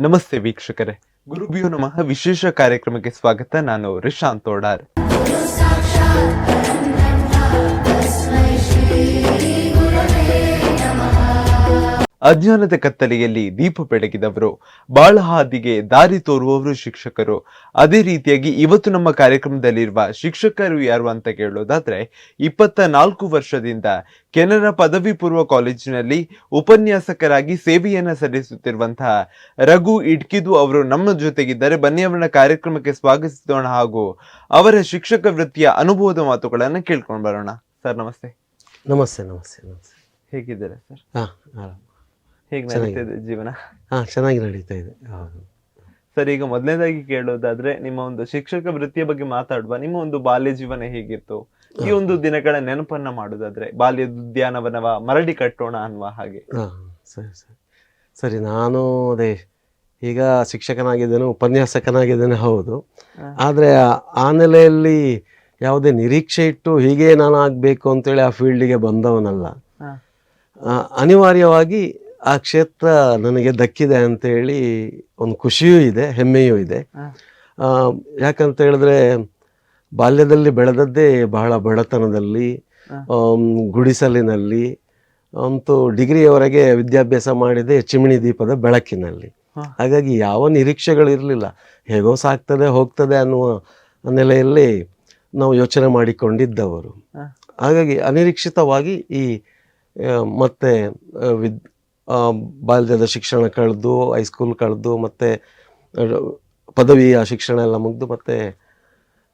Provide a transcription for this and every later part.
ನಮಸ್ತೆ ವೀಕ್ಷಕರೇ, ಗುರುಭ್ಯೋ ನಮಃ ವಿಶೇಷ ಕಾರ್ಯಕ್ರಮಕ್ಕೆ ಸ್ವಾಗತ. ನಾನು ರಿಶಾಂತ್ ತೋಡಾರ್. ಅಜ್ಞಾನದ ಕತ್ತಲೆಯಲ್ಲಿ ದೀಪ ಬೆಳಗಿದವರು, ಬಾಳ ಹಾದಿಗೆ ದಾರಿ ತೋರುವವರು ಶಿಕ್ಷಕರು. ಅದೇ ರೀತಿಯಾಗಿ ಇವತ್ತು ನಮ್ಮ ಕಾರ್ಯಕ್ರಮದಲ್ಲಿರುವ ಶಿಕ್ಷಕರು ಯಾರು ಅಂತ ಕೇಳೋದಾದ್ರೆ, 24 ವರ್ಷದಿಂದ ಕೆನರಾ ಪದವಿ ಪೂರ್ವ ಕಾಲೇಜಿನಲ್ಲಿ ಉಪನ್ಯಾಸಕರಾಗಿ ಸೇವೆಯನ್ನ ಸಲ್ಲಿಸುತ್ತಿರುವಂತಹ ರಘು ಇಡ್ಕಿದು ಅವರು ನಮ್ಮ ಜೊತೆಗಿದ್ದಾರೆ. ಬನ್ನಿ ಅವರ ಕಾರ್ಯಕ್ರಮಕ್ಕೆ ಸ್ವಾಗತಿಸೋಣ ಹಾಗೂ ಅವರ ಶಿಕ್ಷಕ ವೃತ್ತಿಯ ಅನುಭವದ ಮಾತುಗಳನ್ನು ಕೇಳ್ಕೊಂಡು ಬರೋಣ. ಸರ್ ನಮಸ್ತೆ. ನಮಸ್ತೆ. ನಮಸ್ತೆ. ನಮಸ್ತೆ. ಹೇಗಿದ್ದಾರೆ ಸರ್? ಆರಾಮ. ಹೇಗೆ ನಡೀತಾ ಇದೆ ಜೀವನ? ಚೆನ್ನಾಗಿ ನಡೀತಾ ಇದೆ. ಸರ್, ಈಗ ಮೊದಲನೇದಾಗಿ ಕೇಳೋದಾದ್ರೆ, ನಿಮ್ಮ ಒಂದು ಶಿಕ್ಷಕ ವೃತ್ತಿಯ ಬಗ್ಗೆ ಮಾತಾಡುವ. ನಿಮ್ಮ ಒಂದು ಬಾಲ್ಯ ಜೀವನ ಹೇಗಿತ್ತು? ಈ ಒಂದು ದಿನಗಳ ನೆನಪನ್ನ ಮಾಡೋದಾದ್ರೆ, ಬಾಲ್ಯದ ಉದ್ಯಾನವನವ ಮರಳಿ ಕಟ್ಟೋಣ ಅನ್ನುವ ಹಾಗೆ. ಸರಿ ಸರಿ ಸರಿ ನಾನು ಅದೇ ಈಗ ಶಿಕ್ಷಕನಾಗಿದ್ದೇನೆ, ಉಪನ್ಯಾಸಕನಾಗಿದ್ದೇನೆ, ಹೌದು. ಆದರೆ ಆ ನೆಲೆಯಲ್ಲಿ ಯಾವುದೇ ನಿರೀಕ್ಷೆ ಇಟ್ಟು ಹೀಗೆ ನಾನು ಆಗಬೇಕು ಅಂತೇಳಿ ಆ ಫೀಲ್ಡಿಗೆ ಬಂದವನಲ್ಲ. ಅನಿವಾರ್ಯವಾಗಿ ಆ ಕ್ಷೇತ್ರ ನನಗೆ ದಕ್ಕಿದೆ ಅಂತೇಳಿ ಒಂದು ಖುಷಿಯೂ ಇದೆ, ಹೆಮ್ಮೆಯೂ ಇದೆ. ಯಾಕಂತ ಹೇಳಿದ್ರೆ, ಬಾಲ್ಯದಲ್ಲಿ ಬೆಳೆದದ್ದೇ ಬಹಳ ಬಡತನದಲ್ಲಿ, ಗುಡಿಸಲಿನಲ್ಲಿ, ಅಂತೂ ಡಿಗ್ರಿಯವರೆಗೆ ವಿದ್ಯಾಭ್ಯಾಸ ಮಾಡಿದೆ ಚಿಮಣಿ ದೀಪದ ಬೆಳಕಿನಲ್ಲಿ. ಹಾಗಾಗಿ ಯಾವ ನಿರೀಕ್ಷೆಗಳಿರಲಿಲ್ಲ. ಹೇಗೋ ಸಾಕ್ತದೆ ಹೋಗ್ತದೆ ಅನ್ನುವ ನೆಲೆಯಲ್ಲಿ ನಾವು ಯೋಚನೆ ಮಾಡಿಕೊಂಡಿದ್ದವರು. ಹಾಗಾಗಿ ಅನಿರೀಕ್ಷಿತವಾಗಿ ಈ ಮತ್ತೆ ಬಾಲ್ಯದ ಶಿಕ್ಷಣ ಕಳೆದು, ಹೈಸ್ಕೂಲ್ ಕಳೆದು, ಮತ್ತು ಪದವಿಯ ಶಿಕ್ಷಣ ಎಲ್ಲ ಮುಗಿದು ಮತ್ತೆ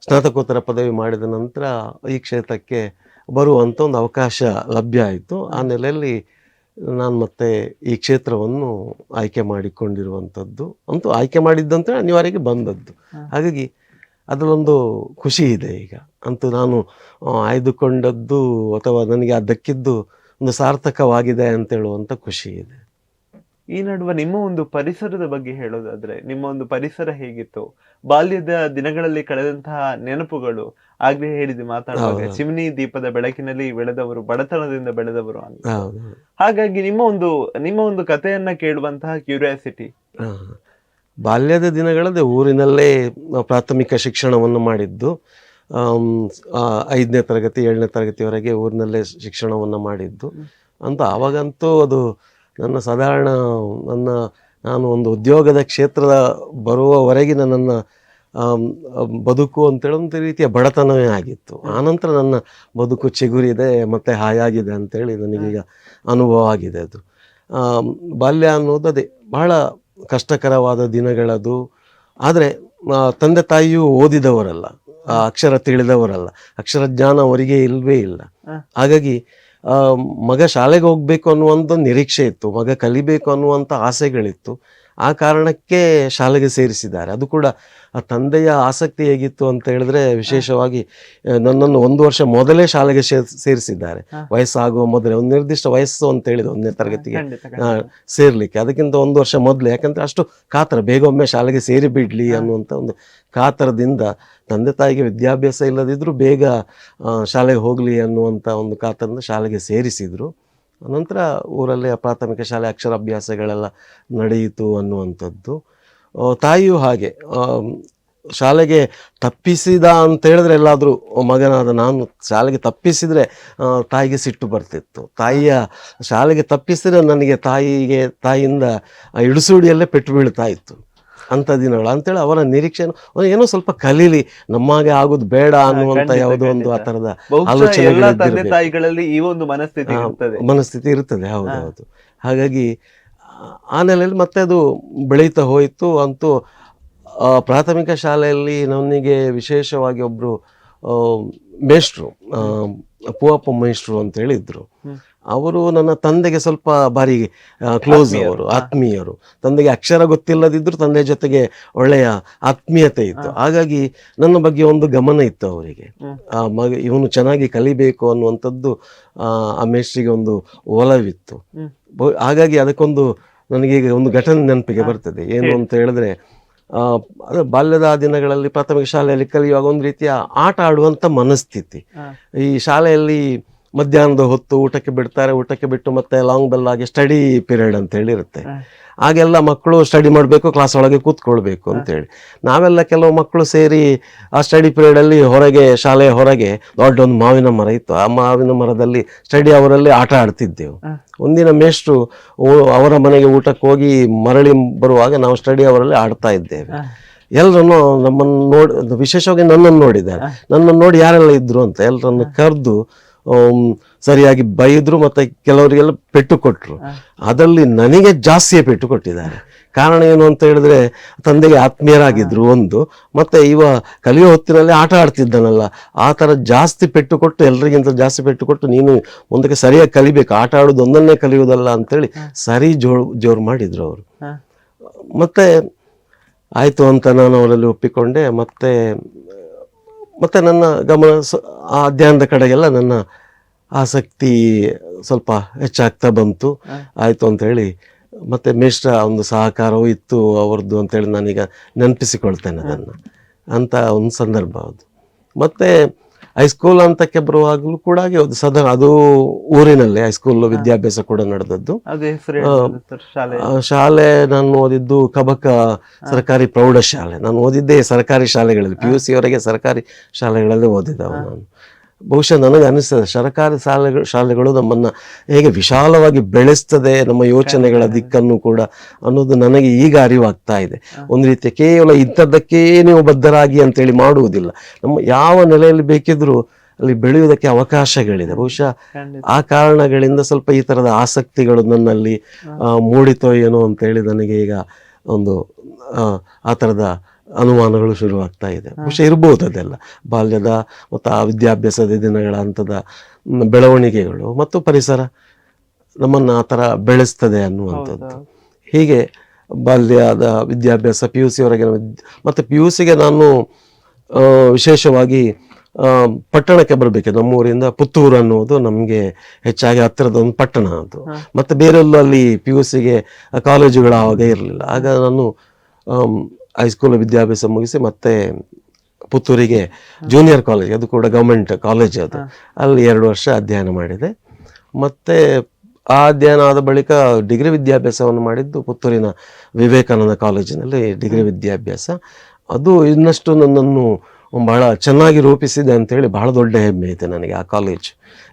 ಸ್ನಾತಕೋತ್ತರ ಪದವಿ ಮಾಡಿದ ನಂತರ ಈ ಕ್ಷೇತ್ರಕ್ಕೆ ಬರುವಂಥ ಒಂದು ಅವಕಾಶ ಲಭ್ಯ ಆಯಿತು. ಆ ನೆಲೆಯಲ್ಲಿ ನಾನು ಮತ್ತೆ ಈ ಕ್ಷೇತ್ರವನ್ನು ಆಯ್ಕೆ ಮಾಡಿಕೊಂಡಿರುವಂಥದ್ದು, ಅಂತೂ ಆಯ್ಕೆ ಮಾಡಿದ್ದಂತ ಅನಿವಾರ್ಯವಾಗಿ ಬಂದದ್ದು. ಹಾಗಾಗಿ ಅದರಲ್ಲೊಂದು ಖುಷಿ ಇದೆ. ಈಗ ಅಂತೂ ನಾನು ಆಯ್ದುಕೊಂಡದ್ದು ಅಥವಾ ನನಗೆ ದಕ್ಕಿದ್ದು ಒಂದು ಸಾರ್ಥಕವಾಗಿದೆ ಅಂತ ಹೇಳುವಂಥ ಖುಷಿ ಇದೆ. ಈ ನಡುವೆ ನಿಮ್ಮ ಒಂದು ಪರಿಸರದ ಬಗ್ಗೆ ಹೇಳೋದಾದ್ರೆ, ನಿಮ್ಮ ಒಂದು ಪರಿಸರ ಹೇಗಿತ್ತು? ಬಾಲ್ಯದ ದಿನಗಳಲ್ಲಿ ಕಳೆದಂತಹ ನೆನಪುಗಳು ಆಗ್ಲೇ ಹೇಳಿದೆ ಮಾತಾಡುವಾಗ, ಚಿಮಣಿ ದೀಪದ ಬೆಳಕಿನಲ್ಲಿ ಬೆಳೆದವರು, ಬಡತನದಿಂದ ಬೆಳೆದವರು ಅಂತ. ಹಾಗಾಗಿ ನಿಮ್ಮ ಒಂದು ಕಥೆಯನ್ನ ಕೇಳುವಂತಹ ಕ್ಯೂರಿಯಾಸಿಟಿ. ಬಾಲ್ಯದ ದಿನಗಳದೇ ಊರಿನಲ್ಲೇ ಪ್ರಾಥಮಿಕ ಶಿಕ್ಷಣವನ್ನು ಮಾಡಿದ್ದು. 5ನೇ ತರಗತಿ 7ನೇ ತರಗತಿವರೆಗೆ ಊರಿನಲ್ಲೇ ಶಿಕ್ಷಣವನ್ನು ಮಾಡಿದ್ದು. ಅಂತ ಆವಾಗಂತೂ ಅದು ನನ್ನ ಸಾಧಾರಣ ನಾನು ಒಂದು ಉದ್ಯೋಗದ ಕ್ಷೇತ್ರದ ಬರುವವರೆಗಿನ ನನ್ನ ಬದುಕು ಅಂತೇಳಿ ಒಂದು ರೀತಿಯ ಬಡತನವೇ ಆಗಿತ್ತು. ಆನಂತರ ನನ್ನ ಬದುಕು ಚಿಗುರಿದೆ ಮತ್ತು ಹಾಯಾಗಿದೆ ಅಂತೇಳಿ ನನಗೀಗ ಅನುಭವ ಆಗಿದೆ. ಅದು ಬಾಲ್ಯ ಅನ್ನೋದು ಅದೇ ಬಹಳ ಕಷ್ಟಕರವಾದ ದಿನಗಳದು. ಆದರೆ ತಂದೆ ತಾಯಿಯೂ ಓದಿದವರಲ್ಲ, ಅಕ್ಷರ ತಿಳಿದವರಲ್ಲ, ಅಕ್ಷರ ಜ್ಞಾನ ಅವರಿಗೆ ಇಲ್ಲವೇ ಇಲ್ಲ. ಹಾಗಾಗಿ ಮಗ ಶಾಲೆಗೆ ಹೋಗಬೇಕು ಅನ್ನುವಂಥ ನಿರೀಕ್ಷೆ ಇತ್ತು, ಮಗ ಕಲಿಬೇಕು ಅನ್ನುವಂಥ ಆಸೆಗಳಿತ್ತು. ಆ ಕಾರಣಕ್ಕೆ ಶಾಲೆಗೆ ಸೇರಿಸಿದ್ದಾರೆ. ಅದು ಕೂಡ ಆ ತಂದೆಯ ಆಸಕ್ತಿ ಹೇಗಿತ್ತು ಅಂತ ಹೇಳಿದ್ರೆ, ವಿಶೇಷವಾಗಿ ನನ್ನನ್ನು 1 ವರ್ಷ ಮೊದಲೇ ಶಾಲೆಗೆ ಸೇರಿಸಿದ್ದಾರೆ. ವಯಸ್ಸಾಗುವ ಮೊದಲೇ ಒಂದು ನಿರ್ದಿಷ್ಟ ವಯಸ್ಸು ಅಂತ ಹೇಳಿದ್ರು 1ನೇ ತರಗತಿಗೆ ಸೇರ್ಲಿಕ್ಕೆ. ಅದಕ್ಕಿಂತ 1 ವರ್ಷ ಮೊದಲೇ, ಯಾಕಂದ್ರೆ ಅಷ್ಟು ಕಾತರ, ಬೇಗ ಒಮ್ಮೆ ಶಾಲೆಗೆ ಸೇರಿ ಬಿಡ್ಲಿ ಅನ್ನುವಂಥ ಒಂದು ಕಾತರದಿಂದ, ತಂದೆ ತಾಯಿಗೆ ವಿದ್ಯಾಭ್ಯಾಸ ಇಲ್ಲದಿದ್ರೂ ಬೇಗ ಶಾಲೆಗೆ ಹೋಗಲಿ ಅನ್ನುವಂಥ ಒಂದು ಕಾತರದಿಂದ ಶಾಲೆಗೆ ಸೇರಿಸಿದರು. ನಂತರ ಊರಲ್ಲೇ ಪ್ರಾಥಮಿಕ ಶಾಲೆ ಅಕ್ಷರಾಭ್ಯಾಸಗಳೆಲ್ಲ ನಡೆಯಿತು ಅನ್ನುವಂಥದ್ದು. ತಾಯಿಯೂ ಹಾಗೆ ಶಾಲೆಗೆ ತಪ್ಪಿಸಿದ ಅಂತ ಹೇಳಿದ್ರೆ, ಎಲ್ಲಾದರೂ ಮಗನಾದ ನಾನು ಶಾಲೆಗೆ ತಪ್ಪಿಸಿದರೆ ತಾಯಿಗೆ ಸಿಟ್ಟು ಬರ್ತಿತ್ತು. ತಾಯಿಯ ಶಾಲೆಗೆ ತಪ್ಪಿಸಿದರೆ ನನಗೆ ತಾಯಿಯಿಂದ ಇಡಿಸುಡಿಯಲ್ಲೇ ಪೆಟ್ಟು ಬೀಳ್ತಾ ಇತ್ತು ಅಂಥ ದಿನಗಳು. ಅಂತೇಳಿ ಅವರ ನಿರೀಕ್ಷೆ ಏನೋ ಸ್ವಲ್ಪ ಕಲೀಲಿ, ನಮ್ಮಾಗೆ ಆಗೋದು ಬೇಡ ಅನ್ನುವಂಥ ಯಾವುದೋ ಒಂದು ಆ ಥರದ ಆಲೋಚನೆಗಳಲ್ಲಿ ಈ ಒಂದು ಮನಸ್ಥಿತಿ ಇರ್ತದೆ. ಹೌದೌದು. ಹಾಗಾಗಿ ಆ ನೆಲೆಯಲ್ಲಿ ಮತ್ತೆ ಅದು ಬೆಳೀತಾ ಹೋಯಿತು. ಅಂತೂ ಪ್ರಾಥಮಿಕ ಶಾಲೆಯಲ್ಲಿ ನನಗೆ ವಿಶೇಷವಾಗಿ ಒಬ್ಬರು ಮೇಷ್ಟ್ರು, ಪೂವಪ್ಪ ಮೇಷ್ಟ್ರು ಅಂತ ಹೇಳಿದ್ರು. ಅವರು ನನ್ನ ತಂದೆಗೆ ಸ್ವಲ್ಪ ಬಾರಿ ಕ್ಲೋಸ್, ಅವರು ಆತ್ಮೀಯರು. ತಂದೆಗೆ ಅಕ್ಷರ ಗೊತ್ತಿಲ್ಲದಿದ್ದರೂ ತಂದೆ ಜೊತೆಗೆ ಒಳ್ಳೆಯ ಆತ್ಮೀಯತೆ ಇತ್ತು. ಹಾಗಾಗಿ ನನ್ನ ಬಗ್ಗೆ ಒಂದು ಗಮನ ಇತ್ತು ಅವರಿಗೆ. ಇವನು ಚೆನ್ನಾಗಿ ಕಲಿಬೇಕು ಅನ್ನುವಂಥದ್ದು ಆ ಮೇಷ್ಟ್ರಿಗೆ ಒಂದು ಒಲವಿತ್ತು. ಹಾಗಾಗಿ ಅದಕ್ಕೊಂದು ನನಗೀಗ ಒಂದು ಘಟನೆ ನೆನಪಿಗೆ ಬರ್ತದೆ. ಏನು ಅಂತ ಹೇಳಿದ್ರೆ, ಬಾಲ್ಯದ ದಿನಗಳಲ್ಲಿ ಪ್ರಾಥಮಿಕ ಶಾಲೆಯಲ್ಲಿ ಕಲಿಯುವಾಗ ಒಂದು ರೀತಿಯ ಆಟ ಆಡುವಂಥ ಮನಸ್ಥಿತಿ. ಈ ಶಾಲೆಯಲ್ಲಿ ಮಧ್ಯಾಹ್ನದ ಹೊತ್ತು ಊಟಕ್ಕೆ ಬಿಡ್ತಾರೆ, ಊಟಕ್ಕೆ ಬಿಟ್ಟು ಮತ್ತೆ ಲಾಂಗ್ ಬೆಲ್ ಆಗಿ ಸ್ಟಡಿ ಪೀರಿಯಡ್ ಅಂತ ಹೇಳಿರುತ್ತೆ. ಆಗೆಲ್ಲ ಮಕ್ಕಳು ಸ್ಟಡಿ ಮಾಡಬೇಕು, ಕ್ಲಾಸ್ ಒಳಗೆ ಕೂತ್ಕೊಳ್ಬೇಕು ಅಂತೇಳಿ. ನಾವೆಲ್ಲ ಕೆಲವು ಮಕ್ಕಳು ಸೇರಿ ಆ ಸ್ಟಡಿ ಪೀರಿಯಡಲ್ಲಿ ಹೊರಗೆ, ಶಾಲೆಯ ಹೊರಗೆ ದೊಡ್ಡ ಒಂದು ಮಾವಿನ ಮರ ಇತ್ತು. ಆ ಮಾವಿನ ಮರದಲ್ಲಿ ಸ್ಟಡಿ ಅವರಲ್ಲಿ ಆಟ ಆಡ್ತಿದ್ದೆವು. ಒಂದಿನ ಮೇಷ್ಟ್ರು ಅವರ ಮನೆಗೆ ಊಟಕ್ಕೆ ಹೋಗಿ ಮರಳಿ ಬರುವಾಗ ನಾವು ಸ್ಟಡಿ ಅವರಲ್ಲಿ ಆಡ್ತಾ ಇದ್ದೇವೆ. ಎಲ್ಲರನ್ನು ನಮ್ಮನ್ನು ನೋಡಿ, ವಿಶೇಷವಾಗಿ ನನ್ನನ್ನು ನೋಡಿದ್ದಾರೆ. ನನ್ನನ್ನು ನೋಡಿ ಯಾರೆಲ್ಲ ಇದ್ರು ಅಂತ ಎಲ್ಲರನ್ನು ಕರೆದು ಸರಿಯಾಗಿ ಬೈದ್ರು, ಮತ್ತೆ ಕೆಲವರಿಗೆಲ್ಲ ಪೆಟ್ಟು ಕೊಟ್ಟರು. ಅದರಲ್ಲಿ ನನಗೆ ಜಾಸ್ತಿಯೇ ಪೆಟ್ಟು ಕೊಟ್ಟಿದ್ದಾರೆ. ಕಾರಣ ಏನು ಅಂತ ಹೇಳಿದ್ರೆ, ತಂದೆಗೆ ಆತ್ಮೀಯರಾಗಿದ್ರು ಒಂದು, ಮತ್ತೆ ಇವ ಕಲಿಯೋ ಹೊತ್ತಿನಲ್ಲಿ ಆಟ ಆಡ್ತಿದ್ದಾನಲ್ಲ, ಆ ಥರ ಜಾಸ್ತಿ ಪೆಟ್ಟು ಕೊಟ್ಟು, ಎಲ್ರಿಗಿಂತ ಜಾಸ್ತಿ ಪೆಟ್ಟು ಕೊಟ್ಟು, ನೀನು ಮುಂದಕ್ಕೆ ಸರಿಯಾಗಿ ಕಲಿಬೇಕು, ಆಟ ಆಡೋದು ಒಂದನ್ನೇ ಕಲಿಯೋದಲ್ಲ ಅಂತೇಳಿ ಸರಿ ಜೋರು ಮಾಡಿದ್ರು ಅವರು. ಮತ್ತೆ ಆಯಿತು ಅಂತ ನಾನು ಅವರಲ್ಲಿ ಒಪ್ಪಿಕೊಂಡೆ. ಮತ್ತೆ ನನ್ನ ಗಮನ ಆ ಅಧ್ಯಯನದ ಕಡೆಗೆಲ್ಲ ನನ್ನ ಆಸಕ್ತಿ ಸ್ವಲ್ಪ ಹೆಚ್ಚಾಗ್ತಾ ಬಂತು. ಆಯಿತು ಅಂತೇಳಿ ಮತ್ತೆ ಮೇಷ್ಟ್ರ ಒಂದು ಸಹಕಾರವೂ ಇತ್ತು ಅವ್ರದ್ದು ಅಂತೇಳಿ ನಾನೀಗ ನೆನಪಿಸಿಕೊಳ್ತೇನೆ ಅದನ್ನು. ಅಂತ ಒಂದು ಸಂದರ್ಭ ಅದು. ಮತ್ತೆ ಹೈಸ್ಕೂಲ್ ಹಂತಕ್ಕೆ ಬರುವಾಗಲೂ ಕೂಡ ಅದು ಊರಿನಲ್ಲೇ ಹೈಸ್ಕೂಲ್ ವಿದ್ಯಾಭ್ಯಾಸ ಕೂಡ ನಡೆದದ್ದು. ಶಾಲೆ ನಾನು ಓದಿದ್ದು ಕಬಕ ಸರ್ಕಾರಿ ಪ್ರೌಢಶಾಲೆ. ನಾನು ಓದಿದ್ದೇ ಸರ್ಕಾರಿ ಶಾಲೆಗಳಲ್ಲಿ, PUC ವರೆಗೆ ಸರ್ಕಾರಿ ಶಾಲೆಗಳಲ್ಲಿ ಓದಿದ್ದವ ನಾನು. ಬಹುಶಃ ನನಗೆ ಅನಿಸ್ತದೆ ಸರ್ಕಾರಿ ಶಾಲೆಗಳು ನಮ್ಮನ್ನು ಹೇಗೆ ವಿಶಾಲವಾಗಿ ಬೆಳೆಸ್ತದೆ, ನಮ್ಮ ಯೋಚನೆಗಳ ದಿಕ್ಕನ್ನು ಕೂಡ ಅನ್ನೋದು ನನಗೆ ಈಗ ಅರಿವಾಗ್ತಾ ಇದೆ. ಒಂದು ರೀತಿಯ ಕೇವಲ ಇಂಥದ್ದಕ್ಕೆ ನೀವು ಬದ್ಧರಾಗಿ ಅಂತೇಳಿ ಮಾಡುವುದಿಲ್ಲ. ನಮ್ಮ ಯಾವ ನೆಲೆಯಲ್ಲಿ ಬೇಕಿದ್ರೂ ಅಲ್ಲಿ ಬೆಳೆಯುವುದಕ್ಕೆ ಅವಕಾಶಗಳಿದೆ. ಬಹುಶಃ ಆ ಕಾರಣಗಳಿಂದ ಸ್ವಲ್ಪ ಈ ಥರದ ಆಸಕ್ತಿಗಳು ನನ್ನಲ್ಲಿ ಮೂಡಿತೋ ಏನೋ ಅಂತೇಳಿ ನನಗೆ ಈಗ ಒಂದು ಆ ಥರದ ಅನುಮಾನಗಳು ಶುರುವಾಗ್ತಾ ಇದೆ. ಬಹುಶಃ ಇರ್ಬೋದು ಅದೆಲ್ಲ ಬಾಲ್ಯದ ಮತ್ತು ಆ ವಿದ್ಯಾಭ್ಯಾಸದ ದಿನಗಳ ಹಂತದ ಬೆಳವಣಿಗೆಗಳು ಮತ್ತು ಪರಿಸರ ನಮ್ಮನ್ನು ಆ ಥರ ಬೆಳೆಸ್ತದೆ ಅನ್ನುವಂಥದ್ದು. ಹೀಗೆ ಬಾಲ್ಯದ ವಿದ್ಯಾಭ್ಯಾಸ PUC ವರೆಗೆ, ಮತ್ತು PUCಗೆ ನಾನು ವಿಶೇಷವಾಗಿ ಪಟ್ಟಣಕ್ಕೆ ಬರಬೇಕು. ನಮ್ಮೂರಿಂದ ಪುತ್ತೂರು ಅನ್ನೋದು ನಮಗೆ ಹೆಚ್ಚಾಗಿ ಹತ್ತಿರದ ಒಂದು ಪಟ್ಟಣ ಅದು. ಮತ್ತು ಬೇರೆಲ್ಲೂ ಅಲ್ಲಿ PUCಗೆ ಕಾಲೇಜುಗಳು ಆವಾಗ ಇರಲಿಲ್ಲ. ಆಗ ನಾನು ಹೈಸ್ಕೂಲ್ ವಿದ್ಯಾಭ್ಯಾಸ ಮುಗಿಸಿ ಮತ್ತೆ ಪುತ್ತೂರಿಗೆ ಜೂನಿಯರ್ ಕಾಲೇಜ್, ಅದು ಕೂಡ ಗೌರ್ಮೆಂಟ್ ಕಾಲೇಜ್ ಅದು, ಅಲ್ಲಿ 2 ವರ್ಷ ಅಧ್ಯಯನ ಮಾಡಿದೆ. ಮತ್ತು ಆ ಅಧ್ಯಯನ ಆದ ಬಳಿಕ ಡಿಗ್ರಿ ವಿದ್ಯಾಭ್ಯಾಸವನ್ನು ಮಾಡಿದ್ದು ಪುತ್ತೂರಿನ ವಿವೇಕಾನಂದ ಕಾಲೇಜಿನಲ್ಲಿ ಡಿಗ್ರಿ ವಿದ್ಯಾಭ್ಯಾಸ. ಅದು ಇನ್ನಷ್ಟು ನನ್ನನ್ನು ಬಹಳ ಚೆನ್ನಾಗಿ ರೂಪಿಸಿದೆ ಅಂತೇಳಿ ಬಹಳ ದೊಡ್ಡ ಹೆಮ್ಮೆ ಇದೆ ನನಗೆ ಆ ಕಾಲೇಜ್.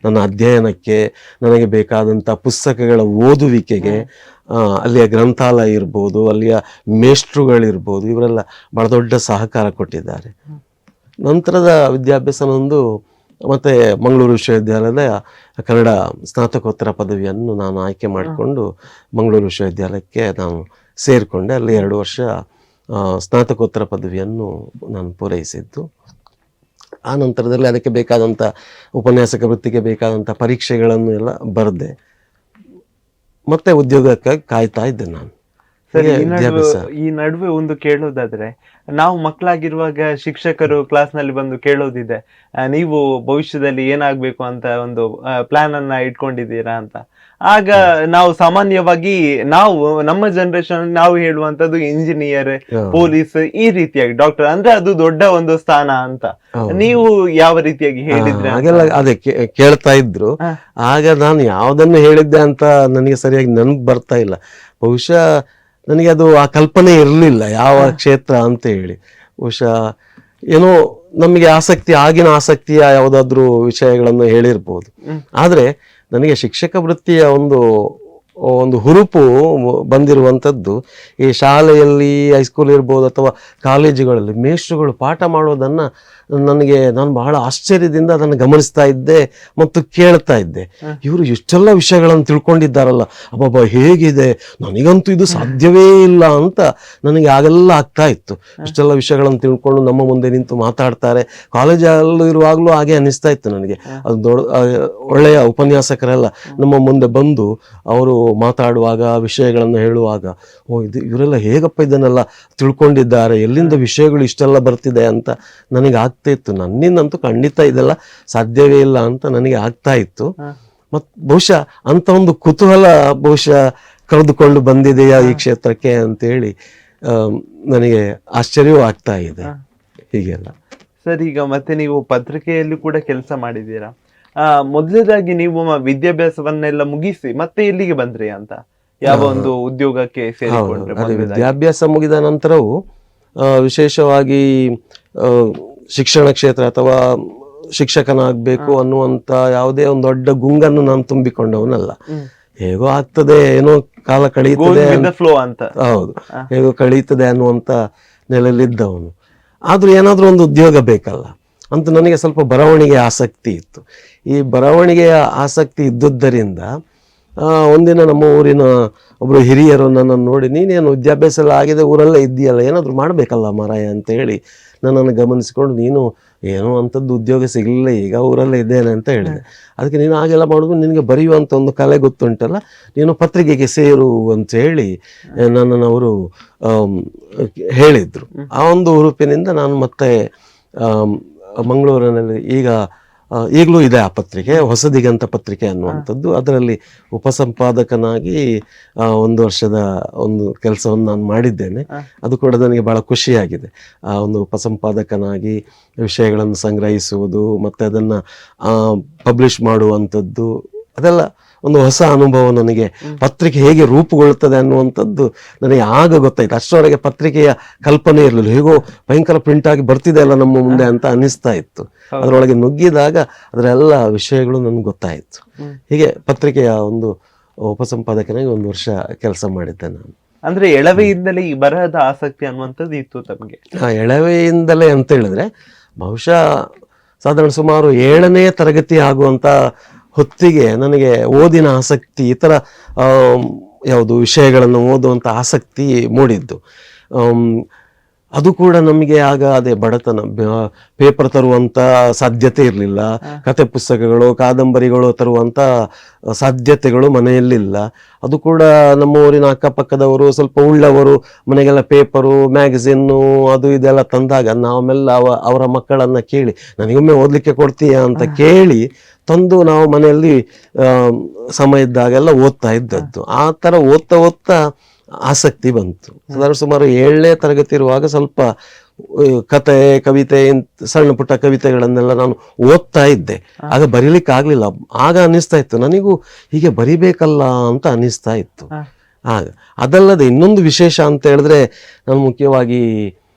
ನನ್ನ ಅಧ್ಯಯನಕ್ಕೆ, ನನಗೆ ಬೇಕಾದಂಥ ಪುಸ್ತಕಗಳ ಓದುವಿಕೆಗೆ, ಅಲ್ಲಿಯ ಗ್ರಂಥಾಲಯ ಇರ್ಬೋದು, ಅಲ್ಲಿಯ ಮೇಷ್ಟ್ರುಗಳಿರ್ಬೋದು, ಇವರೆಲ್ಲ ಬಹಳ ದೊಡ್ಡ ಸಹಕಾರ ಕೊಟ್ಟಿದ್ದಾರೆ. ನಂತರದ ವಿದ್ಯಾಭ್ಯಾಸನೊಂದು ಮತ್ತು ಮಂಗಳೂರು ವಿಶ್ವವಿದ್ಯಾಲಯದ ಕನ್ನಡ ಸ್ನಾತಕೋತ್ತರ ಪದವಿಯನ್ನು ನಾನು ಆಯ್ಕೆ ಮಾಡಿಕೊಂಡು ಮಂಗಳೂರು ವಿಶ್ವವಿದ್ಯಾಲಯಕ್ಕೆ ನಾನು ಸೇರಿಕೊಂಡೆ. ಅಲ್ಲಿ 2 ವರ್ಷ ಸ್ನಾತಕೋತ್ತರ ಪದವಿಯನ್ನು ನಾನು ಪೂರೈಸಿದ್ದು. ಆ ನಂತರದಲ್ಲಿ ಅದಕ್ಕೆ ಬೇಕಾದಂಥ ಉಪನ್ಯಾಸಕ ವೃತ್ತಿಗೆ ಬೇಕಾದಂಥ ಪರೀಕ್ಷೆಗಳನ್ನು ಎಲ್ಲ ಬರೆದೆ. ಮತ್ತೆ ಉದ್ಯೋಗಕ್ಕಾಗಿ ಕಾಯ್ತಾ ಇದ್ದೆ ನಾನು. ಈ ನಡುವೆ ಒಂದು ಕೇಳೋದಾದ್ರೆ, ನಾವು ಮಕ್ಕಳಾಗಿರುವಾಗ ಶಿಕ್ಷಕರು ಕ್ಲಾಸ್ ನಲ್ಲಿ ಬಂದು ಕೇಳೋದಿದೆ, ನೀವು ಭವಿಷ್ಯದಲ್ಲಿ ಏನಾಗ್ಬೇಕು ಅಂತ ಒಂದು ಪ್ಲಾನ್ ಅನ್ನ ಇಟ್ಕೊಂಡಿದ್ದೀರಾ ಅಂತ. ಆಗ ನಾವು ಸಾಮಾನ್ಯವಾಗಿ ನಮ್ಮ ಜನರೇಷನ್ ನಾವು ಹೇಳುವಂತದ್ದು ಇಂಜಿನಿಯರ್, ಪೊಲೀಸ್, ಈ ರೀತಿಯಾಗಿ ಡಾಕ್ಟರ್, ಅಂದ್ರೆ ಅದು ದೊಡ್ಡ ಒಂದು ಸ್ಥಾನ ಅಂತ. ನೀವು ಯಾವ ರೀತಿಯಾಗಿ ಹೇಳಿದ್ರೆ? ಹಾಗೆಲ್ಲ ಅದೇ ಕೇಳ್ತಾ ಇದ್ರು. ಆಗ ನಾನು ಯಾವ್ದನ್ನು ಹೇಳಿದ್ದೆ ಅಂತ ನನಗೆ ಸರಿಯಾಗಿ ನೆನಪು ಬರ್ತಾ ಇಲ್ಲ. ಬಹುಶಃ ನನಗೆ ಅದು ಆ ಕಲ್ಪನೆ ಇರಲಿಲ್ಲ ಯಾವ ಕ್ಷೇತ್ರ ಅಂತ ಹೇಳಿ. ಬಹುಶಃ ಏನೋ ನಮಗೆ ಆಗಿನ ಆಸಕ್ತಿಯ ಯಾವುದಾದ್ರೂ ವಿಷಯಗಳನ್ನು ಹೇಳಿರ್ಬೋದು. ಆದರೆ ನನಗೆ ಶಿಕ್ಷಕ ವೃತ್ತಿಯ ಒಂದು ಹುರುಪು ಬಂದಿರುವಂಥದ್ದು ಈ ಶಾಲೆಯಲ್ಲಿ, ಹೈಸ್ಕೂಲ್ ಇರ್ಬೋದು ಅಥವಾ ಕಾಲೇಜುಗಳಲ್ಲಿ ಮೇಷ್ಟ್ರುಗಳು ಪಾಠ ಮಾಡೋದನ್ನು ನಾನು ಬಹಳ ಆಶ್ಚರ್ಯದಿಂದ ಅದನ್ನು ಗಮನಿಸ್ತಾ ಇದ್ದೆ ಮತ್ತು ಕೇಳ್ತಾ ಇದ್ದೆ. ಇವರು ಇಷ್ಟೆಲ್ಲ ವಿಷಯಗಳನ್ನು ತಿಳ್ಕೊಂಡಿದ್ದಾರಲ್ಲ, ಅಬ್ಬಬ್ಬ ಹೇಗಿದೆ, ನನಗಂತೂ ಇದು ಸಾಧ್ಯವೇ ಇಲ್ಲ ಅಂತ ನನಗೆ ಆಗೆಲ್ಲ ಆಗ್ತಾ ಇತ್ತು. ಇಷ್ಟೆಲ್ಲ ವಿಷಯಗಳನ್ನು ತಿಳ್ಕೊಂಡು ನಮ್ಮ ಮುಂದೆ ನಿಂತು ಮಾತಾಡ್ತಾರೆ. ಕಾಲೇಜಲ್ಲೂ ಇರುವಾಗಲೂ ಹಾಗೆ ಅನ್ನಿಸ್ತಾ ಇತ್ತು ನನಗೆ. ಅದು ಒಳ್ಳೆಯ ಉಪನ್ಯಾಸಕರೆಲ್ಲ ನಮ್ಮ ಮುಂದೆ ಬಂದು ಅವರು ಮಾತಾಡುವಾಗ, ವಿಷಯಗಳನ್ನು ಹೇಳುವಾಗ, ಇವರೆಲ್ಲ ಹೇಗಪ್ಪ ಇದನ್ನೆಲ್ಲ ತಿಳ್ಕೊಂಡಿದ್ದಾರೆ, ಎಲ್ಲಿಂದ ವಿಷಯಗಳು ಇಷ್ಟೆಲ್ಲ ಬರ್ತಿದೆ ಅಂತ ನನಗೆ ಆಗ್ತಾ ಇತ್ತು. ನನ್ನಿಂದಂತೂ ಖಂಡಿತ ಇದೆಲ್ಲ ಸಾಧ್ಯವೇ ಇಲ್ಲ ಅಂತ ನನಗೆ ಆಗ್ತಾ ಇತ್ತು. ಮತ್ತು ಬಹುಶಃ ಅಂತ ಒಂದು ಕುತೂಹಲ ಬಹುಶಃ ಕಳೆದುಕೊಂಡು ಬಂದಿದೆಯಾ ಈ ಕ್ಷೇತ್ರಕ್ಕೆ ಅಂತೇಳಿ ನನಗೆ ಆಶ್ಚರ್ಯವೂ ಆಗ್ತಾ ಇದೆ. ಹೀಗೆಲ್ಲ ಸರ್, ಈಗ ಮತ್ತೆ ನೀವು ಪತ್ರಿಕೆಯಲ್ಲಿ ಕೂಡ ಕೆಲಸ ಮಾಡಿದ್ದೀರಾ. ಮೊದಲನೇದಾಗಿ ನೀವು ವಿದ್ಯಾಭ್ಯಾಸವನ್ನೆಲ್ಲ ಮುಗಿಸಿ ಮತ್ತೆ ಎಲ್ಲಿಗೆ ಬಂದ್ರಿ ಅಂತ ಯಾವ ಒಂದು ಉದ್ಯೋಗಕ್ಕೆ ಸೇರಿಕೊಂಡ್ರೆ ಅದೇ ಮೊದಲನೇದಾಗಿ? ವಿದ್ಯಾಭ್ಯಾಸ ಮುಗಿದ ನಂತರವೂ ವಿಶೇಷವಾಗಿ ಶಿಕ್ಷಣ ಕ್ಷೇತ್ರ ಅಥವಾ ಶಿಕ್ಷಕನಾಗಬೇಕು ಅನ್ನುವಂತ ಯಾವುದೇ ಒಂದು ದೊಡ್ಡ ಗುಂಗನ್ನು ನಾನು ತುಂಬಿಕೊಂಡವನಲ್ಲ. ಹೇಗೋ ಆಗ್ತದೆ, ಏನೋ ಕಾಲ ಕಳೀತದೆ, ಫ್ಲೋ ಅಂತ, ಹೌದು, ಹೇಗೋ ಕಳೀತದೆ ಅನ್ನುವಂತ ನೆಲೆಯಲ್ಲಿದ್ದವನು. ಆದ್ರೂ ಏನಾದ್ರೂ ಒಂದು ಉದ್ಯೋಗ ಬೇಕಲ್ಲ ಅಂತ ನನಗೆ ಸ್ವಲ್ಪ ಬರವಣಿಗೆ ಆಸಕ್ತಿ ಇತ್ತು. ಈ ಬರವಣಿಗೆಯ ಆಸಕ್ತಿ ಇದ್ದುದರಿಂದ ಒಂದಿನ ನಮ್ಮ ಊರಿನ ಒಬ್ರು ಹಿರಿಯರು ನನ್ನನ್ನು ನೋಡಿ, ನೀನೇನು ವಿದ್ಯಾಭ್ಯಾಸ ಎಲ್ಲ ಆಗಿದೆ, ಊರಲ್ಲೇ ಇದ್ದೀಯಲ್ಲ, ಏನಾದರೂ ಮಾಡಬೇಕಲ್ಲ ಮಾರಾಯ ಅಂತ ಹೇಳಿ ನನ್ನನ್ನು ಗಮನಿಸಿಕೊಂಡು, ನೀನು ಏನೋ ಅಂಥದ್ದು ಉದ್ಯೋಗ ಸಿಗಲಿಲ್ಲ, ಈಗ ಊರಲ್ಲೇ ಇದ್ದೇನೆ ಅಂತ ಹೇಳಿದೆ. ಅದಕ್ಕೆ ನೀನು ಹಾಗೆಲ್ಲ ಮಾಡೋದು, ನಿನಗೆ ಬರೆಯುವಂಥ ಒಂದು ಕಲೆ ಗೊತ್ತುಂಟಲ್ಲ, ನೀನು ಪತ್ರಿಕೆಗೆ ಸೇರು ಅಂತ ಹೇಳಿ ನನ್ನನ್ನು ಅವರು ಹೇಳಿದರು. ಆ ಒಂದು ಹುರುಪಿನಿಂದ ನಾನು ಮತ್ತೆ ಮಂಗಳೂರಿನಲ್ಲಿ ಈಗಲೂ ಇದೆ ಆ ಪತ್ರಿಕೆ, ಹೊಸದಿಗಂತ ಪತ್ರಿಕೆ ಅನ್ನುವಂಥದ್ದು. ಅದರಲ್ಲಿ ಉಪಸಂಪಾದಕನಾಗಿ 1 ವರ್ಷದ ಒಂದು ಕೆಲಸವನ್ನು ನಾನು ಮಾಡಿದ್ದೇನೆ. ಅದು ಕೂಡ ನನಗೆ ಬಹಳ ಖುಷಿಯಾಗಿದೆ. ಆ ಒಂದು ಉಪಸಂಪಾದಕನಾಗಿ ವಿಷಯಗಳನ್ನು ಸಂಗ್ರಹಿಸುವುದು ಮತ್ತು ಅದನ್ನು ಪಬ್ಲಿಷ್ ಮಾಡುವಂಥದ್ದು, ಅದೆಲ್ಲ ಒಂದು ಹೊಸ ಅನುಭವ ನನಗೆ. ಪತ್ರಿಕೆ ಹೇಗೆ ರೂಪುಗೊಳ್ಳುತ್ತದೆ ಅನ್ನುವಂಥದ್ದು ನನಗೆ ಆಗ ಗೊತ್ತಾಯ್ತು. ಅಷ್ಟರವರೆಗೆ ಪತ್ರಿಕೆಯ ಕಲ್ಪನೆ ಇರಲಿಲ್ಲ. ಹೇಗೋ ಭಯಂಕರ ಪ್ರಿಂಟ್ ಆಗಿ ಬರ್ತಿದೆ ಅಲ್ಲ ನಮ್ಮ ಮುಂದೆ ಅಂತ ಅನಿಸ್ತಾ ಇತ್ತು. ಅದರೊಳಗೆ ನುಗ್ಗಿದಾಗ ಅದರ ಎಲ್ಲ ವಿಷಯಗಳು ನನಗೆ ಗೊತ್ತಾಯಿತು. ಹೀಗೆ ಪತ್ರಿಕೆಯ ಒಂದು ಉಪಸಂಪಾದಕನಾಗಿ 1 ವರ್ಷ ಕೆಲಸ ಮಾಡಿದ್ದೆ ನಾನು. ಅಂದ್ರೆ ಎಳವೆಯಿಂದಲೇ ಈ ಬರಹದ ಆಸಕ್ತಿ ಅನ್ನುವಂಥದ್ದು ಇತ್ತು ತಮಗೆ? ಎಳವೆಯಿಂದಲೇ ಅಂತ ಹೇಳಿದ್ರೆ ಬಹುಶಃ ಸಾಧಾರಣ ಸುಮಾರು 7ನೇ ತರಗತಿ ಆಗುವಂತ ಹೊತ್ತಿಗೆ ನನಗೆ ಓದಿನ ಆಸಕ್ತಿ, ಈ ಥರ ಯಾವುದು ವಿಷಯಗಳನ್ನು ಓದುವಂಥ ಆಸಕ್ತಿ ಮೂಡಿದ್ದು. ಅದು ಕೂಡ ನಮಗೆ ಆಗ ಅದೇ ಬಡತನ, ಪೇಪರ್ ತರುವಂಥ ಸಾಧ್ಯತೆ ಇರಲಿಲ್ಲ, ಕತೆ ಪುಸ್ತಕಗಳು ಕಾದಂಬರಿಗಳು ತರುವಂಥ ಸಾಧ್ಯತೆಗಳು ಮನೆಯಲ್ಲಿಲ್ಲ. ಅದು ಕೂಡ ನಮ್ಮ ಊರಿನ ಅಕ್ಕಪಕ್ಕದವರು ಸ್ವಲ್ಪ ಉಳ್ಳವರು ಮನೆಗೆಲ್ಲ ಪೇಪರು ಮ್ಯಾಗಝಿನ್ನು ಅದು ಇದೆಲ್ಲ ತಂದಾಗ ನಾವೆಲ್ಲ ಅವರ ಮಕ್ಕಳನ್ನು ಕೇಳಿ, ನನಗೊಮ್ಮೆ ಓದಲಿಕ್ಕೆ ಕೊಡ್ತೀಯಾ ಅಂತ ಕೇಳಿ ತಂದು ನಾವು ಮನೆಯಲ್ಲಿ ಸಮಯ ಇದ್ದಾಗೆಲ್ಲ ಓದ್ತಾ ಇದ್ದದ್ದು. ಆ ಥರ ಓದ್ತಾ ಆಸಕ್ತಿ ಬಂತು. ಸುಮಾರು 7ನೇ ತರಗತಿ ಇರುವಾಗ ಸ್ವಲ್ಪ ಕತೆ ಕವಿತೆ ಸಣ್ಣ ಪುಟ್ಟ ಕವಿತೆಗಳನ್ನೆಲ್ಲ ನಾನು ಓದ್ತಾ ಇದ್ದೆ. ಆಗ ಬರೀಲಿಕ್ಕೆ ಆಗ್ಲಿಲ್ಲ. ಆಗ ಅನ್ನಿಸ್ತಾ ಇತ್ತು ನನಗೂ ಹೀಗೆ ಬರಿಬೇಕಲ್ಲ ಅಂತ ಅನ್ನಿಸ್ತಾ ಇತ್ತು. ಆಗ ಅದಲ್ಲದೆ ಇನ್ನೊಂದು ವಿಶೇಷ ಅಂತ ಹೇಳಿದ್ರೆ, ನಾನು ಮುಖ್ಯವಾಗಿ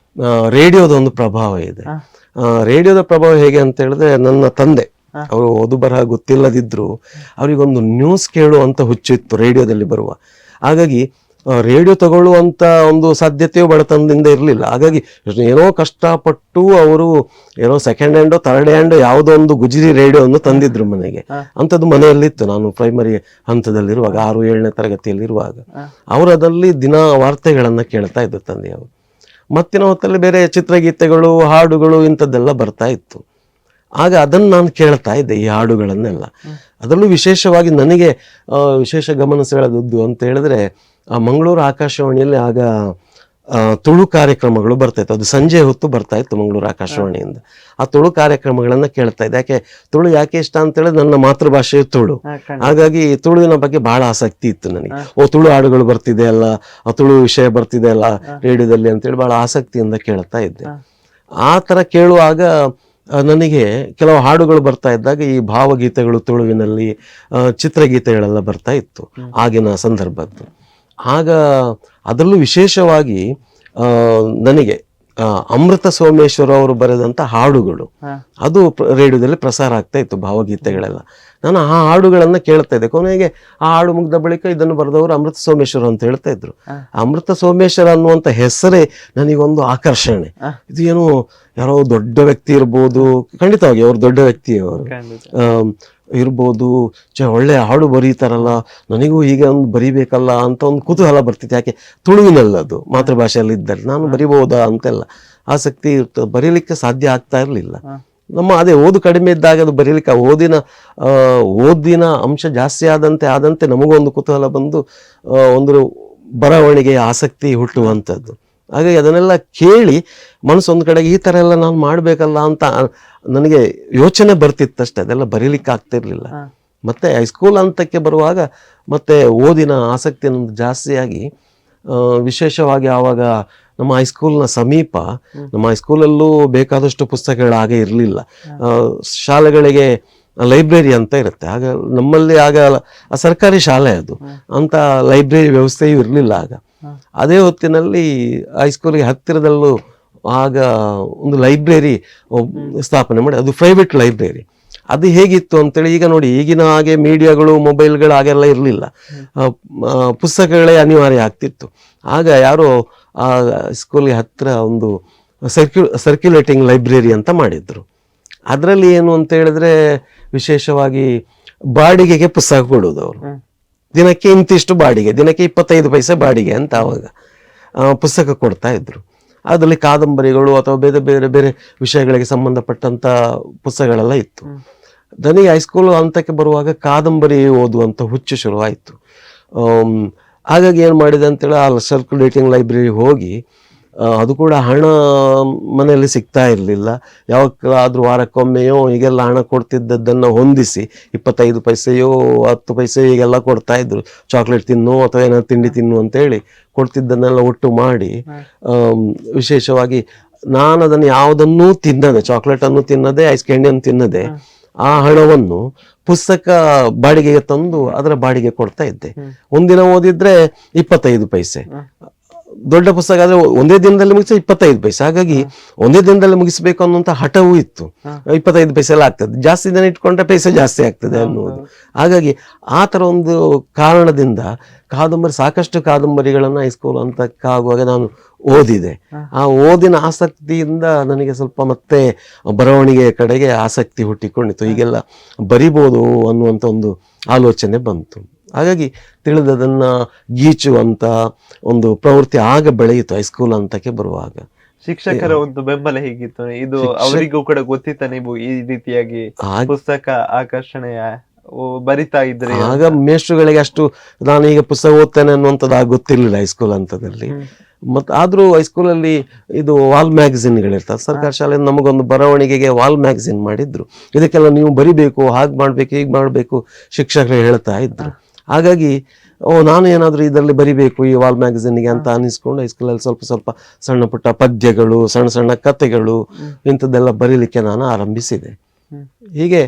ರೇಡಿಯೋದ ಒಂದು ಪ್ರಭಾವ ಇದೆ. ರೇಡಿಯೋದ ಪ್ರಭಾವ ಹೇಗೆ ಅಂತ ಹೇಳಿದ್ರೆ, ನನ್ನ ತಂದೆ ಅವರು ಓದು ಬರಹ ಗೊತ್ತಿಲ್ಲದಿದ್ರು ಅವರಿಗೊಂದು ನ್ಯೂಸ್ ಕೇಳುವಂತ ಹುಚ್ಚಿತ್ತು ರೇಡಿಯೋದಲ್ಲಿ ಬರುವ. ಹಾಗಾಗಿ ರೇಡಿಯೋ ತಗೊಳ್ಳುವಂತ ಒಂದು ಸಾಧ್ಯತೆಯು ಬಡತನದಿಂದ ಇರಲಿಲ್ಲ. ಹಾಗಾಗಿ ಏನೋ ಕಷ್ಟಪಟ್ಟು ಅವರು ಏನೋ ಸೆಕೆಂಡ್ ಹ್ಯಾಂಡೋ ಥರ್ಡ್ ಹ್ಯಾಂಡೋ ಯಾವುದೋ ಒಂದು ಗುಜರಿ ರೇಡಿಯೋವನ್ನು ತಂದಿದ್ರು ಮನೆಗೆ. ಅಂಥದ್ದು ಮನೆಯಲ್ಲಿತ್ತು. ನಾನು ಪ್ರೈಮರಿ ಹಂತದಲ್ಲಿರುವಾಗ, 6-7ನೇ ತರಗತಿಯಲ್ಲಿರುವಾಗ ಅವರು ಅದರಲ್ಲಿ ದಿನ ವಾರ್ತೆಗಳನ್ನ ಕೇಳ್ತಾ ಇದ್ರು ತಂದೆಯವರು. ಮತ್ತಿನ ಹೊತ್ತಲ್ಲಿ ಬೇರೆ ಚಿತ್ರಗೀತೆಗಳು, ಹಾಡುಗಳು ಇಂಥದ್ದೆಲ್ಲ ಬರ್ತಾ ಇತ್ತು. ಆಗ ಅದನ್ನು ನಾನು ಕೇಳ್ತಾ ಇದ್ದೆ, ಈ ಹಾಡುಗಳನ್ನೆಲ್ಲ. ಅದರಲ್ಲೂ ವಿಶೇಷವಾಗಿ ನನಗೆ ವಿಶೇಷ ಗಮನ ಸೆಳೆದದ್ದು ಅಂತ ಹೇಳಿದ್ರೆ, ಮಂಗಳೂರು ಆಕಾಶವಾಣಿಯಲ್ಲಿ ಆಗ ತುಳು ಕಾರ್ಯಕ್ರಮಗಳು ಬರ್ತಾ ಇತ್ತು. ಅದು ಸಂಜೆ ಹೊತ್ತು ಬರ್ತಾ ಇತ್ತು ಮಂಗಳೂರು ಆಕಾಶವಾಣಿಯಿಂದ. ಆ ತುಳು ಕಾರ್ಯಕ್ರಮಗಳನ್ನ ಕೇಳ್ತಾ ಇದ್ದೆ. ತುಳು ಯಾಕೆ ಇಷ್ಟ ಅಂತ ಹೇಳಿದ್ರೆ, ನನ್ನ ಮಾತೃಭಾಷೆಯು ತುಳು. ಹಾಗಾಗಿ ತುಳುವಿನ ಬಗ್ಗೆ ಬಹಳ ಆಸಕ್ತಿ ಇತ್ತು ನನಗೆ. ತುಳು ಹಾಡುಗಳು ಬರ್ತಿದೆ ಅಲ್ಲ, ತುಳು ವಿಷಯ ಬರ್ತಿದೆ ಅಲ್ಲ ರೇಡಿಯೋದಲ್ಲಿ ಅಂತೇಳಿ ಬಹಳ ಆಸಕ್ತಿಯಿಂದ ಕೇಳ್ತಾ ಇದ್ದೆ. ಆ ಥರ ಕೇಳುವಾಗ ನನಗೆ ಕೆಲವು ಹಾಡುಗಳು ಬರ್ತಾ ಇದ್ದಾಗ ಈ ಭಾವಗೀತೆಗಳು ತುಳುವಿನಲ್ಲಿ, ಚಿತ್ರಗೀತೆಗಳೆಲ್ಲ ಬರ್ತಾ ಇತ್ತು ಆಗಿನ ಸಂದರ್ಭದ್ದು. ಆಗ ಅದರಲ್ಲೂ ವಿಶೇಷವಾಗಿ ನನಗೆ ಅಮೃತ ಸೋಮೇಶ್ವರ ಅವರು ಬರೆದಂತ ಹಾಡುಗಳು ಅದು ರೇಡಿಯೋದಲ್ಲಿ ಪ್ರಸಾರ ಆಗ್ತಾ ಇತ್ತು, ಭಾವಗೀತೆಗಳೆಲ್ಲ. ನಾನು ಆ ಹಾಡುಗಳನ್ನ ಕೇಳ್ತಾ ಇದ್ದೆ. ಕೊನೆಗೆ ಆ ಹಾಡು ಮುಗಿದ ಬಳಿಕ ಇದನ್ನು ಬರೆದವರು ಅಮೃತ ಸೋಮೇಶ್ವರ ಅಂತ ಹೇಳ್ತಾ ಇದ್ರು. ಅಮೃತ ಸೋಮೇಶ್ವರ ಅನ್ನುವಂಥ ಹೆಸರೇ ನನಗೊಂದು ಆಕರ್ಷಣೆ. ಇದು ಏನು ಯಾರೋ ದೊಡ್ಡ ವ್ಯಕ್ತಿ ಇರ್ಬೋದು, ಖಂಡಿತವಾಗಿ ಅವರು ದೊಡ್ಡ ವ್ಯಕ್ತಿಯವರು ಇರ್ಬೋದು, ಒಳ್ಳೆ ಹಾಡು ಬರೀತಾರಲ್ಲ, ನನಗೂ ಹೀಗೆ ಒಂದು ಬರಿಬೇಕಲ್ಲ ಅಂತ ಒಂದು ಕುತೂಹಲ ಬರ್ತಿತ್ತು. ಯಾಕೆ ತುಳುವಿನಲ್ಲದು ಮಾತೃಭಾಷೆಯಲ್ಲಿ ಇದ್ದಲ್ಲಿ ನಾನು ಬರಿಬಹುದಾ ಅಂತೆಲ್ಲ ಆಸಕ್ತಿ ಇರ್ತದೆ. ಬರೀಲಿಕ್ಕೆ ಸಾಧ್ಯ ಆಗ್ತಾ ಇರಲಿಲ್ಲ. ನಮ್ಮ ಅದೇ ಓದು ಕಡಿಮೆ ಇದ್ದಾಗ ಅದು ಬರೀಲಿಕ್ಕೆ ಓದಿನ ಅಂಶ ಜಾಸ್ತಿ ಆದಂತೆ ನಮಗೊಂದು ಕುತೂಹಲ ಬಂದು ಒಂದು ಬರವಣಿಗೆಯ ಆಸಕ್ತಿ ಹುಟ್ಟುವಂಥದ್ದು. ಹಾಗಾಗಿ ಅದನ್ನೆಲ್ಲ ಕೇಳಿ ಮನಸ್ಸೊಂದು ಕಡೆಗೆ ಈ ಥರ ಎಲ್ಲ ನಾನು ಮಾಡಬೇಕಲ್ಲ ಅಂತ ನನಗೆ ಯೋಚನೆ ಬರ್ತಿತ್ತಷ್ಟೆ. ಅದೆಲ್ಲ ಬರೀಲಿಕ್ಕೆ ಆಗ್ತಿರ್ಲಿಲ್ಲ. ಮತ್ತೆ ಹೈಸ್ಕೂಲ್ ಹಂತಕ್ಕೆ ಬರುವಾಗ ಮತ್ತೆ ಓದಿನ ಆಸಕ್ತಿ ನಮ್ದು ಜಾಸ್ತಿಯಾಗಿ, ವಿಶೇಷವಾಗಿ ಆವಾಗ ನಮ್ಮ ಹೈಸ್ಕೂಲ್ನ ಸಮೀಪ, ನಮ್ಮ ಹೈಸ್ಕೂಲಲ್ಲೂ ಬೇಕಾದಷ್ಟು ಪುಸ್ತಕಗಳು ಹಾಗೆ ಇರಲಿಲ್ಲ. ಶಾಲೆಗಳಿಗೆ ಲೈಬ್ರರಿ ಅಂತ ಇರುತ್ತೆ. ಆಗ ನಮ್ಮಲ್ಲಿ ಆಗ ಸರ್ಕಾರಿ ಶಾಲೆ ಅದು, ಅಂತ ಲೈಬ್ರರಿ ವ್ಯವಸ್ಥೆಯೂ ಇರಲಿಲ್ಲ ಆಗ. ಅದೇ ಹೊತ್ತಿನಲ್ಲಿ ಹೈಸ್ಕೂಲಿಗೆ ಹತ್ತಿರದಲ್ಲೂ ಆಗ ಒಂದು ಲೈಬ್ರರಿ ಸ್ಥಾಪನೆ ಮಾಡಿ, ಅದು ಪ್ರೈವೇಟ್ ಲೈಬ್ರರಿ. ಅದು ಹೇಗಿತ್ತು ಅಂತೇಳಿ, ಈಗ ನೋಡಿ ಈಗಿನ ಹಾಗೆ ಮೀಡಿಯಾಗಳು ಮೊಬೈಲ್ಗಳು ಹಾಗೆಲ್ಲ ಇರಲಿಲ್ಲ, ಪುಸ್ತಕಗಳೇ ಅನಿವಾರ್ಯ ಆಗ್ತಿತ್ತು. ಆಗ ಯಾರೋ ಆ ಸ್ಕೂಲ್ಗೆ ಹತ್ತಿರ ಒಂದು ಸರ್ಕ್ಯುಲೇಟಿಂಗ್ ಲೈಬ್ರರಿ ಅಂತ ಮಾಡಿದ್ರು. ಅದರಲ್ಲಿ ಏನು ಅಂತ ಹೇಳಿದ್ರೆ ವಿಶೇಷವಾಗಿ ಬಾಡಿಗೆಗೆ ಪುಸ್ತಕ ಕೊಡೋದು ಅವರು. ದಿನಕ್ಕೆ ಇಂತಿಷ್ಟು ಬಾಡಿಗೆ, ದಿನಕ್ಕೆ 25 ಪೈಸೆ ಬಾಡಿಗೆ ಅಂತ ಆವಾಗ ಪುಸ್ತಕ ಕೊಡ್ತಾ ಇದ್ರು. ಅದರಲ್ಲಿ ಕಾದಂಬರಿಗಳು ಅಥವಾ ಬೇರೆ ಬೇರೆ ಬೇರೆ ವಿಷಯಗಳಿಗೆ ಸಂಬಂಧಪಟ್ಟಂಥ ಪುಸ್ತಕಗಳೆಲ್ಲ ಇತ್ತು. ನನಗೆ ಹೈಸ್ಕೂಲು ಹಂತಕ್ಕೆ ಬರುವಾಗ ಕಾದಂಬರಿ ಓದುವಂಥ ಹುಚ್ಚು ಶುರುವಾಯಿತು. ಹಾಗಾಗಿ ಏನು ಮಾಡಿದೆ ಅಂತೇಳಿ ಆ ಸರ್ಕ್ಯುಲೇಟಿಂಗ್ ಲೈಬ್ರರಿ ಹೋಗಿ, ಅದು ಕೂಡ ಹಣ ಮನೆಯಲ್ಲಿ ಸಿಗ್ತಾ ಇರಲಿಲ್ಲ, ಯಾವಾಗಲಾದರೂ ವಾರಕ್ಕೊಮ್ಮೆಯೋ ಹೀಗೆಲ್ಲ ಹಣ ಕೊಡ್ತಿದ್ದದ್ದನ್ನು ಹೊಂದಿಸಿ 25 ಪೈಸೆಯೋ 10 ಪೈಸೆಯೋ ಹೀಗೆಲ್ಲ ಕೊಡ್ತಾ ಇದ್ರು. ಚಾಕ್ಲೇಟ್ ತಿನ್ನು ಅಥವಾ ಏನಾದ್ರು ತಿಂಡಿ ತಿನ್ನು ಅಂತೇಳಿ ಕೊಡ್ತಿದ್ದನ್ನೆಲ್ಲ ಒಟ್ಟು ಮಾಡಿ, ವಿಶೇಷವಾಗಿ ನಾನು ಅದನ್ನು ಯಾವುದನ್ನೂ ತಿನ್ನದೆ, ಚಾಕ್ಲೇಟನ್ನು ತಿನ್ನದೆ, ಐಸ್ ಕ್ಯಾಂಡಿಯನ್ನು ತಿನ್ನದೆ, ಆ ಹಣವನ್ನು ಪುಸ್ತಕ ಬಾಡಿಗೆಗೆ ತಂದು ಅದರ ಬಾಡಿಗೆ ಕೊಡ್ತಾ ಇದ್ದೆ. ಒಂದಿನ ಓದಿದ್ರೆ 25 ಪೈಸೆ, ದೊಡ್ಡ ಪುಸ್ತಕ ಆದ್ರೆ ಒಂದೇ ದಿನದಲ್ಲಿ ಮುಗಿಸ 25 ಪೈಸೆ. ಹಾಗಾಗಿ ಒಂದೇ ದಿನದಲ್ಲಿ ಮುಗಿಸ್ಬೇಕು ಅನ್ನುವಂಥ ಹಠವೂ ಇತ್ತು. 25 ಪೈಸೆ ಎಲ್ಲ ಆಗ್ತದೆ, ಜಾಸ್ತಿ ದಿನ ಇಟ್ಕೊಂಡ್ರೆ ಪೈಸೆ ಜಾಸ್ತಿ ಆಗ್ತದೆ ಅನ್ನುವುದು. ಹಾಗಾಗಿ ಆ ಥರ ಒಂದು ಕಾರಣದಿಂದ ಸಾಕಷ್ಟು ಕಾದಂಬರಿಗಳನ್ನು ಹೈಸ್ಕೂಲ್ ಅಂತಕ್ಕಾಗುವಾಗ ನಾನು ಓದಿದೆ. ಆ ಓದಿನ ಆಸಕ್ತಿಯಿಂದ ನನಗೆ ಸ್ವಲ್ಪ ಮತ್ತೆ ಬರವಣಿಗೆಯ ಕಡೆಗೆ ಆಸಕ್ತಿ ಹುಟ್ಟಿಕೊಂಡಿತು. ಹೀಗೆಲ್ಲ ಬರಿಬೋದು ಅನ್ನುವಂಥ ಒಂದು ಆಲೋಚನೆ ಬಂತು. ಹಾಗಾಗಿ ತಿಳಿದದನ್ನ ಗೀಚುವಂತ ಒಂದು ಪ್ರವೃತ್ತಿ ಆಗ ಬೆಳೆಯಿತು ಹೈಸ್ಕೂಲ್ ಹಂತಕ್ಕೆ ಬರುವಾಗ. ಶಿಕ್ಷಕರ ಒಂದು ಬೆಂಬಲ ಹೇಗಿತ್ತು? ಇದು ಅವರಿಗೂ ಕೂಡ ಗೊತ್ತಿತ್ತ ನೀವು ಈ ರೀತಿಯಾಗಿ ಪುಸ್ತಕ ಆಕರ್ಷಣೆಯ ಬರಿತಾ ಇದ್ರೆ? ಆಗ ಮೇಷ್ಟ್ರುಗಳಿಗೆ ಅಷ್ಟು ನಾನು ಈಗ ಪುಸ್ತಕ ಓದ್ತೇನೆ ಅನ್ನುವಂಥದ್ದು ಆಗ ಗೊತ್ತಿರಲಿಲ್ಲ ಹೈಸ್ಕೂಲ್ ಹಂತದಲ್ಲಿ. ಮತ್ತು ಆದರೂ ಹೈಸ್ಕೂಲಲ್ಲಿ ಇದು ವಾಲ್ ಮ್ಯಾಗಝಿನ್ಗಳಿರ್ತದೆ, ಸರ್ಕಾರ ಶಾಲೆಯಿಂದ ನಮಗೊಂದು ಬರವಣಿಗೆಗೆ ವಾಲ್ ಮ್ಯಾಗಝಿನ್ ಮಾಡಿದ್ರು. ಇದಕ್ಕೆಲ್ಲ ನೀವು ಬರಿಬೇಕು, ಹಾಗೆ ಮಾಡಬೇಕು, ಹೀಗೆ ಮಾಡಬೇಕು ಶಿಕ್ಷಕರು ಹೇಳ್ತಾ ಇದ್ರು. ಹಾಗಾಗಿ ನಾನು ಏನಾದರೂ ಇದರಲ್ಲಿ ಬರಿಬೇಕು ಈ ವಾಲ್ ಮ್ಯಾಗಝಿನ್ಗೆ ಅಂತ ಅನ್ನಿಸ್ಕೊಂಡು ಹೈಸ್ಕೂಲಲ್ಲಿ ಸ್ವಲ್ಪ ಸ್ವಲ್ಪ ಸಣ್ಣ ಪುಟ್ಟ ಪದ್ಯಗಳು, ಸಣ್ಣ ಸಣ್ಣ ಕಥೆಗಳು, ಇಂಥದ್ದೆಲ್ಲ ಬರೀಲಿಕ್ಕೆ ನಾನು ಆರಂಭಿಸಿದೆ. ಹೀಗೆ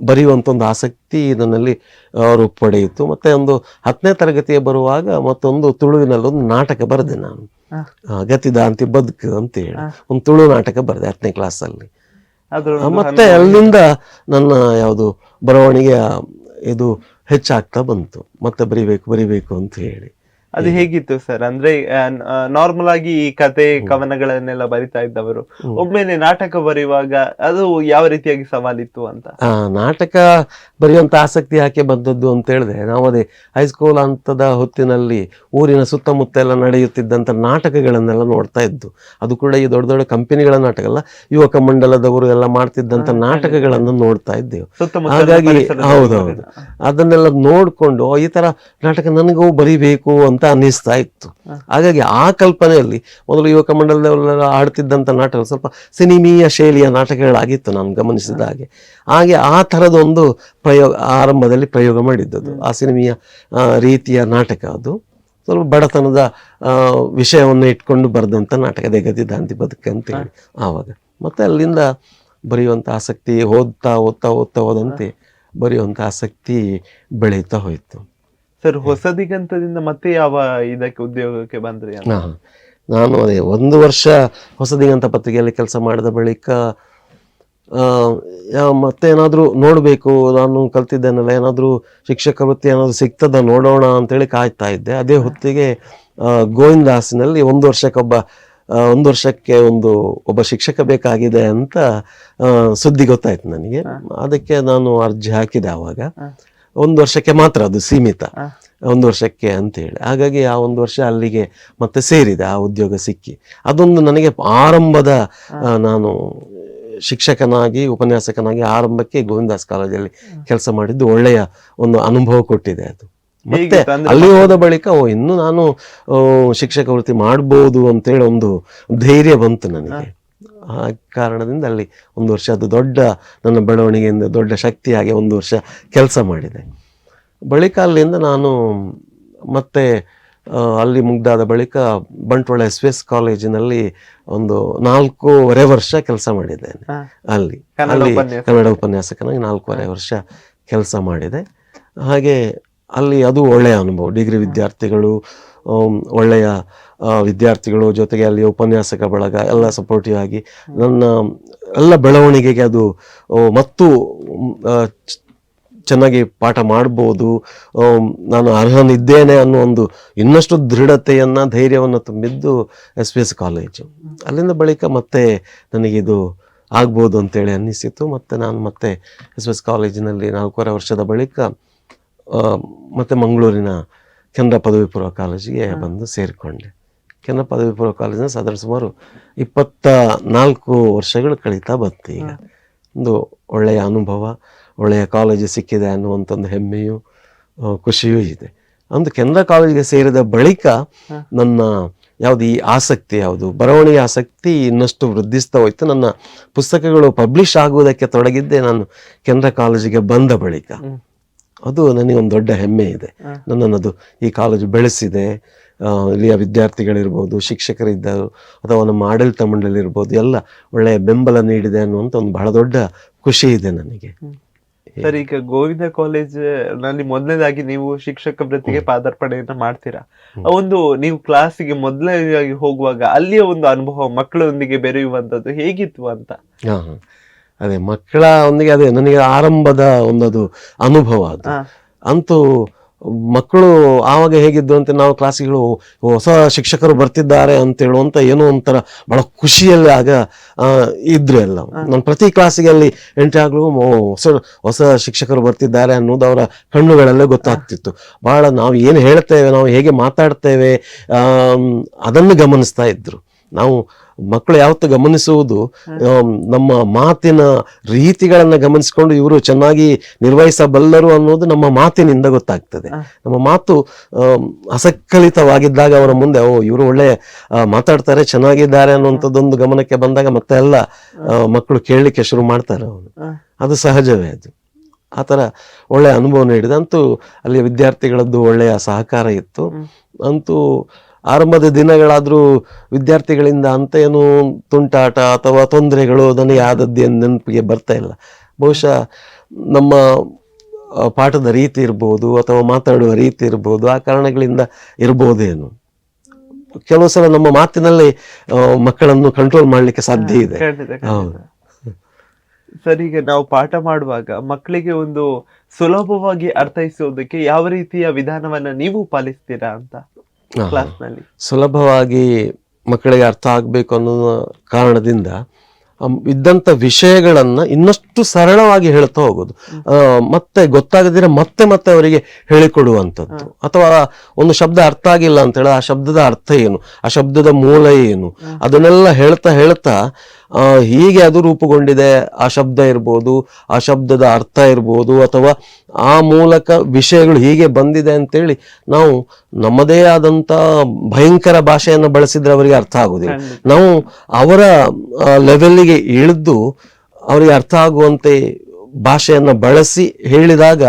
ಬರೆಯುವಂಥ ಒಂದು ಆಸಕ್ತಿ ನನ್ನಲ್ಲಿ ರೂಪುಪಡೆಯಿತು. ಮತ್ತೆ ಒಂದು 10ನೇ ತರಗತಿಗೆ ಬರುವಾಗ ಮತ್ತೊಂದು ತುಳುವಿನಲ್ಲಿ ಒಂದು ನಾಟಕ ಬರೆದೆ ನಾನು, ಗತಿದಾಂತಿ ಬದುಕು ಅಂತ ಹೇಳಿ ಒಂದು ತುಳು ನಾಟಕ ಬರೆದೆ 10ನೇ ಕ್ಲಾಸಲ್ಲಿ. ಮತ್ತೆ ಅಲ್ಲಿಂದ ನನ್ನ ಯಾವುದು ಬರವಣಿಗೆ ಇದು ಹೆಚ್ಚಾಗ್ತಾ ಬಂತು, ಮತ್ತೆ ಬರಿಬೇಕು ಅಂತ ಹೇಳಿ. ಅದು ಹೇಗಿತ್ತು ಸರ್? ಅಂದ್ರೆ ನಾರ್ಮಲ್ ಆಗಿ ಈ ಕತೆ ಕವನಗಳನ್ನೆಲ್ಲ ಬರಿತಾ ಇದ್ದವರು ಒಮ್ಮೆಲೆ ನಾಟಕ ಬರೆಯುವಾಗ ಅದು ಯಾವ ರೀತಿಯಾಗಿ ಸವಾಲಿತ್ತು ಅಂತ? ನಾಟಕ ಬರೆಯುವಂತ ಆಸಕ್ತಿ ಯಾಕೆ ಬಂದದ್ದು ಅಂತ ಹೇಳಿದ್ರೆ, ನಾವು ಅದೇ ಹೈಸ್ಕೂಲ್ ಹಂತದ ಹೊತ್ತಿನಲ್ಲಿ ಊರಿನ ಸುತ್ತಮುತ್ತ ಎಲ್ಲ ನಡೆಯುತ್ತಿದ್ದಂತ ನಾಟಕಗಳನ್ನೆಲ್ಲ ನೋಡ್ತಾ ಇದ್ದು. ಅದು ಕೂಡ ಈ ದೊಡ್ಡ ದೊಡ್ಡ ಕಂಪನಿಗಳ ನಾಟಕ ಅಲ್ಲ, ಯುವಕ ಮಂಡಲದವರು ಎಲ್ಲ ಮಾಡ್ತಿದ್ದಂತ ನಾಟಕಗಳನ್ನು ನೋಡ್ತಾ ಇದ್ದೆವು. ಹಾಗಾಗಿ ಹೌದೌದು, ಅದನ್ನೆಲ್ಲ ನೋಡ್ಕೊಂಡು ಈ ತರ ನಾಟಕ ನನಗೂ ಬರಿಬೇಕು ಅಂತ ಅನ್ನಿಸ್ತಾ ಇತ್ತು. ಹಾಗಾಗಿ ಆ ಕಲ್ಪನೆಯಲ್ಲಿ ಮೊದಲು ಯುವಕ ಮಂಡಲದವರೆಲ್ಲ ಆಡ್ತಿದ್ದಂಥ ನಾಟಕ ಸ್ವಲ್ಪ ಸಿನಿಮೀಯ ಶೈಲಿಯ ನಾಟಕಗಳಾಗಿತ್ತು ನಾನು ಗಮನಿಸಿದ ಹಾಗೆ. ಹಾಗೆ ಆ ಥರದೊಂದು ಆರಂಭದಲ್ಲಿ ಪ್ರಯೋಗ ಮಾಡಿದ್ದದು, ಆ ಸಿನಿಮೀಯ ರೀತಿಯ ನಾಟಕ. ಅದು ಸ್ವಲ್ಪ ಬಡತನದ ವಿಷಯವನ್ನು ಇಟ್ಕೊಂಡು ಬರೆದಂಥ ನಾಟಕ, ಗತಿದಾಂತಿ ಬದುಕು ಅಂತೇಳಿ. ಆವಾಗ ಮತ್ತೆ ಅಲ್ಲಿಂದ ಬರೆಯುವಂಥ ಆಸಕ್ತಿ ಹೋದಂತೆ ಬರೆಯುವಂಥ ಆಸಕ್ತಿ ಬೆಳೀತಾ ಹೋಯಿತು. ಸರ್, ಹೊಸದಿಗಂತದಿಂದ ಮತ್ತೆ ಯಾವ ಇದಕ್ಕೆ ಉದ್ಯೋಗಕ್ಕೆ ಬಂದ್ರಿ? ನಾನು ಅದೇ 1 ವರ್ಷ ಹೊಸದಿಗಂತ ಪತ್ರಿಕೆಯಲ್ಲಿ ಕೆಲಸ ಮಾಡಿದ ಬಳಿಕ ಮತ್ತೆ ಏನಾದರೂ ನೋಡಬೇಕು, ನಾನು ಕಲ್ತಿದ್ದೇನಲ್ಲ, ಏನಾದರೂ ಶಿಕ್ಷಕ ವೃತ್ತಿ ಏನಾದರೂ ಸಿಗ್ತದ ನೋಡೋಣ ಅಂತೇಳಿ ಕಾಯ್ತಾ ಇದ್ದೆ. ಅದೇ ಹೊತ್ತಿಗೆ ಗೋವಿಂದಾಸಿನಲ್ಲಿ 1 ವರ್ಷಕ್ಕೆ ಒಬ್ಬ ಶಿಕ್ಷಕ ಬೇಕಾಗಿದೆ ಅಂತ ಸುದ್ದಿ ಗೊತ್ತಾಯ್ತು ನನಗೆ. ಅದಕ್ಕೆ ನಾನು ಅರ್ಜಿ ಹಾಕಿದೆ. ಆವಾಗ 1 ವರ್ಷಕ್ಕೆ ಮಾತ್ರ, ಅದು ಸೀಮಿತ, 1 ವರ್ಷಕ್ಕೆ ಅಂತೇಳಿ. ಹಾಗಾಗಿ ಆ 1 ವರ್ಷ ಅಲ್ಲಿಗೆ ಮತ್ತೆ ಸೇರಿದೆ, ಆ ಉದ್ಯೋಗ ಸಿಕ್ಕಿ. ಅದೊಂದು ನನಗೆ ಆರಂಭದ, ನಾನು ಶಿಕ್ಷಕನಾಗಿ ಉಪನ್ಯಾಸಕನಾಗಿ ಆರಂಭಕ್ಕೆ ಗೋವಿಂದಾಸ್ ಕಾಲೇಜಲ್ಲಿ ಕೆಲಸ ಮಾಡಿದ್ದು ಒಳ್ಳೆಯ ಒಂದು ಅನುಭವ ಕೊಟ್ಟಿದೆ ಅದು. ಮತ್ತೆ ಅಲ್ಲಿ ಹೋದ ಬಳಿಕ ಇನ್ನು ನಾನು ಶಿಕ್ಷಕ ವೃತ್ತಿ ಮಾಡ್ಬೋದು ಅಂತೇಳಿ ಒಂದು ಧೈರ್ಯ ಬಂತು ನನಗೆ. ಆ ಕಾರಣದಿಂದ ಅಲ್ಲಿ 1 ವರ್ಷ, ಅದು ದೊಡ್ಡ ನನ್ನ ಬೆಳವಣಿಗೆಯಿಂದ ದೊಡ್ಡ ಶಕ್ತಿಯಾಗಿ 1 ವರ್ಷ ಕೆಲಸ ಮಾಡಿದೆ. ಬಳಿಕ ಅಲ್ಲಿಂದ ನಾನು ಮತ್ತೆ ಅಲ್ಲಿ ಮುಗ್ದಾದ ಬಳಿಕ ಬಂಟ್ವಾಳ SVS ಕಾಲೇಜಿನಲ್ಲಿ ಒಂದು 4.5 ವರ್ಷ ಕೆಲಸ ಮಾಡಿದ್ದೇನೆ. ಅಲ್ಲಿ ಕನ್ನಡ ಉಪನ್ಯಾಸಕನಾಗಿ 4.5 ವರ್ಷ ಕೆಲಸ ಮಾಡಿದೆ. ಹಾಗೆ ಅಲ್ಲಿ ಅದು ಒಳ್ಳೆಯ ಅನುಭವ. ಡಿಗ್ರಿ ವಿದ್ಯಾರ್ಥಿಗಳು, ಒಳ್ಳೆಯ ವಿದ್ಯಾರ್ಥಿಗಳು, ಜೊತೆಗೆ ಅಲ್ಲಿ ಉಪನ್ಯಾಸಕ ಬಳಗ ಎಲ್ಲ ಸಪೋರ್ಟಿವ್ ಆಗಿ ನನ್ನ ಎಲ್ಲ ಬೆಳವಣಿಗೆಗೆ ಅದು ಮತ್ತು ಚೆನ್ನಾಗಿ ಪಾಠ ಮಾಡ್ಬೋದು, ನಾನು ಅರ್ಹನಿದ್ದೇನೆ ಅನ್ನೋ ಒಂದು ಇನ್ನಷ್ಟು ದೃಢತೆಯನ್ನು, ಧೈರ್ಯವನ್ನು ತುಂಬಿದ್ದು SVS ಕಾಲೇಜು. ಅಲ್ಲಿಂದ ಬಳಿಕ ಮತ್ತೆ ನನಗಿದು ಆಗ್ಬೋದು ಅಂತೇಳಿ ಅನ್ನಿಸಿತು. ಮತ್ತು ನಾನು ಮತ್ತೆ SVS ಕಾಲೇಜಿನಲ್ಲಿ 4.5 ವರ್ಷದ ಬಳಿಕ ಮತ್ತೆ ಮಂಗಳೂರಿನ ಕೆನರಾ ಪದವಿ ಪೂರ್ವ ಕಾಲೇಜಿಗೆ ಬಂದು ಸೇರಿಕೊಂಡೆ. ಕೆನರಾ ಪದವಿ ಪೂರ್ವ ಕಾಲೇಜಿನ ಸಾಧಾರಣ ಸುಮಾರು 24 ವರ್ಷಗಳು ಕಳೀತಾ ಬಂತು. ಈಗ ಒಂದು ಒಳ್ಳೆಯ ಅನುಭವ, ಒಳ್ಳೆಯ ಕಾಲೇಜು ಸಿಕ್ಕಿದೆ ಅನ್ನುವಂಥ ಒಂದು ಹೆಮ್ಮೆಯು ಖುಷಿಯೂ ಇದೆ. ಒಂದು ಕೆನರಾ ಕಾಲೇಜಿಗೆ ಸೇರಿದ ಬಳಿಕ ನನ್ನ ಯಾವುದು ಈ ಆಸಕ್ತಿ, ಯಾವುದು ಬರವಣಿಗೆ ಆಸಕ್ತಿ ಇನ್ನಷ್ಟು ವೃದ್ಧಿಸ್ತಾ ಹೋಯ್ತು. ನನ್ನ ಪುಸ್ತಕಗಳು ಪಬ್ಲಿಷ್ ಆಗುವುದಕ್ಕೆ ತೊಡಗಿದ್ದೆ ನಾನು ಕೆನರಾ ಕಾಲೇಜಿಗೆ ಬಂದ ಬಳಿಕ. ಅದು ನನಗೊಂದು ದೊಡ್ಡ ಹೆಮ್ಮೆ ಇದೆ. ನನ್ನನ್ನದು ಈ ಕಾಲೇಜು ಬೆಳೆಸಿದೆ. ಇಲ್ಲಿಯ ವಿದ್ಯಾರ್ಥಿಗಳಿರ್ಬೋದು, ಶಿಕ್ಷಕರಿದ್ದರು, ಅಥವಾ ನಮ್ಮ ಆಡಳಿತ ಮಂಡಳಿ ಇರ್ಬೋದು, ಎಲ್ಲ ಒಳ್ಳೆಯ ಬೆಂಬಲ ನೀಡಿದೆ ಅನ್ನುವಂಥ ಒಂದು ಬಹಳ ದೊಡ್ಡ ಖುಷಿ ಇದೆ ನನಗೆ. ಸರ್, ಈಗ ಗೋವಿಂದ ಕಾಲೇಜ್ ನಲ್ಲಿ ಮೊದಲನೇದಾಗಿ ನೀವು ಶಿಕ್ಷಕ ವೃತ್ತಿಗೆ ಪಾದಾರ್ಪಣೆಯನ್ನ ಮಾಡ್ತೀರಾ. ಒಂದು ನೀವು ಕ್ಲಾಸಿಗೆ ಮೊದಲನೇದಾಗಿ ಹೋಗುವಾಗ ಅಲ್ಲಿಯ ಒಂದು ಅನುಭವ, ಮಕ್ಕಳೊಂದಿಗೆ ಬೆರೆಯುವಂಥದ್ದು ಹೇಗಿತ್ತು ಅಂತ? ಅದೇ ಮಕ್ಕಳ ಒಂದಿಗೆ, ಅದೇ ನನಗೆ ಆರಂಭದ ಒಂದದು ಅನುಭವ ಅದು. ಅಂತೂ ಮಕ್ಕಳು ಆವಾಗ ಹೇಗಿದ್ದು ಅಂತ, ನಾವು ಕ್ಲಾಸಿಗಳು ಹೊಸ ಶಿಕ್ಷಕರು ಬರ್ತಿದ್ದಾರೆ ಅಂತ ಹೇಳುವಂತ ಏನೋ ಒಂಥರ ಬಹಳ ಖುಷಿಯಲ್ಲಿ ಆಗ ಇದ್ರು ಎಲ್ಲ. ನಾನು ಪ್ರತಿ ಕ್ಲಾಸಿಗೆ ಅಲ್ಲಿ ಎಂಟ್ರಿ ಆಗ್ಲೂ ಹೊಸ ಶಿಕ್ಷಕರು ಬರ್ತಿದ್ದಾರೆ ಅನ್ನೋದು ಅವರ ಕಣ್ಣುಗಳಲ್ಲೇ ಗೊತ್ತಾಗ್ತಿತ್ತು. ಬಹಳ ನಾವು ಏನು ಹೇಳ್ತೇವೆ, ನಾವು ಹೇಗೆ ಮಾತಾಡ್ತೇವೆ ಅದನ್ನು ಗಮನಿಸ್ತಾ ಇದ್ರು. ನಾವು ಮಕ್ಕಳು ಯಾವತ್ತು ಗಮನಿಸುವುದು ನಮ್ಮ ಮಾತಿನ ರೀತಿಗಳನ್ನು ಗಮನಿಸಿಕೊಂಡು ಇವರು ಚೆನ್ನಾಗಿ ನಿರ್ವಹಿಸಬಲ್ಲರು ಅನ್ನೋದು ನಮ್ಮ ಮಾತಿನಿಂದ ಗೊತ್ತಾಗ್ತದೆ. ನಮ್ಮ ಮಾತು ಅಸಕ್ಕಲಿತವಾಗಿದ್ದಾಗ ಅವರ ಮುಂದೆ ಇವರು ಒಳ್ಳೆ ಮಾತಾಡ್ತಾರೆ, ಚೆನ್ನಾಗಿದ್ದಾರೆ ಅನ್ನುವಂಥದ್ದೊಂದು ಗಮನಕ್ಕೆ ಬಂದಾಗ ಮತ್ತೆ ಎಲ್ಲ ಮಕ್ಕಳು ಕೇಳಲಿಕ್ಕೆ ಶುರು ಮಾಡ್ತಾರೆ. ಅದು ಸಹಜವೇ. ಅದು ಆ ಥರ ಒಳ್ಳೆಯ ಅನುಭವ ನೀಡಿದೆ. ಅಂತೂ ಅಲ್ಲಿ ವಿದ್ಯಾರ್ಥಿಗಳದ್ದು ಒಳ್ಳೆಯ ಸಹಕಾರ ಇತ್ತು. ಅಂತೂ ಆರಂಭದ ದಿನಗಳಾದರೂ ವಿದ್ಯಾರ್ಥಿಗಳಿಂದ ಅಂತ ಏನು ತುಂಟಾಟ ಅಥವಾ ತೊಂದರೆಗಳು ನನಗೆ ಆದದ್ದೇನು ನೆನಪಿಗೆ ಬರ್ತಾ ಇಲ್ಲ. ಬಹುಶಃ ನಮ್ಮ ಪಾಠದ ರೀತಿ ಇರ್ಬೋದು, ಅಥವಾ ಮಾತಾಡುವ ರೀತಿ ಇರ್ಬೋದು, ಆ ಕಾರಣಗಳಿಂದ ಇರ್ಬೋದೇನು. ಕೆಲವು ಸಲ ನಮ್ಮ ಮಾತಿನಲ್ಲಿ ಮಕ್ಕಳನ್ನು ಕಂಟ್ರೋಲ್ ಮಾಡಲಿಕ್ಕೆ ಸಾಧ್ಯ ಇದೆ. ಸರ್, ಈಗ ನಾವು ಪಾಠ ಮಾಡುವಾಗ ಮಕ್ಕಳಿಗೆ ಒಂದು ಸುಲಭವಾಗಿ ಅರ್ಥೈಸೋದಕ್ಕೆ ಯಾವ ರೀತಿಯ ವಿಧಾನವನ್ನ ನೀವು ಪಾಲಿಸ್ತೀರಾ ಅಂತ ಕ್ಲಾಸ್ನಲ್ಲಿ? ಸುಲಭವಾಗಿ ಮಕ್ಕಳಿಗೆ ಅರ್ಥ ಆಗಬೇಕು ಅನ್ನೋ ಕಾರಣದಿಂದ ಇದ್ದಂಥ ವಿಷಯಗಳನ್ನು ಇನ್ನಷ್ಟು ಸರಳವಾಗಿ ಹೇಳ್ತಾ ಹೋಗೋದು, ಮತ್ತೆ ಗೊತ್ತಾಗದಿರ ಮತ್ತೆ ಮತ್ತೆ ಅವರಿಗೆ ಹೇಳಿಕೊಡುವಂಥದ್ದು. ಅಥವಾ ಒಂದು ಶಬ್ದ ಅರ್ಥ ಆಗಿಲ್ಲ ಅಂತ ಹೇಳಿ ಆ ಶಬ್ದದ ಅರ್ಥ ಏನು, ಆ ಶಬ್ದದ ಮೂಲ ಏನು, ಅದನ್ನೆಲ್ಲ ಹೇಳ್ತಾ ಹೇಳ್ತಾ ಹೀಗೆ ಅದು ರೂಪುಗೊಂಡಿದೆ, ಆ ಶಬ್ದ ಇರ್ಬೋದು, ಆ ಶಬ್ದದ ಅರ್ಥ ಇರ್ಬೋದು, ಅಥವಾ ಆ ಮೂಲಕ ವಿಷಯಗಳು ಹೀಗೆ ಬಂದಿದೆ ಅಂತೇಳಿ ನಾವು ನಮ್ಮದೇ ಆದಂಥ ಭಯಂಕರ ಭಾಷೆಯನ್ನು ಬಳಸಿದ್ರೆ ಅವರಿಗೆ ಅರ್ಥ ಆಗುದಿಲ್ಲ. ನಾವು ಅವರ ಲೆವೆಲ್ಗೆ ಇಳಿದು ಅವರಿಗೆ ಅರ್ಥ ಆಗುವಂತೆ ಭಾಷೆಯನ್ನು ಬಳಸಿ ಹೇಳಿದಾಗ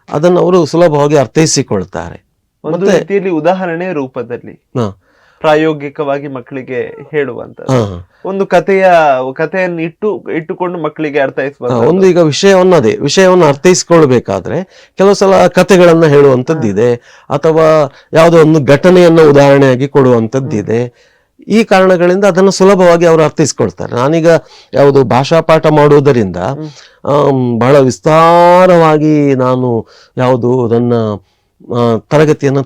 ಅದನ್ನು ಅವರು ಸುಲಭವಾಗಿ ಅರ್ಥೈಸಿಕೊಳ್ತಾರೆ. ಒಂದು ರೀತಿಯಲ್ಲಿ ಉದಾಹರಣೆ ರೂಪದಲ್ಲಿ ಪ್ರಾಯೋಗಿಕವಾಗಿ ಮಕ್ಕಳಿಗೆ ಹೇಳುವಂತ ಒಂದು ಕಥೆಯನ್ನು ಇಟ್ಟುಕೊಂಡು ಮಕ್ಕಳಿಗೆ ಅರ್ಥೈಸುವ ಒಂದು. ಈಗ ವಿಷಯವನ್ನು ಅರ್ಥೈಸಿಕೊಳ್ಬೇಕಾದ್ರೆ ಕೆಲವು ಸಲ ಕಥೆಗಳನ್ನ ಹೇಳುವಂಥದ್ದಿದೆ, ಅಥವಾ ಯಾವುದೋ ಒಂದು ಘಟನೆಯನ್ನ ಉದಾಹರಣೆಯಾಗಿ ಕೊಡುವಂಥದ್ದಿದೆ. ಈ ಕಾರಣಗಳಿಂದ ಅದನ್ನು ಸುಲಭವಾಗಿ ಅವರು ಅರ್ಥೈಸ್ಕೊಳ್ತಾರೆ. ನಾನೀಗ ಯಾವುದು ಭಾಷಾ ಪಾಠ ಮಾಡುವುದರಿಂದ ಬಹಳ ವಿಸ್ತಾರವಾಗಿ ನಾನು ಯಾವುದು ನನ್ನ ತರಗತಿಯನ್ನು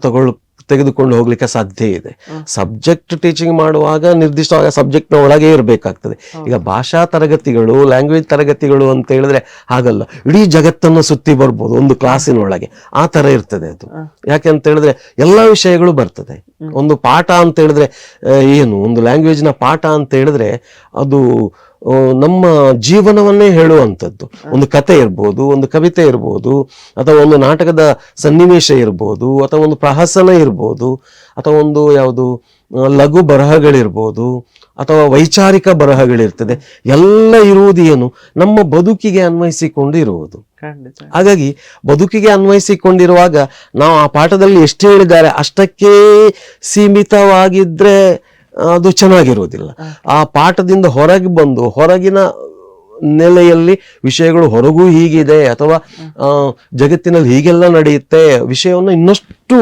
ತೆಗೆದುಕೊಂಡು ಹೋಗ್ಲಿಕ್ಕೆ ಸಾಧ್ಯ ಇದೆ. ಸಬ್ಜೆಕ್ಟ್ ಟೀಚಿಂಗ್ ಮಾಡುವಾಗ ನಿರ್ದಿಷ್ಟವಾಗಿ ಸಬ್ಜೆಕ್ಟ್ನ ಒಳಗೆ ಇರಬೇಕಾಗ್ತದೆ. ಈಗ ಭಾಷಾ ತರಗತಿಗಳು, ಲ್ಯಾಂಗ್ವೇಜ್ ತರಗತಿಗಳು ಅಂತ ಹೇಳಿದ್ರೆ ಹಾಗಲ್ಲ, ಇಡೀ ಜಗತ್ತನ್ನು ಸುತ್ತಿ ಬರ್ಬೋದು ಒಂದು ಕ್ಲಾಸಿನ ಒಳಗೆ. ಆ ತರ ಇರ್ತದೆ ಅದು. ಯಾಕೆ ಅಂತ ಹೇಳಿದ್ರೆ ಎಲ್ಲ ವಿಷಯಗಳು ಬರ್ತದೆ. ಒಂದು ಪಾಠ ಅಂತ ಹೇಳಿದ್ರೆ ಏನು, ಒಂದು ಲ್ಯಾಂಗ್ವೇಜ್ನ ಪಾಠ ಅಂತ ಹೇಳಿದ್ರೆ ಅದು ನಮ್ಮ ಜೀವನವನ್ನೇ ಹೇಳುವಂಥದ್ದು. ಒಂದು ಕತೆ ಇರ್ಬೋದು, ಒಂದು ಕವಿತೆ ಇರ್ಬೋದು, ಅಥವಾ ಒಂದು ನಾಟಕದ ಸನ್ನಿವೇಶ ಇರ್ಬೋದು, ಅಥವಾ ಒಂದು ಪ್ರಹಸನ ಇರ್ಬೋದು, ಅಥವಾ ಒಂದು ಯಾವುದು ಲಘು ಬರಹಗಳಿರ್ಬೋದು ಅಥವಾ ವೈಚಾರಿಕ ಬರಹಗಳಿರ್ತದೆ, ಎಲ್ಲ ಇರುವುದು ಏನು ನಮ್ಮ ಬದುಕಿಗೆ ಅನ್ವಯಿಸಿಕೊಂಡು ಇರುವುದು. ಹಾಗಾಗಿ ಬದುಕಿಗೆ ಅನ್ವಯಿಸಿಕೊಂಡಿರುವಾಗ ನಾವು ಆ ಪಾಠದಲ್ಲಿ ಎಷ್ಟು ಹೇಳಿದ್ದಾರೆ ಅಷ್ಟಕ್ಕೇ ಸೀಮಿತವಾಗಿದ್ರೆ ಅದು ಚೆನ್ನಾಗಿರುವುದಿಲ್ಲ. ಆ ಪಾಠದಿಂದ ಹೊರಗೆ ಬಂದು ಹೊರಗಿನ ನೆಲೆಯಲ್ಲಿ ವಿಷಯಗಳು ಹೊರಗೂ ಹೀಗಿದೆ ಅಥವಾ ಜಗತ್ತಿನಲ್ಲಿ ಹೀಗೆಲ್ಲ ನಡೆಯುತ್ತೆ ವಿಷಯವನ್ನು ಇನ್ನಷ್ಟು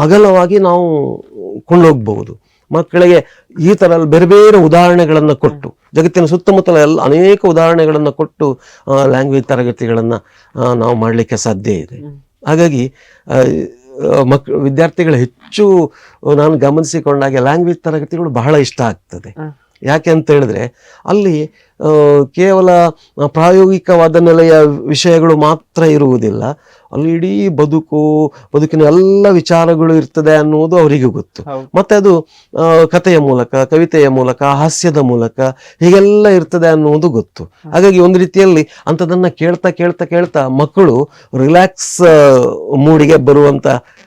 ಅಗಲವಾಗಿ ನಾವು ಕೊಂಡೋಗ್ಬಹುದು. ಮಕ್ಕಳಿಗೆ ಈ ತರ ಬೇರೆ ಬೇರೆ ಉದಾಹರಣೆಗಳನ್ನು ಕೊಟ್ಟು, ಜಗತ್ತಿನ ಸುತ್ತಮುತ್ತಲ ಎಲ್ಲ ಅನೇಕ ಉದಾಹರಣೆಗಳನ್ನು ಕೊಟ್ಟು ಲ್ಯಾಂಗ್ವೇಜ್ ತರಗತಿಗಳನ್ನು ನಾವು ಮಾಡಲಿಕ್ಕೆ ಸಾಧ್ಯ ಇದೆ. ಹಾಗಾಗಿ ವಿದ್ಯಾರ್ಥಿಗಳು ಹೆಚ್ಚು ನಾನು ಗಮನಿಸಿಕೊಂಡಾಗ ಲ್ಯಾಂಗ್ವೇಜ್ ತರಗತಿಗಳು ಬಹಳ ಇಷ್ಟ ಆಗ್ತದೆ. ಯಾಕೆ ಅಂತ ಹೇಳಿದ್ರೆ ಅಲ್ಲಿ ಕೇವಲ ಪ್ರಾಯೋಗಿಕವಾದ ನೆಲೆಯ ವಿಷಯಗಳು ಮಾತ್ರ ಇರುವುದಿಲ್ಲ, ಅಲ್ಲಿ ಇಡೀ ಬದುಕಿನ ಎಲ್ಲ ವಿಚಾರಗಳು ಇರ್ತದೆ ಅನ್ನುವುದು ಅವರಿಗೆ ಗೊತ್ತು. ಮತ್ತೆ ಅದು ಕಥೆಯ ಮೂಲಕ, ಕವಿತೆಯ ಮೂಲಕ, ಹಾಸ್ಯದ ಮೂಲಕ ಹೀಗೆಲ್ಲ ಇರ್ತದೆ ಅನ್ನುವುದು ಗೊತ್ತು. ಹಾಗಾಗಿ ಒಂದು ರೀತಿಯಲ್ಲಿ ಅಂಥದನ್ನ ಕೇಳ್ತಾ ಕೇಳ್ತಾ ಕೇಳ್ತಾ ಮಕ್ಕಳು ರಿಲ್ಯಾಕ್ಸ್ ಮೂಡಿಗೆ ಬರುವಂತ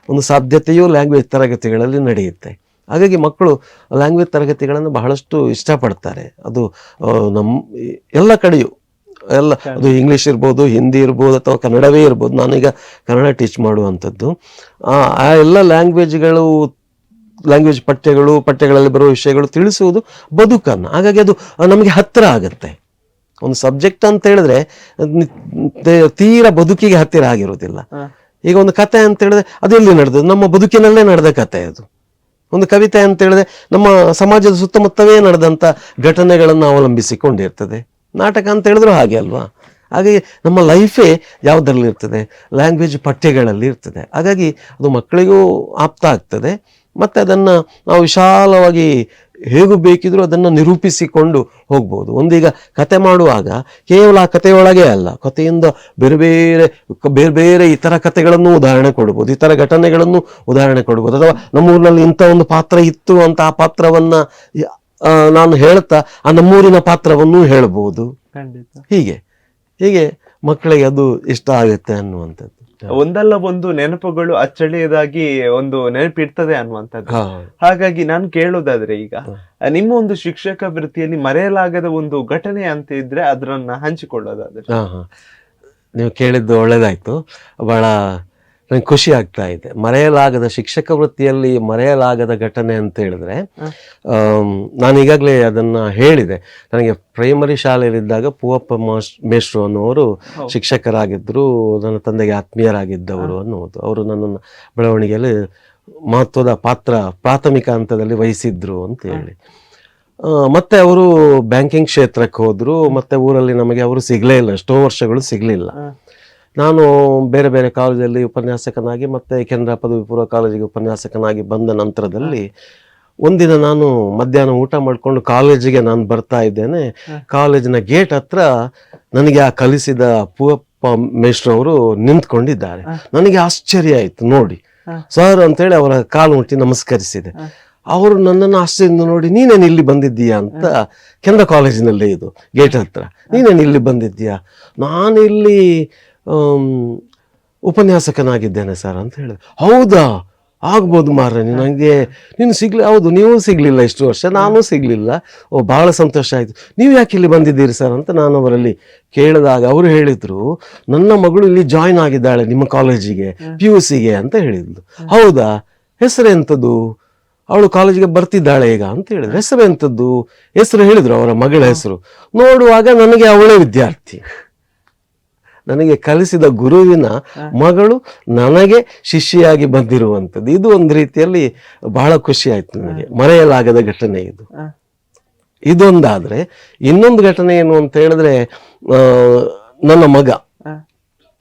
ಒಂದು ಸಾಧ್ಯತೆಯೂ ಲ್ಯಾಂಗ್ವೇಜ್ ತರಗತಿಗಳಲ್ಲಿ ನಡೆಯುತ್ತೆ. ಹಾಗಾಗಿ ಮಕ್ಕಳು ಲ್ಯಾಂಗ್ವೇಜ್ ತರಗತಿಗಳನ್ನು ಬಹಳಷ್ಟು ಇಷ್ಟಪಡ್ತಾರೆ. ಅದು ನಮ್ಮ ಎಲ್ಲ ಕಡೆಯೂ ಅದು ಇಂಗ್ಲೀಷ್ ಇರ್ಬೋದು, ಹಿಂದಿ ಇರ್ಬೋದು ಅಥವಾ ಕನ್ನಡವೇ ಇರ್ಬೋದು. ನಾನೀಗ ಕನ್ನಡ ಟೀಚ್ ಮಾಡುವಂಥದ್ದು. ಆ ಎಲ್ಲ ಲ್ಯಾಂಗ್ವೇಜ್ ಪಠ್ಯಗಳಲ್ಲಿ ಬರುವ ವಿಷಯಗಳು ತಿಳಿಸುವುದು ಬದುಕನ್ನು. ಹಾಗಾಗಿ ಅದು ನಮಗೆ ಹತ್ತಿರ ಆಗುತ್ತೆ. ಒಂದು ಸಬ್ಜೆಕ್ಟ್ ಅಂತ ಹೇಳಿದ್ರೆ ತೀರಾ ಬದುಕಿಗೆ ಹತ್ತಿರ ಆಗಿರೋದಿಲ್ಲ. ಈಗ ಒಂದು ಕತೆ ಅಂತ ಹೇಳಿದ್ರೆ ಅದು ಎಲ್ಲಿ ನಡೆದು ನಮ್ಮ ಬದುಕಿನಲ್ಲೇ ನಡೆದ ಕತೆ. ಅದು ಒಂದು ಕವಿತೆ ಅಂತ ಹೇಳಿದ್ರೆ ನಮ್ಮ ಸಮಾಜದ ಸುತ್ತಮುತ್ತವೇ ನಡೆದಂಥ ಘಟನೆಗಳನ್ನು ಅವಲಂಬಿಸಿಕೊಂಡಿರ್ತದೆ. ನಾಟಕ ಅಂತ ಹೇಳಿದ್ರು ಹಾಗೆ ಅಲ್ವಾ. ಹಾಗಾಗಿ ನಮ್ಮ ಲೈಫೇ ಯಾವುದರಲ್ಲಿ ಇರ್ತದೆ, ಲ್ಯಾಂಗ್ವೇಜ್ ಪಠ್ಯಗಳಲ್ಲಿ ಇರ್ತದೆ. ಹಾಗಾಗಿ ಅದು ಮಕ್ಕಳಿಗೂ ಆಪ್ತ ಆಗ್ತದೆ. ಮತ್ತು ಅದನ್ನು ನಾವು ವಿಶಾಲವಾಗಿ ಹೇಗೂ ಬೇಕಿದ್ರೂ ಅದನ್ನು ನಿರೂಪಿಸಿಕೊಂಡು ಹೋಗ್ಬೋದು. ಒಂದೀಗ ಕತೆ ಮಾಡುವಾಗ ಕೇವಲ ಆ ಕಥೆಯೊಳಗೆ ಅಲ್ಲ, ಕಥೆಯಿಂದ ಬೇರೆ ಬೇರೆ ಇತರ ಕಥೆಗಳನ್ನು ಉದಾಹರಣೆ ಕೊಡ್ಬೋದು, ಇತರ ಘಟನೆಗಳನ್ನು ಉದಾಹರಣೆ ಕೊಡ್ಬೋದು. ಅಥವಾ ನಮ್ಮೂರಿನಲ್ಲಿ ಇಂಥ ಒಂದು ಪಾತ್ರ ಇತ್ತು ಅಂತ ಆ ಪಾತ್ರವನ್ನ ನಾನು ಹೇಳ್ತಾ ಆ ನಮ್ಮೂರಿನ ಪಾತ್ರವನ್ನು ಹೇಳ್ಬೋದು. ಹೀಗೆ ಮಕ್ಕಳಿಗೆ ಅದು ಇಷ್ಟ ಆಗುತ್ತೆ ಅನ್ನುವಂಥದ್ದು. ಒಂದಲ್ಲ ಒಂದು ನೆನಪುಗಳು ಅಚ್ಚಳಿಯದಾಗಿ ಒಂದು ನೆನಪಿರ್ತದೆ ಅನ್ನುವಂಥದ್ದು. ಹಾಗಾಗಿ ನಾನು ಕೇಳೋದಾದ್ರೆ, ಈಗ ನಿಮ್ಮ ಒಂದು ಶಿಕ್ಷಕ ವೃತ್ತಿಯಲ್ಲಿ ಮರೆಯಲಾಗದ ಒಂದು ಘಟನೆ ಅಂತ ಇದ್ರೆ ಅದನ್ನ ಹಂಚಿಕೊಳ್ಳೋದಾದ್ರೆ. ನೀವು ಕೇಳಿದ್ದು ಒಳ್ಳೇದಾಯ್ತು. ಬಹಳ ನಂಗೆ ಖುಷಿ ಆಗ್ತಾ ಇದೆ. ಮರೆಯಲಾಗದ ಶಿಕ್ಷಕ ವೃತ್ತಿಯಲ್ಲಿ ಮರೆಯಲಾಗದ ಘಟನೆ ಅಂತ ಹೇಳಿದ್ರೆ, ನಾನು ಈಗಾಗಲೇ ಅದನ್ನ ಹೇಳಿದೆ. ನನಗೆ ಪ್ರೈಮರಿ ಶಾಲೆಯಲ್ಲಿದ್ದಾಗ ಪೂವಪ್ಪ ಮೇಷ್ಟ್ರು ಅನ್ನೋರು ಶಿಕ್ಷಕರಾಗಿದ್ದರು. ನನ್ನ ತಂದೆಗೆ ಆತ್ಮೀಯರಾಗಿದ್ದವರು ಅನ್ನೋದು. ಅವರು ನನ್ನನ್ನು ಬೆಳವಣಿಗೆಯಲ್ಲಿ ಮಹತ್ವದ ಪಾತ್ರ ಪ್ರಾಥಮಿಕ ಹಂತದಲ್ಲಿ ವಹಿಸಿದ್ರು ಅಂತ ಹೇಳಿ. ಮತ್ತೆ ಅವರು ಬ್ಯಾಂಕಿಂಗ್ ಕ್ಷೇತ್ರಕ್ಕೆ ಹೋದ್ರು. ಮತ್ತೆ ಊರಲ್ಲಿ ನಮಗೆ ಅವರು ಸಿಗ್ಲೇ ಇಲ್ಲ, ಎಷ್ಟೋ ವರ್ಷಗಳು ಸಿಗ್ಲಿಲ್ಲ. ನಾನು ಬೇರೆ ಬೇರೆ ಕಾಲೇಜಲ್ಲಿ ಉಪನ್ಯಾಸಕನಾಗಿ ಮತ್ತೆ ಕೆನರಾ ಪದವಿ ಪೂರ್ವ ಕಾಲೇಜಿಗೆ ಉಪನ್ಯಾಸಕನಾಗಿ ಬಂದ ನಂತರದಲ್ಲಿ ಒಂದಿನ ನಾನು ಮಧ್ಯಾಹ್ನ ಊಟ ಮಾಡಿಕೊಂಡು ಕಾಲೇಜಿಗೆ ನಾನು ಬರ್ತಾ ಇದ್ದೇನೆ. ಕಾಲೇಜಿನ ಗೇಟ್ ಹತ್ರ ನನಗೆ ಆ ಕಲಿಸಿದ ಪೂವಪ್ಪ ಮೇಷ್ಟ್ರು ಅವರು ನಿಂತ್ಕೊಂಡಿದ್ದಾರೆ. ನನಗೆ ಆಶ್ಚರ್ಯ ಆಯ್ತು ನೋಡಿ. ಸರ್ ಅಂತೇಳಿ ಅವರ ಕಾಲು ಮುಟ್ಟಿ ನಮಸ್ಕರಿಸಿದೆ. ಅವರು ನನ್ನನ್ನು ಆಶ್ಚರ್ಯದಿಂದ ನೋಡಿ, ನೀನೇನು ಇಲ್ಲಿ ಬಂದಿದ್ದೀಯಾ ಅಂತ. ಕೆನರಾ ಕಾಲೇಜಿನಲ್ಲೇ ಇದು ಗೇಟ್ ಹತ್ರ. ನೀನೇನು ಇಲ್ಲಿ ಬಂದಿದ್ದೀಯಾ? ನಾನಿಲ್ಲಿ ಉಪನ್ಯಾಸಕನಾಗಿದ್ದೇನೆ ಸರ್ ಅಂತ ಹೇಳಿದೆ. ಹೌದಾ, ಆಗ್ಬೋದು ಮಾರ್ರೆ, ನೀನು ಹೌದು, ನೀವು ಸಿಗ್ಲಿಲ್ಲ ಇಷ್ಟು ವರ್ಷ, ನಾನು ಸಿಗ್ಲಿಲ್ಲ. ಬಹಳ ಸಂತೋಷ ಆಯ್ತು. ನೀವು ಯಾಕೆ ಇಲ್ಲಿ ಬಂದಿದ್ದೀರಿ ಸರ್ ಅಂತ ನಾನು ಅವರಲ್ಲಿ ಕೇಳಿದಾಗ ಅವರು ಹೇಳಿದ್ರು, ನನ್ನ ಮಗಳು ಇಲ್ಲಿ ಜಾಯಿನ್ ಆಗಿದ್ದಾಳೆ ನಿಮ್ಮ ಕಾಲೇಜಿಗೆ, PUCಗೆ ಅಂತ ಹೇಳಿದ್ಲು. ಹೌದಾ, ಹೆಸರೆಂಥದ್ದು? ಅವಳು ಕಾಲೇಜಿಗೆ ಬರ್ತಿದ್ದಾಳೆ ಈಗ ಅಂತ ಹೇಳಿದ್ರು. ಹೆಸರೆಂಥದ್ದು? ಹೆಸರು ಹೇಳಿದ್ರು, ಅವರ ಮಗಳ ಹೆಸರು. ನೋಡುವಾಗ ನನಗೆ ಅವಳೇ ವಿದ್ಯಾರ್ಥಿ, ನನಗೆ ಕಲಿಸಿದ ಗುರುವಿನ ಮಗಳು ನನಗೆ ಶಿಷ್ಯಾಗಿ ಬಂದಿರುವಂಥದ್ದು. ಇದು ಒಂದು ರೀತಿಯಲ್ಲಿ ಬಹಳ ಖುಷಿ ಆಯ್ತು ನನಗೆ. ಮರೆಯಲಾಗದ ಘಟನೆ ಇದು. ಇದೊಂದಾದ್ರೆ ಇನ್ನೊಂದು ಘಟನೆ ಏನು ಅಂತ ಹೇಳಿದ್ರೆ, ನನ್ನ ಮಗ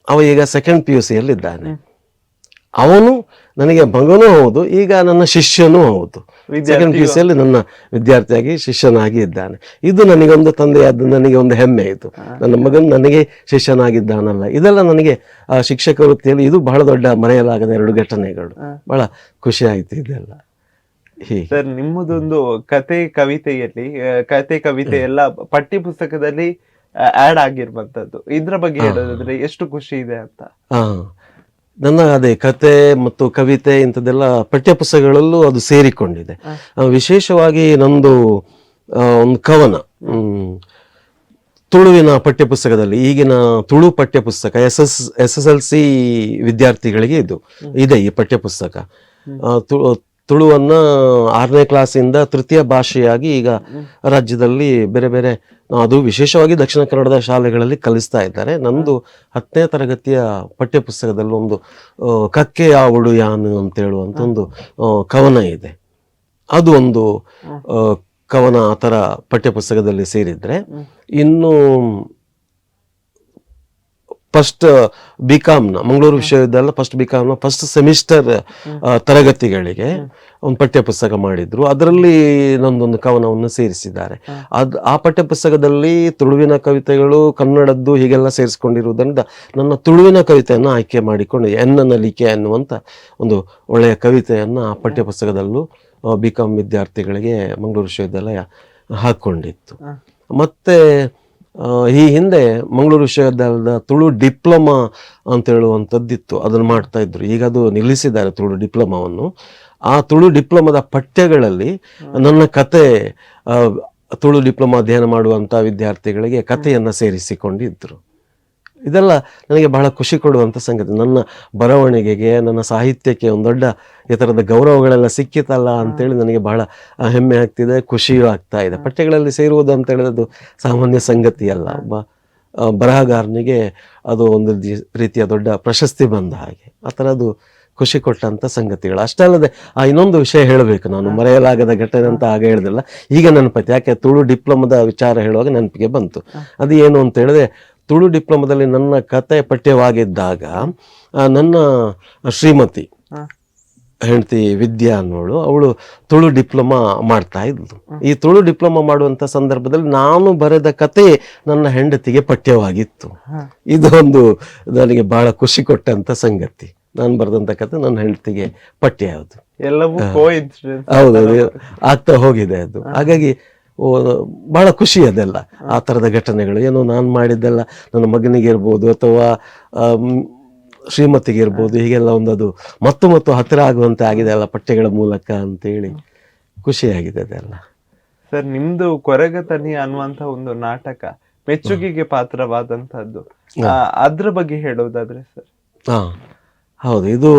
ಅವ ಈಗ 2nd PUCಯಲ್ಲಿದ್ದಾನೆ. ಅವನು ನನಗೆ ಮಗನೂ ಹೌದು, ಈಗ ನನ್ನ ಶಿಷ್ಯನೂ ಹೌದು. 2nd PUCಯಲ್ಲಿ ನನ್ನ ವಿದ್ಯಾರ್ಥಿಯಾಗಿ ಶಿಷ್ಯನಾಗಿ ಇದ್ದಾನೆ. ಇದು ನನಗೊಂದು ತಂದೆಯಾದ ನನಗೆ ಒಂದು ಹೆಮ್ಮೆ. ಇದು ನನ್ನ ಮಗನು ನನಗೆ ಶಿಷ್ಯನಾಗಿದ್ದಾನಲ್ಲ, ಇದೆಲ್ಲ ನನಗೆ ಶಿಕ್ಷಕ ವೃತ್ತಿಯಲ್ಲಿ ಇದು ಬಹಳ ದೊಡ್ಡ ಮರೆಯಲಾಗದ 2 ಘಟನೆಗಳು. ಬಹಳ ಖುಷಿ ಆಯ್ತು ಇದೆಲ್ಲ. ಸರ್, ನಿಮ್ಮದೊಂದು ಕತೆ ಕವಿತೆ ಎಲ್ಲ ಪಠ್ಯ ಪುಸ್ತಕದಲ್ಲಿ ಆಡ್ ಆಗಿರುವಂತದ್ದು, ಇದ್ರ ಬಗ್ಗೆ ಹೇಳೋದಾದ್ರೆ ಎಷ್ಟು ಖುಷಿ ಇದೆ ಅಂತ. ನನ್ನ ಅದೇ ಕತೆ ಮತ್ತು ಕವಿತೆ ಇಂಥದ್ದೆಲ್ಲ ಪಠ್ಯಪುಸ್ತಕಗಳಲ್ಲೂ ಅದು ಸೇರಿಕೊಂಡಿದೆ. ವಿಶೇಷವಾಗಿ ನಂದು ಒಂದು ಕವನ ತುಳುವಿನ ಪಠ್ಯಪುಸ್ತಕದಲ್ಲಿ, ಈಗಿನ ತುಳು ಪಠ್ಯಪುಸ್ತಕ SSLC ವಿದ್ಯಾರ್ಥಿಗಳಿಗೆ ಇದೆ ಈ ಪಠ್ಯಪುಸ್ತಕ. ತುಳುವನ್ನ 6ನೇ ಕ್ಲಾಸಿಂದ ತೃತೀಯ ಭಾಷೆಯಾಗಿ ಈಗ ರಾಜ್ಯದಲ್ಲಿ ಬೇರೆ ಬೇರೆ, ಅದು ವಿಶೇಷವಾಗಿ ದಕ್ಷಿಣ ಕನ್ನಡದ ಶಾಲೆಗಳಲ್ಲಿ ಕಲಿಸ್ತಾ ಇದ್ದಾರೆ. ನಂದು 10ನೇ ತರಗತಿಯ ಪಠ್ಯಪುಸ್ತಕದಲ್ಲಿ ಒಂದು ಕಕ್ಕೆ ಯಾವಡು ಯಾನು ಅಂತ ಹೇಳುವಂತ ಒಂದು ಕವನ ಇದೆ. ಅದು ಒಂದು ಕವನ ಆ ಥರ ಪಠ್ಯಪುಸ್ತಕದಲ್ಲಿ ಸೇರಿದ್ರೆ, ಇನ್ನು ಫಸ್ಟ್ BComನ ಮಂಗಳೂರು ವಿಶ್ವವಿದ್ಯಾಲಯ BComನ ಫಸ್ಟ್ ಸೆಮಿಸ್ಟರ್ ತರಗತಿಗಳಿಗೆ ಒಂದು ಪಠ್ಯಪುಸ್ತಕ ಮಾಡಿದ್ರು. ಅದರಲ್ಲಿ ನಂದೊಂದು ಕವನವನ್ನು ಸೇರಿಸಿದ್ದಾರೆ. ಆ ಪಠ್ಯಪುಸ್ತಕದಲ್ಲಿ ತುಳುವಿನ ಕವಿತೆಗಳು, ಕನ್ನಡದ್ದು ಹೀಗೆಲ್ಲ ಸೇರಿಸ್ಕೊಂಡಿರುವುದರಿಂದ ನನ್ನ ತುಳುವಿನ ಕವಿತೆಯನ್ನು ಆಯ್ಕೆ ಮಾಡಿಕೊಂಡು ಎನ್ನ ನಲಿಕೆ ಅನ್ನುವಂಥ ಒಂದು ಒಳ್ಳೆಯ ಕವಿತೆಯನ್ನು ಆ ಪಠ್ಯಪುಸ್ತಕದಲ್ಲೂ BCom ವಿದ್ಯಾರ್ಥಿಗಳಿಗೆ ಮಂಗಳೂರು ವಿಶ್ವವಿದ್ಯಾಲಯ ಹಾಕ್ಕೊಂಡಿತ್ತು. ಮತ್ತೆ ಈ ಹಿಂದೆ ಮಂಗಳೂರು ವಿಶ್ವವಿದ್ಯಾಲಯದ ತುಳು ಡಿಪ್ಲೊಮಾ ಅಂತ ಹೇಳುವಂಥದ್ದಿತ್ತು, ಅದನ್ನು ಮಾಡ್ತಾ ಇದ್ರು. ಈಗ ಅದು ನಿಲ್ಲಿಸಿದ್ದಾರೆ ತುಳು ಡಿಪ್ಲೊಮಾವನ್ನು. ಆ ತುಳು ಡಿಪ್ಲೊಮಾದ ಪಠ್ಯಗಳಲ್ಲಿ ನನ್ನ ಕತೆ, ತುಳು ಡಿಪ್ಲೊಮಾ ಅಧ್ಯಯನ ಮಾಡುವಂಥ ವಿದ್ಯಾರ್ಥಿಗಳಿಗೆ ಕಥೆಯನ್ನು ಸೇರಿಸಿಕೊಂಡಿದ್ರು. ಇದೆಲ್ಲ ನನಗೆ ಬಹಳ ಖುಷಿ ಕೊಡುವಂಥ ಸಂಗತಿ. ನನ್ನ ಬರವಣಿಗೆಗೆ, ನನ್ನ ಸಾಹಿತ್ಯಕ್ಕೆ ಒಂದು ದೊಡ್ಡ ಈ ಥರದ ಗೌರವಗಳೆಲ್ಲ ಸಿಕ್ಕಿತಲ್ಲ ಅಂತೇಳಿ ನನಗೆ ಬಹಳ ಹೆಮ್ಮೆ ಆಗ್ತಿದೆ, ಖುಷಿಯೂ ಆಗ್ತಾ ಇದೆ. ಪಠ್ಯಗಳಲ್ಲಿ ಸೇರುವುದು ಅಂತ ಹೇಳಿದ್ದು ಸಾಮಾನ್ಯ ಸಂಗತಿ ಅಲ್ಲ. ಒಬ್ಬ ಬರಹಗಾರನಿಗೆ ಅದು ಒಂದು ರೀತಿಯ ದೊಡ್ಡ ಪ್ರಶಸ್ತಿ ಬಂದ ಹಾಗೆ, ಆ ಥರದ್ದು ಖುಷಿ ಕೊಟ್ಟಂಥ ಸಂಗತಿಗಳು. ಅಷ್ಟೇ ಅಲ್ಲದೆ ಇನ್ನೊಂದು ವಿಷಯ ಹೇಳಬೇಕು, ನಾನು ಮರೆಯಲಾಗದ ಘಟನೆ ಅಂತ ಆಗ ಹೇಳಿದಿಲ್ಲ, ಈಗ ನೆನಪಾಯ್ತು. ಯಾಕೆ ತುಳು ಡಿಪ್ಲೊಮಾದ ವಿಚಾರ ಹೇಳುವಾಗ ನೆನಪಿಗೆ ಬಂತು. ಅದು ಏನು ಅಂತ ಹೇಳಿದ್ರೆ, ತುಳು ಡಿಪ್ಲೊಮಾದಲ್ಲಿ ನನ್ನ ಕತೆ ಪಠ್ಯವಾಗಿದ್ದಾಗ ನನ್ನ ಶ್ರೀಮತಿ ಹೆಂಡತಿ ವಿದ್ಯಾ ಅನ್ನೋಳು, ಅವಳು ತುಳು ಡಿಪ್ಲೊಮಾ ಮಾಡ್ತಾ ಇದ್ಲು. ಈ ತುಳು ಡಿಪ್ಲೊಮಾ ಮಾಡುವಂಥ ಸಂದರ್ಭದಲ್ಲಿ ನಾನು ಬರೆದ ಕತೆ ನನ್ನ ಹೆಂಡತಿಗೆ ಪಠ್ಯವಾಗಿತ್ತು. ಇದೊಂದು ನನಗೆ ಬಹಳ ಖುಷಿ ಕೊಟ್ಟಂತ ಸಂಗತಿ. ನಾನು ಬರೆದಂಥ ಕತೆ ನನ್ನ ಹೆಂಡತಿಗೆ ಪಠ್ಯ ಯಾವುದು, ಎಲ್ಲವೂ ಹೌದು ಆಗ್ತಾ ಹೋಗಿದೆ ಅದು. ಹಾಗಾಗಿ ಬಹಳ ಖುಷಿ ಅದೆಲ್ಲ, ಆ ಥರದ ಘಟನೆಗಳು. ಏನೋ ನಾನು ಮಾಡಿದ್ದೆಲ್ಲ ನನ್ನ ಮಗನಿಗೆ ಇರ್ಬೋದು ಅಥವಾ ಶ್ರೀಮತಿಗೆ ಇರ್ಬೋದು, ಹೀಗೆಲ್ಲ ಒಂದದು ಮತ್ತು ಹತ್ತಿರ ಆಗುವಂತೆ ಆಗಿದೆ ಅಲ್ಲ ಪಠ್ಯಗಳ ಮೂಲಕ ಅಂತೇಳಿ ಖುಷಿಯಾಗಿದೆ ಅದೆಲ್ಲ. ಸರ್, ನಿಮ್ದು ಕೊರಗತನಿ ಅನ್ನುವಂತ ಒಂದು ನಾಟಕ ಮೆಚ್ಚುಗೆಗೆ ಪಾತ್ರವಾದಂತಹದ್ದು, ಅದ್ರ ಬಗ್ಗೆ ಹೇಳೋದಾದ್ರೆ ಸರ್? ಹೌದು, ಇದು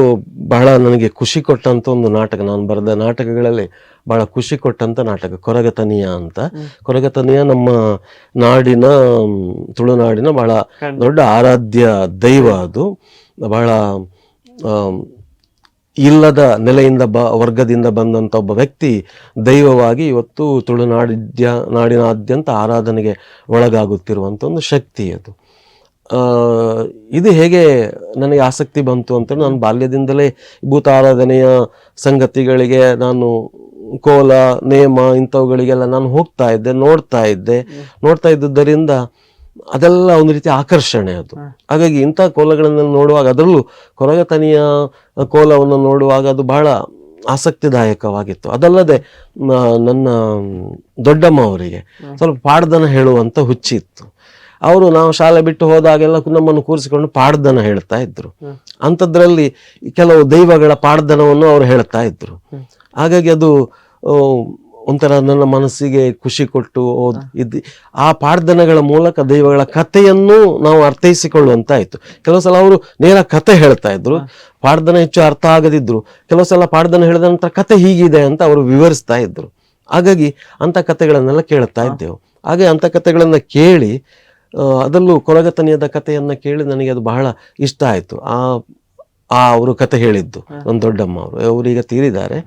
ಬಹಳ ನನಗೆ ಖುಷಿ ಕೊಟ್ಟಂತ ಒಂದು ನಾಟಕ. ನಾನು ಬರೆದ ನಾಟಕಗಳಲ್ಲಿ ಬಹಳ ಖುಷಿ ಕೊಟ್ಟಂತ ನಾಟಕ ಕೊರಗತನಿಯ ಅಂತ. ಕೊರಗತನಿಯ ನಮ್ಮ ನಾಡಿನ, ತುಳುನಾಡಿನ ಬಹಳ ದೊಡ್ಡ ಆರಾಧ್ಯ ದೈವ. ಅದು ಬಹಳ ಇಲ್ಲದ ನೆಲೆಯಿಂದ ವರ್ಗದಿಂದ ಬಂದಂಥ ಒಬ್ಬ ವ್ಯಕ್ತಿ ದೈವವಾಗಿ ಇವತ್ತು ನಾಡಿನಾದ್ಯಂತ ಆರಾಧನೆಗೆ ಒಳಗಾಗುತ್ತಿರುವಂಥ ಒಂದು ಶಕ್ತಿ ಅದು. ಇದು ಹೇಗೆ ನನಗೆ ಆಸಕ್ತಿ ಬಂತು ಅಂತ, ನಾನು ಬಾಲ್ಯದಿಂದಲೇ ಭೂತ ಆರಾಧನೆಯ ಸಂಗತಿಗಳಿಗೆ, ನಾನು ಕೋಲ, ನೇಮ ಇಂಥವುಗಳಿಗೆಲ್ಲ ನಾನು ಹೋಗ್ತಾ ಇದ್ದೆ, ನೋಡ್ತಾ ಇದ್ದುದರಿಂದ ಅದೆಲ್ಲ ಒಂದು ರೀತಿ ಆಕರ್ಷಣೆ ಅದು. ಹಾಗಾಗಿ ಇಂಥ ಕೋಲಗಳನ್ನು ನೋಡುವಾಗ, ಅದರಲ್ಲೂ ಕೊರಗತನಿಯ ಕೋಲವನ್ನು ನೋಡುವಾಗ ಅದು ಬಹಳ ಆಸಕ್ತಿದಾಯಕವಾಗಿತ್ತು. ಅದಲ್ಲದೆ ನನ್ನ ದೊಡ್ಡಮ್ಮ ಅವರಿಗೆ ಸ್ವಲ್ಪ ಪಾಡ್ದನ ಹೇಳುವಂಥ ಹುಚ್ಚಿತ್ತು. ಅವರು ನಾವು ಶಾಲೆ ಬಿಟ್ಟು ಹೋದಾಗೆಲ್ಲ ನಮ್ಮನ್ನು ಕೂರಿಸಿಕೊಂಡು ಪಾಡ್ದನ ಹೇಳ್ತಾ ಇದ್ರು. ಅಂಥದ್ರಲ್ಲಿ ಕೆಲವು ದೈವಗಳ ಪಾಡ್ದನವನ್ನು ಅವರು ಹೇಳ್ತಾ ಇದ್ರು. ಹಾಗಾಗಿ ಅದು ಒಂಥರ ನನ್ನ ಮನಸ್ಸಿಗೆ ಖುಷಿ ಕೊಟ್ಟು ಆ ಪಾಡ್ದನಗಳ ಮೂಲಕ ದೈವಗಳ ಕಥೆಯನ್ನು ನಾವು ಅರ್ಥೈಸಿಕೊಳ್ಳುವಂತಾಯ್ತು. ಕೆಲವು ಸಲ ಅವರು ನೇರ ಕತೆ ಹೇಳ್ತಾ ಇದ್ರು, ಪಾಡ್ದನ ಹೆಚ್ಚು ಅರ್ಥ ಆಗದಿದ್ರು. ಕೆಲವು ಸಲ ಪಾಡ್ದನ ಹೇಳಿದ ನಂತರ ಕತೆ ಹೀಗಿದೆ ಅಂತ ಅವರು ವಿವರಿಸ್ತಾ ಇದ್ರು. ಹಾಗಾಗಿ ಅಂಥ ಕಥೆಗಳನ್ನೆಲ್ಲ ಕೇಳ್ತಾ ಇದ್ದೆವು. ಹಾಗೆ ಅಂಥ ಕಥೆಗಳನ್ನ ಕೇಳಿ, ಅದರಲ್ಲೂ ಕೊರಗತನಿಯದ ಕಥೆಯನ್ನ ಕೇಳಿ ನನಗೆ ಅದು ಬಹಳ ಇಷ್ಟ ಆಯ್ತು. ಅವರು ಕತೆ ಹೇಳಿದ್ದು ನನ್ನ ದೊಡ್ಡಮ್ಮ ಅವರೀಗ ತೀರಿದ್ದಾರೆ,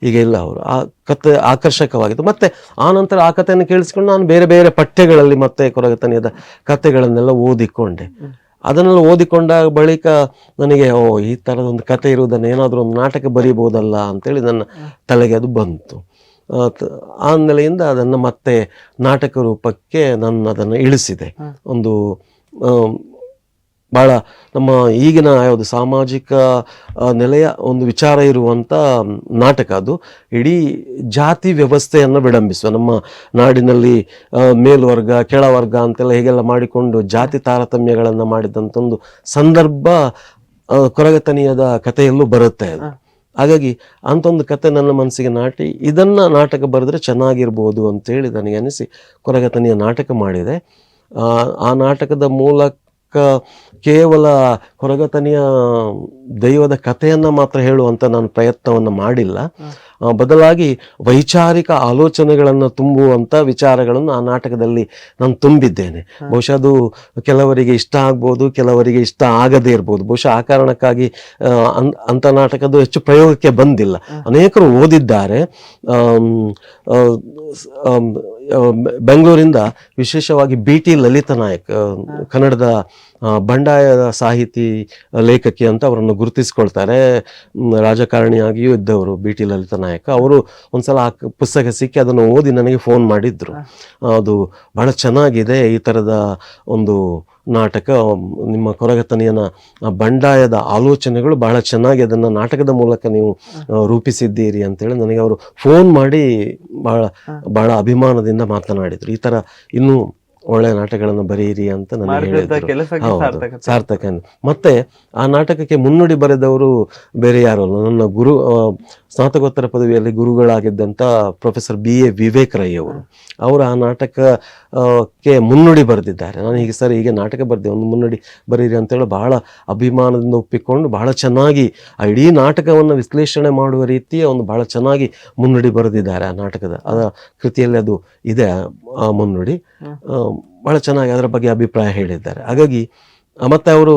ಈಗ ಇಲ್ಲ ಅವರು. ಆ ಕತೆ ಆಕರ್ಷಕವಾಗಿತ್ತು. ಮತ್ತೆ ಆ ನಂತರ ಆ ಕಥೆಯನ್ನು ಕೇಳಿಸ್ಕೊಂಡು ನಾನು ಬೇರೆ ಬೇರೆ ಪಠ್ಯಗಳಲ್ಲಿ ಮತ್ತೆ ಕೊರಗತನಿಯದ ಕಥೆಗಳನ್ನೆಲ್ಲ ಓದಿಕೊಂಡೆ. ಅದನ್ನೆಲ್ಲ ಓದಿಕೊಂಡ ಬಳಿಕ ನನಗೆ ಈ ಥರದೊಂದು ಕತೆ ಇರುವುದನ್ನು ಏನಾದರೂ ಒಂದು ನಾಟಕ ಬರೀಬಹುದಲ್ಲ ಅಂತೇಳಿ ನನ್ನ ತಲೆಗೆ ಅದು ಬಂತು. ಆ ನೆಲೆಯಿಂದ ಅದನ್ನು ಮತ್ತೆ ನಾಟಕ ರೂಪಕ್ಕೆ ನಾನು ಅದನ್ನು ಇಳಿಸಿದೆ. ಒಂದು ಬಹಳ ನಮ್ಮ ಈಗಿನ ಯಾವುದು ಸಾಮಾಜಿಕ ನೆಲೆಯ ಒಂದು ವಿಚಾರ ಇರುವಂಥ ನಾಟಕ ಅದು. ಇಡೀ ಜಾತಿ ವ್ಯವಸ್ಥೆಯನ್ನು ವಿಡಂಬಿಸುವ, ನಮ್ಮ ನಾಡಿನಲ್ಲಿ ಮೇಲ್ವರ್ಗ ಕೆಳವರ್ಗ ಅಂತೆಲ್ಲ ಹೀಗೆಲ್ಲ ಮಾಡಿಕೊಂಡು ಜಾತಿ ತಾರತಮ್ಯಗಳನ್ನು ಮಾಡಿದಂಥ ಒಂದು ಸಂದರ್ಭ ಕೊರಗತನಿಯದ ಕಥೆಯಲ್ಲೂ ಬರುತ್ತೆ ಅದು. ಹಾಗಾಗಿ ಅಂಥೊಂದು ಕತೆ ನನ್ನ ಮನಸ್ಸಿಗೆ ನಾಟಿ ಇದನ್ನ ನಾಟಕ ಬರೆದ್ರೆ ಚೆನ್ನಾಗಿರ್ಬೋದು ಅಂತೇಳಿ ನನಗೆ ಅನಿಸಿ ಕೊರಗತನಿಯ ನಾಟಕ ಮಾಡಿದೆ. ಆ ನಾಟಕದ ಮೂಲಕ ಕೇವಲ ಕೊರಗತನಿಯ ದೈವದ ಕಥೆಯನ್ನ ಮಾತ್ರ ಹೇಳುವಂತ ನಾನು ಪ್ರಯತ್ನವನ್ನು ಮಾಡಿಲ್ಲ. ಬದಲಾಗಿ ವೈಚಾರಿಕ ಆಲೋಚನೆಗಳನ್ನು ತುಂಬುವಂತ ವಿಚಾರಗಳನ್ನು ಆ ನಾಟಕದಲ್ಲಿ ನಾನು ತುಂಬಿದ್ದೇನೆ. ಬಹುಶಃ ಅದು ಕೆಲವರಿಗೆ ಇಷ್ಟ ಆಗ್ಬೋದು, ಕೆಲವರಿಗೆ ಇಷ್ಟ ಆಗದೇ ಇರ್ಬೋದು. ಬಹುಶಃ ಆ ಕಾರಣಕ್ಕಾಗಿ ಅಂತ ನಾಟಕದ್ದು ಹೆಚ್ಚು ಪ್ರಯೋಗಕ್ಕೆ ಬಂದಿಲ್ಲ. ಅನೇಕರು ಓದಿದ್ದಾರೆ. ಬೆಂಗಳೂರಿಂದ ವಿಶೇಷವಾಗಿ BT ಲಲಿತಾ ನಾಯಕ್, ಕನ್ನಡದ ಬಂಡಾಯದ ಸಾಹಿತಿ ಲೇಖಕಿ ಅಂತ ಅವರನ್ನು ಗುರುತಿಸ್ಕೊಳ್ತಾರೆ. ರಾಜಕಾರಣಿಯಾಗಿಯೂ ಇದ್ದವರು BT ಲಲಿತಾ ನಾಯಕ್. ಅವರು ಒಂದ್ಸಲ ಆ ಪುಸ್ತಕ ಸಿಕ್ಕಿ ಅದನ್ನು ಓದಿ ನನಗೆ ಫೋನ್ ಮಾಡಿದ್ರು. ಅದು ಬಹಳ ಚೆನ್ನಾಗಿದೆ, ಈ ಥರದ ಒಂದು ನಾಟಕ, ನಿಮ್ಮ ಕೊರಗತನಿಯನ ಬಂಡಾಯದ ಆಲೋಚನೆಗಳು ಬಹಳ ಚೆನ್ನಾಗಿ ಅದನ್ನು ನಾಟಕದ ಮೂಲಕ ನೀವು ರೂಪಿಸಿದ್ದೀರಿ ಅಂತೇಳಿ ನನಗೆ ಅವರು ಫೋನ್ ಮಾಡಿ ಬಹಳ ಅಭಿಮಾನದಿಂದ ಮಾತನಾಡಿದ್ರು. ಈ ಥರ ಇನ್ನೂ ಒಳ್ಳೆಯ ನಾಟಕಗಳನ್ನು ಬರೆಯಿರಿ ಅಂತ ನನಗೆ ಹೇಳಿದ್ರು. ಸಾರ್ಥಕ. ಮತ್ತೆ ಆ ನಾಟಕಕ್ಕೆ ಮುನ್ನುಡಿ ಬರೆದವರು ಬೇರೆ ಯಾರು ಅಲ್ಲ, ನನ್ನ ಗುರು, ಸ್ನಾತಕೋತ್ತರ ಪದವಿಯಲ್ಲಿ ಗುರುಗಳಾಗಿದ್ದಂಥ ಪ್ರೊಫೆಸರ್ BA ವಿವೇಕ್ ರೈ ಅವರು ಆ ನಾಟಕಕ್ಕೆ ಮುನ್ನುಡಿ ಬರೆದಿದ್ದಾರೆ. ನಾನು ಹೀಗೆ ಸರ್ ಹೀಗೆ ನಾಟಕ ಬರೆದೆ, ಒಂದು ಮುನ್ನುಡಿ ಬರೀರಿ ಅಂತೇಳಿ ಬಹಳ ಅಭಿಮಾನದಿಂದ ಒಪ್ಪಿಕೊಂಡು ಬಹಳ ಚೆನ್ನಾಗಿ ಆ ಇಡೀ ನಾಟಕವನ್ನು ವಿಶ್ಲೇಷಣೆ ಮಾಡುವ ರೀತಿಯ ಒಂದು ಬಹಳ ಚೆನ್ನಾಗಿ ಮುನ್ನುಡಿ ಬರೆದಿದ್ದಾರೆ. ಆ ನಾಟಕದ ಕೃತಿಯಲ್ಲಿ ಅದು ಇದೆ, ಆ ಮುನ್ನುಡಿ ಬಹಳ ಚೆನ್ನಾಗಿ ಅದರ ಬಗ್ಗೆ ಅಭಿಪ್ರಾಯ ಹೇಳಿದ್ದಾರೆ. ಹಾಗಾಗಿ ಮತ್ತೆ ಅವರು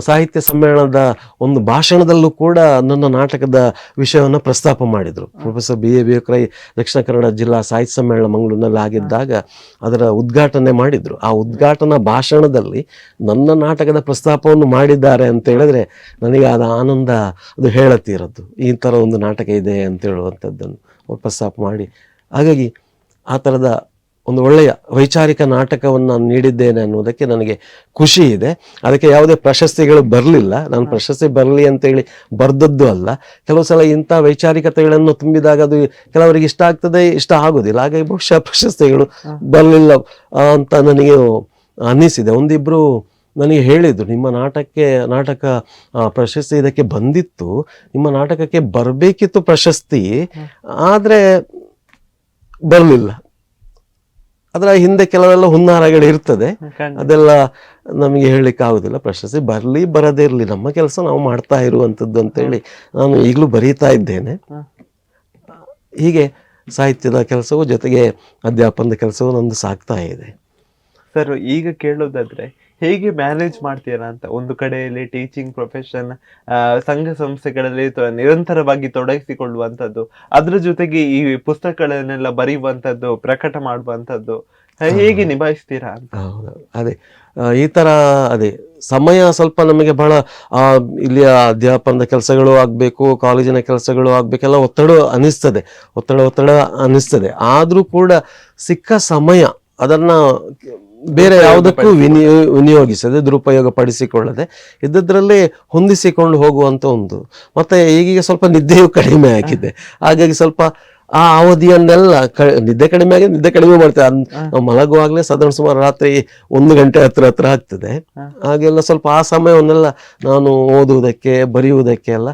ಸಾಹಿತ್ಯ ಸಮ್ಮೇಳನದ ಒಂದು ಭಾಷಣದಲ್ಲೂ ಕೂಡ ನನ್ನ ನಾಟಕದ ವಿಷಯವನ್ನು ಪ್ರಸ್ತಾಪ ಮಾಡಿದರು. ಪ್ರೊಫೆಸರ್ BA ವಿವೇಕ್ ರೈ ದಕ್ಷಿಣ ಕನ್ನಡ ಜಿಲ್ಲಾ ಸಾಹಿತ್ಯ ಸಮ್ಮೇಳನ ಮಂಗಳೂರಿನಲ್ಲಿ ಆಗಿದ್ದಾಗ ಅದರ ಉದ್ಘಾಟನೆ ಮಾಡಿದರು. ಆ ಉದ್ಘಾಟನಾ ಭಾಷಣದಲ್ಲಿ ನನ್ನ ನಾಟಕದ ಪ್ರಸ್ತಾಪವನ್ನು ಮಾಡಿದ್ದಾರೆ ಅಂತ ಹೇಳಿದ್ರೆ ನನಗೆ ಅದು ಆನಂದ, ಅದು ಹೇಳತ್ತೀರದ್ದು. ಈ ಥರ ಒಂದು ನಾಟಕ ಇದೆ ಅಂತ ಹೇಳುವಂಥದ್ದನ್ನು ಅವ್ರು ಪ್ರಸ್ತಾಪ ಮಾಡಿ, ಹಾಗಾಗಿ ಆ ಥರದ ಒಂದು ಒಳ್ಳೆಯ ವೈಚಾರಿಕ ನಾಟಕವನ್ನು ನಾನು ನೀಡಿದ್ದೇನೆ ಅನ್ನೋದಕ್ಕೆ ನನಗೆ ಖುಷಿ ಇದೆ. ಅದಕ್ಕೆ ಯಾವುದೇ ಪ್ರಶಸ್ತಿಗಳು ಬರಲಿಲ್ಲ. ನಾನು ಪ್ರಶಸ್ತಿ ಬರಲಿ ಅಂತೇಳಿ ಬರ್ದದ್ದು ಅಲ್ಲ. ಕೆಲವು ಸಲ ಇಂಥ ವೈಚಾರಿಕತೆಗಳನ್ನು ತುಂಬಿದಾಗ ಅದು ಕೆಲವರಿಗೆ ಇಷ್ಟ ಆಗ್ತದೆ, ಇಷ್ಟ ಆಗೋದಿಲ್ಲ. ಹಾಗಾಗಿ ಬಹುಶಃ ಪ್ರಶಸ್ತಿಗಳು ಬರಲಿಲ್ಲ ಅಂತ ನನಗೆ ಅನ್ನಿಸಿದೆ. ಒಂದಿಬ್ಬರು ನನಗೆ ಹೇಳಿದರು, ನಿಮ್ಮ ನಾಟಕ ಪ್ರಶಸ್ತಿ ಇದಕ್ಕೆ ಬಂದಿತ್ತು, ನಿಮ್ಮ ನಾಟಕಕ್ಕೆ ಬರಬೇಕಿತ್ತು ಪ್ರಶಸ್ತಿ, ಆದರೆ ಬರಲಿಲ್ಲ. ಅದರ ಹಿಂದೆ ಕೆಲವೆಲ್ಲ ಹುನ್ನಾರಗಳು ಇರ್ತದೆ, ಅದೆಲ್ಲ ನಮಗೆ ಹೇಳಲಿಕ್ಕೆ ಆಗುದಿಲ್ಲ. ಪ್ರಶಸ್ತಿ ಬರಲಿ ಬರದೇ ಇರಲಿ, ನಮ್ಮ ಕೆಲಸ ನಾವು ಮಾಡ್ತಾ ಇರುವಂಥದ್ದು ಅಂತೇಳಿ ನಾನು ಈಗಲೂ ಬರೀತಾ ಇದ್ದೇನೆ. ಹೀಗೆ ಸಾಹಿತ್ಯದ ಕೆಲಸವು ಜೊತೆಗೆ ಅಧ್ಯಾಪನದ ಕೆಲಸವು ನಂದು ಸಾಗ್ತಾ ಇದೆ. ಸರ್, ಈಗ ಕೇಳೋದಾದ್ರೆ ಹೇಗೆ ಮ್ಯಾನೇಜ್ ಮಾಡ್ತೀರಾ ಅಂತ? ಒಂದು ಕಡೆಯಲ್ಲಿ ಟೀಚಿಂಗ್ ಪ್ರೊಫೆಷನ್, ಸಂಘ ಸಂಸ್ಥೆಗಳಲ್ಲಿ ನಿರಂತರವಾಗಿ ತೊಡಗಿಸಿಕೊಳ್ಳುವಂಥದ್ದು, ಅದ್ರ ಜೊತೆಗೆ ಈ ಪುಸ್ತಕಗಳನ್ನೆಲ್ಲ ಬರೆಯುವಂಥದ್ದು, ಪ್ರಕಟ ಮಾಡುವಂಥದ್ದು, ಹೇಗೆ ನಿಭಾಯಿಸ್ತೀರಾ ಅಂತ? ಅದೇ ಈ ತರ ಅದೇ ಸಮಯ ಸ್ವಲ್ಪ ನಮಗೆ ಬಹಳ ಇಲ್ಲಿಯ ಅಧ್ಯಾಪನದ ಕೆಲಸಗಳು ಆಗ್ಬೇಕು, ಕಾಲೇಜಿನ ಕೆಲಸಗಳು ಆಗ್ಬೇಕೆಲ್ಲ ಒತ್ತಡ ಅನಿಸ್ತದೆ. ಆದ್ರೂ ಕೂಡ ಸಿಕ್ಕ ಸಮಯ ಅದನ್ನ ಬೇರೆ ಯಾವುದಕ್ಕೂ ವಿನಿಯೋಗಿಸದೆ, ದುರುಪಯೋಗ ಪಡಿಸಿಕೊಳ್ಳದೆ ಇದ್ದದ್ರಲ್ಲೇ ಹೊಂದಿಸಿಕೊಂಡು ಹೋಗುವಂತ ಒಂದು. ಮತ್ತೆ ಈಗೀಗ ಸ್ವಲ್ಪ ನಿದ್ದೆಯೂ ಕಡಿಮೆ ಆಗಿದೆ. ಹಾಗಾಗಿ ಸ್ವಲ್ಪ ಆ ಅವಧಿಯನ್ನೆಲ್ಲ ನಿದ್ದೆ ಕಡಿಮೆ ಮಾಡ್ತೇವೆ. ನಾವು ಮಲಗುವಾಗಲೇ ಸಾಧಾರಣ ಸುಮಾರು ರಾತ್ರಿ 1 ಗಂಟೆ ಹತ್ರ ಆಗ್ತದೆ. ಹಾಗೆಲ್ಲ ಸ್ವಲ್ಪ ಆ ಸಮಯವನ್ನೆಲ್ಲ ನಾನು ಓದುವುದಕ್ಕೆ, ಬರೆಯುವುದಕ್ಕೆ ಎಲ್ಲ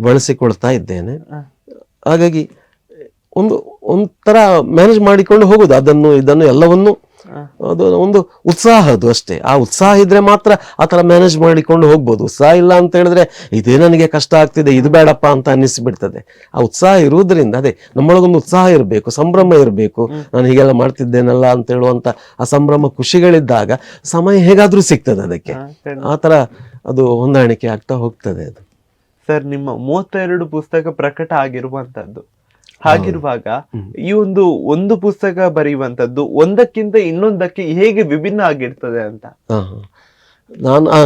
ಬಳಸಿಕೊಳ್ತಾ ಇದ್ದೇನೆ. ಹಾಗಾಗಿ ಒಂಥರ ಮ್ಯಾನೇಜ್ ಮಾಡಿಕೊಂಡು ಹೋಗುದು, ಇದನ್ನು ಎಲ್ಲವನ್ನು. ಅದು ಒಂದು ಉತ್ಸಾಹ, ಅದು ಅಷ್ಟೇ. ಆ ಉತ್ಸಾಹ ಇದ್ರೆ ಮಾತ್ರ ಆ ತರ ಮ್ಯಾನೇಜ್ ಮಾಡಿಕೊಂಡು ಹೋಗ್ಬೋದು. ಉತ್ಸಾಹ ಇಲ್ಲ ಅಂತ ಹೇಳಿದ್ರೆ ಇದೇ ನನಗೆ ಕಷ್ಟ ಆಗ್ತಿದೆ, ಇದು ಬೇಡಪ್ಪ ಅಂತ ಅನ್ನಿಸ್ಬಿಡ್ತದೆ. ಆ ಉತ್ಸಾಹ ಇರುವುದರಿಂದ ಅದೇ ನಮ್ಮೊಳಗೊಂದು ಉತ್ಸಾಹ ಇರಬೇಕು, ಸಂಭ್ರಮ ಇರಬೇಕು. ನಾನು ಹೀಗೆಲ್ಲ ಮಾಡ್ತಿದ್ದೇನಲ್ಲ ಅಂತ ಹೇಳುವಂತ ಆ ಸಂಭ್ರಮ, ಖುಷಿಗಳಿದ್ದಾಗ ಸಮಯ ಹೇಗಾದ್ರೂ ಸಿಗ್ತದೆ ಅದಕ್ಕೆ. ಆ ತರ ಅದು ಹೊಂದಾಣಿಕೆ ಆಗ್ತಾ ಹೋಗ್ತದೆ ಅದು. ಸರ್, ನಿಮ್ಮ 32 ಪುಸ್ತಕ ಪ್ರಕಟ ಆಗಿರುವಂತದ್ದು, ಹಾಗಿರುವಾಗ ಈ ಒಂದು ಪುಸ್ತಕ ಬರೆಯುವಂತದ್ದು ಒಂದಕ್ಕಿಂತ ಇನ್ನೊಂದಕ್ಕೆ ಹೇಗೆ ವಿಭಿನ್ನ ಆಗಿರ್ತದೆ ಅಂತ?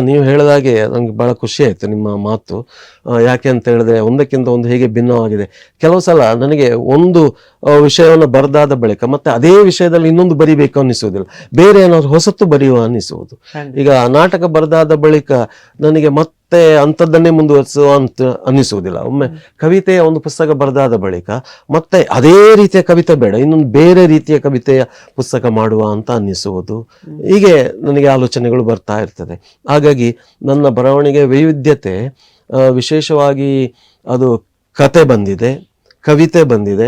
ನೀವು ಹೇಳಿದಾಗೆ ನಂಗೆ ಬಹಳ ಖುಷಿ ಆಯ್ತು ನಿಮ್ಮ ಮಾತು. ಯಾಕೆ ಅಂತ ಹೇಳಿದ್ರೆ ಒಂದಕ್ಕಿಂತ ಒಂದು ಹೇಗೆ ಭಿನ್ನವಾಗಿದೆ. ಕೆಲವು ಸಲ ನನಗೆ ಒಂದು ವಿಷಯವನ್ನು ಬರೆದಾದ ಬಳಿಕ ಮತ್ತೆ ಅದೇ ವಿಷಯದಲ್ಲಿ ಇನ್ನೊಂದು ಬರಿಬೇಕು ಅನ್ನಿಸುವುದಿಲ್ಲ, ಬೇರೆ ಏನಾದ್ರು ಹೊಸತು ಬರೆಯುವ ಅನ್ನಿಸುವುದು. ಈಗ ನಾಟಕ ಬರೆದಾದ ಬಳಿಕ ನನಗೆ ಮತ್ತೆ ಮತ್ತೆ ಅಂಥದ್ದನ್ನೇ ಮುಂದುವರಿಸುವ ಅಂತ ಅನ್ನಿಸುವುದಿಲ್ಲ. ಒಮ್ಮೆ ಕವಿತೆಯ ಒಂದು ಪುಸ್ತಕ ಬರೆದಾದ ಬಳಿಕ ಮತ್ತೆ ಅದೇ ರೀತಿಯ ಕವಿತೆ ಬೇಡ, ಇನ್ನೊಂದು ಬೇರೆ ರೀತಿಯ ಕವಿತೆಯ ಪುಸ್ತಕ ಮಾಡುವ ಅಂತ ಅನ್ನಿಸುವುದು. ಹೀಗೆ ನನಗೆ ಆಲೋಚನೆಗಳು ಬರ್ತಾ ಇರ್ತದೆ. ಹಾಗಾಗಿ ನನ್ನ ಬರವಣಿಗೆ ವೈವಿಧ್ಯತೆ ವಿಶೇಷವಾಗಿ ಅದು ಕತೆ ಬಂದಿದೆ, ಕವಿತೆ ಬಂದಿದೆ,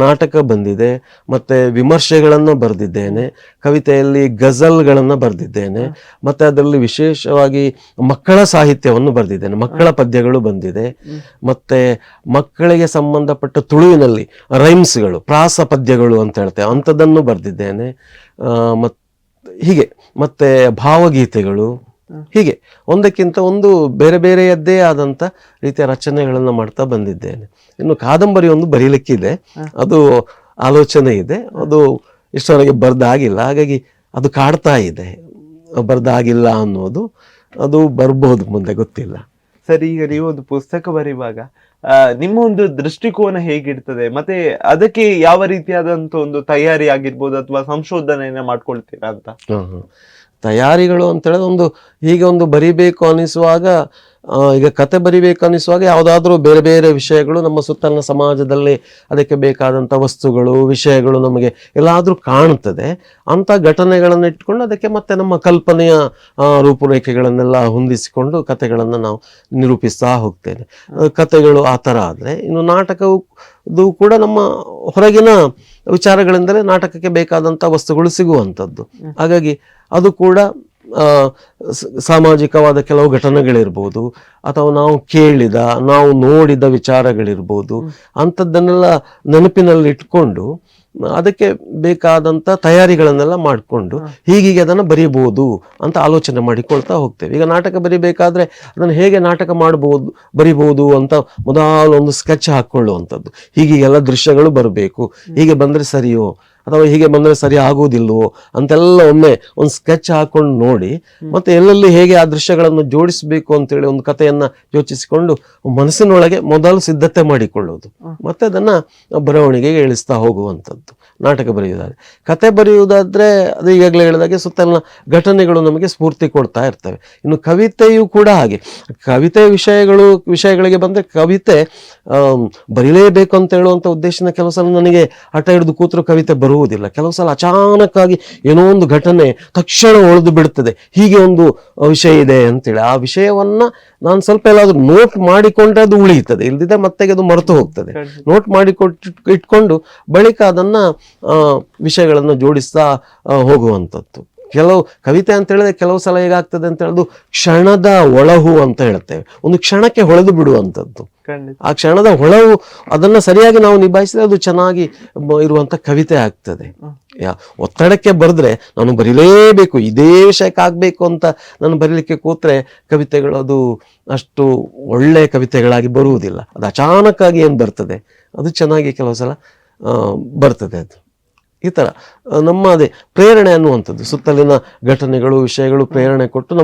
ನಾಟಕ ಬಂದಿದೆ, ಮತ್ತೆ ವಿಮರ್ಶೆಗಳನ್ನು ಬರೆದಿದ್ದೇನೆ, ಕವಿತೆಯಲ್ಲಿ ಗಜಲ್ಗಳನ್ನು ಬರೆದಿದ್ದೇನೆ, ಮತ್ತೆ ಅದರಲ್ಲಿ ವಿಶೇಷವಾಗಿ ಮಕ್ಕಳ ಸಾಹಿತ್ಯವನ್ನು ಬರೆದಿದ್ದೇನೆ, ಮಕ್ಕಳ ಪದ್ಯಗಳು ಬಂದಿದೆ, ಮತ್ತೆ ಮಕ್ಕಳಿಗೆ ಸಂಬಂಧಪಟ್ಟ ತುಳುವಿನಲ್ಲಿ ರೈಮ್ಸ್ಗಳು, ಪ್ರಾಸ ಪದ್ಯಗಳು ಅಂತ ಹೇಳ್ತೇವೆ ಅಂಥದ್ದನ್ನು ಬರೆದಿದ್ದೇನೆ. ಹೀಗೆ ಮತ್ತೆ ಭಾವಗೀತೆಗಳು, ಹೀಗೆ ಒಂದಕ್ಕಿಂತ ಒಂದು ಬೇರೆ ಬೇರೆಯದ್ದೇ ಆದಂಥ ರೀತಿಯ ರಚನೆಗಳನ್ನು ಮಾಡ್ತಾ ಬಂದಿದ್ದೇನೆ. ಇನ್ನು ಕಾದಂಬರಿ ಒಂದು ಬರೀಲಿಕ್ಕಿದೆ, ಅದು ಆಲೋಚನೆ ಇದೆ, ಅದು ಇಷ್ಟವರೆಗೆ ಬರ್ದಾಗಿಲ್ಲ. ಹಾಗಾಗಿ ಅದು ಕಾಡ್ತಾ ಇದೆ, ಬರ್ದಾಗಿಲ್ಲ ಅನ್ನೋದು. ಅದು ಬರ್ಬೋದು ಮುಂದೆ, ಗೊತ್ತಿಲ್ಲ. ಸರಿ, ಈಗ ನೀವು ಒಂದು ಪುಸ್ತಕ ಬರೆಯುವಾಗ ನಿಮ್ಮ ಒಂದು ದೃಷ್ಟಿಕೋನ ಹೇಗಿರ್ತದೆ, ಮತ್ತೆ ಅದಕ್ಕೆ ಯಾವ ರೀತಿಯಾದಂತ ಒಂದು ತಯಾರಿ ಆಗಿರ್ಬೋದು ಅಥವಾ ಸಂಶೋಧನೆಯನ್ನ ಮಾಡ್ಕೊಳ್ತೀರಾ ಅಂತ? ತಯಾರಿಗಳು ಅಂತ ಹೇಳಿದ್ರೆ, ಒಂದು ಹೀಗೆ ಒಂದು ಬರಿಬೇಕು ಅನಿಸುವಾಗ, ಈಗ ಕತೆ ಬರಿಬೇಕು ಅನಿಸುವಾಗ ಯಾವುದಾದ್ರೂ ಬೇರೆ ಬೇರೆ ವಿಷಯಗಳು ನಮ್ಮ ಸುತ್ತಲಿನ ಸಮಾಜದಲ್ಲಿ ಅದಕ್ಕೆ ಬೇಕಾದಂಥ ವಸ್ತುಗಳು, ವಿಷಯಗಳು ನಮಗೆ ಎಲ್ಲಾದರೂ ಕಾಣುತ್ತದೆ. ಅಂಥ ಘಟನೆಗಳನ್ನು ಇಟ್ಕೊಂಡು ಅದಕ್ಕೆ ಮತ್ತೆ ನಮ್ಮ ಕಲ್ಪನೆಯ ರೂಪುರೇಖೆಗಳನ್ನೆಲ್ಲ ಹೊಂದಿಸಿಕೊಂಡು ಕತೆಗಳನ್ನು ನಾವು ನಿರೂಪಿಸ್ತಾ ಹೋಗ್ತೇನೆ. ಕತೆಗಳು ಆ ಥರ ಆದರೆ, ಇನ್ನು ನಾಟಕವು ಕೂಡ ನಮ್ಮ ಹೊರಗಿನ ವಿಚಾರಗಳಿಂದಲೇ ನಾಟಕಕ್ಕೆ ಬೇಕಾದಂಥ ವಸ್ತುಗಳು ಸಿಗುವಂಥದ್ದು. ಹಾಗಾಗಿ ಅದು ಕೂಡ ಸಾಮಾಜಿಕವಾದ ಕೆಲವು ಘಟನೆಗಳಿರ್ಬೋದು, ಅಥವಾ ನಾವು ಕೇಳಿದ, ನಾವು ನೋಡಿದ ವಿಚಾರಗಳಿರ್ಬೋದು, ಅಂಥದ್ದನ್ನೆಲ್ಲ ನೆನಪಿನಲ್ಲಿ ಇಟ್ಕೊಂಡು ಅದಕ್ಕೆ ಬೇಕಾದಂಥ ತಯಾರಿಗಳನ್ನೆಲ್ಲ ಮಾಡಿಕೊಂಡು ಹೀಗೀಗೆ ಅದನ್ನು ಬರೀಬೋದು ಅಂತ ಆಲೋಚನೆ ಮಾಡಿಕೊಳ್ತಾ ಹೋಗ್ತೇವೆ. ಈಗ ನಾಟಕ ಬರಿಬೇಕಾದ್ರೆ ಅದನ್ನು ಹೇಗೆ ನಾಟಕ ಬರಿಬೋದು ಅಂತ ಮೊದಲು ಒಂದು ಸ್ಕೆಚ್ ಹಾಕ್ಕೊಳ್ಳುವಂಥದ್ದು. ಹೀಗೀಗೆಲ್ಲ ದೃಶ್ಯಗಳು ಬರಬೇಕು, ಹೀಗೆ ಬಂದರೆ ಸರಿಯೋ ಅಥವಾ ಹೀಗೆ ಬಂದರೆ ಸರಿ ಆಗುವುದಿಲ್ಲವೋ ಅಂತೆಲ್ಲ ಒಮ್ಮೆ ಒಂದು ಸ್ಕೆಚ್ ಹಾಕೊಂಡು ನೋಡಿ, ಮತ್ತೆ ಎಲ್ಲೆಲ್ಲಿ ಹೇಗೆ ಆ ದೃಶ್ಯಗಳನ್ನು ಜೋಡಿಸಬೇಕು ಅಂತೇಳಿ ಒಂದು ಕಥೆಯನ್ನು ಯೋಚಿಸಿಕೊಂಡು ಮನಸ್ಸಿನೊಳಗೆ ಮೊದಲು ಸಿದ್ಧತೆ ಮಾಡಿಕೊಳ್ಳೋದು, ಮತ್ತೆ ಅದನ್ನು ಬರವಣಿಗೆಗೆ ಇಳಿಸ್ತಾ ಹೋಗುವಂಥದ್ದು ನಾಟಕ ಬರೆಯುವುದಾದ್ರೆ. ಕತೆ ಬರೆಯುವುದಾದ್ರೆ ಅದು ಈಗಾಗಲೇ ಹೇಳಿದಾಗೆ ಸುತ್ತಲಿನ ಘಟನೆಗಳು ನಮಗೆ ಸ್ಫೂರ್ತಿ ಕೊಡ್ತಾ ಇರ್ತವೆ. ಇನ್ನು ಕವಿತೆಯೂ ಕೂಡ ಹಾಗೆ. ಕವಿತೆ ವಿಷಯಗಳಿಗೆ ಬಂದರೆ, ಕವಿತೆ ಬರೀಲೇಬೇಕು ಅಂತ ಹೇಳುವಂಥ ಉದ್ದೇಶನ ಕೆಲವು ಸಲ ನನಗೆ ಹಠ ಹಿಡಿದು ಕೂತರು ಕವಿತೆ ಬರುವುದಿಲ್ಲ. ಕೆಲವು ಸಲ ಅಚಾನಕ್ಕಾಗಿ ಏನೋ ಒಂದು ಘಟನೆ ತಕ್ಷಣ ಒಳೆದು ಬಿಡ್ತದೆ, ಹೀಗೆ ಒಂದು ವಿಷಯ ಇದೆ ಅಂತೇಳಿ ಆ ವಿಷಯವನ್ನ ನಾನು ಸ್ವಲ್ಪ ಎಲ್ಲಾದ್ರೂ ನೋಟ್ ಮಾಡಿಕೊಂಡ್ರೆ ಅದು ಉಳಿಯುತ್ತದೆ, ಇಲ್ದಿದ್ರೆ ಮತ್ತೆ ಅದು ಮರೆತು ಹೋಗ್ತದೆ. ನೋಟ್ ಇಟ್ಕೊಂಡು ಬಳಿಕ ಅದನ್ನ ವಿಷಯಗಳನ್ನು ಜೋಡಿಸ್ತಾ ಹೋಗುವಂಥದ್ದು. ಕೆಲವು ಕವಿತೆ ಅಂತ ಹೇಳಿದ್ರೆ ಕೆಲವು ಸಲ ಹೇಗಾಗ್ತದೆ ಅಂತ ಹೇಳೋದು ಕ್ಷಣದ ಒಳಹು ಅಂತ ಹೇಳ್ತೇವೆ, ಒಂದು ಕ್ಷಣಕ್ಕೆ ಹೊಳೆದು ಬಿಡುವಂಥದ್ದು. ಆ ಕ್ಷಣದ ಹೊಳವು ಅದನ್ನ ಸರಿಯಾಗಿ ನಾವು ನಿಭಾಯಿಸಿದ್ರೆ ಅದು ಚೆನ್ನಾಗಿ ಇರುವಂತ ಕವಿತೆ ಆಗ್ತದೆ. ಒತ್ತಡಕ್ಕೆ ಬರೆದ್ರೆ ನಾನು ಬರೀಲೇಬೇಕು, ಇದೇ ವಿಷಯಕ್ಕೆ ಆಗ್ಬೇಕು ಅಂತ ನಾನು ಬರೀಲಿಕ್ಕೆ ಕೂತ್ರೆ ಕವಿತೆಗಳು ಅದು ಅಷ್ಟು ಒಳ್ಳೆ ಕವಿತೆಗಳಾಗಿ ಬರುವುದಿಲ್ಲ. ಅದು ಅಚಾನಕ್ಕಾಗಿ ಏನು ಬರ್ತದೆ ಅದು ಚೆನ್ನಾಗಿ ಕೆಲವು ಸಲ ಬರ್ತದೆ. ಅದು ಈ ಥರ ಅದೇ ಪ್ರೇರಣೆ ಅನ್ನುವಂಥದ್ದು, ಸುತ್ತಲಿನ ಘಟನೆಗಳು, ವಿಷಯಗಳು ಪ್ರೇರಣೆ ಕೊಟ್ಟು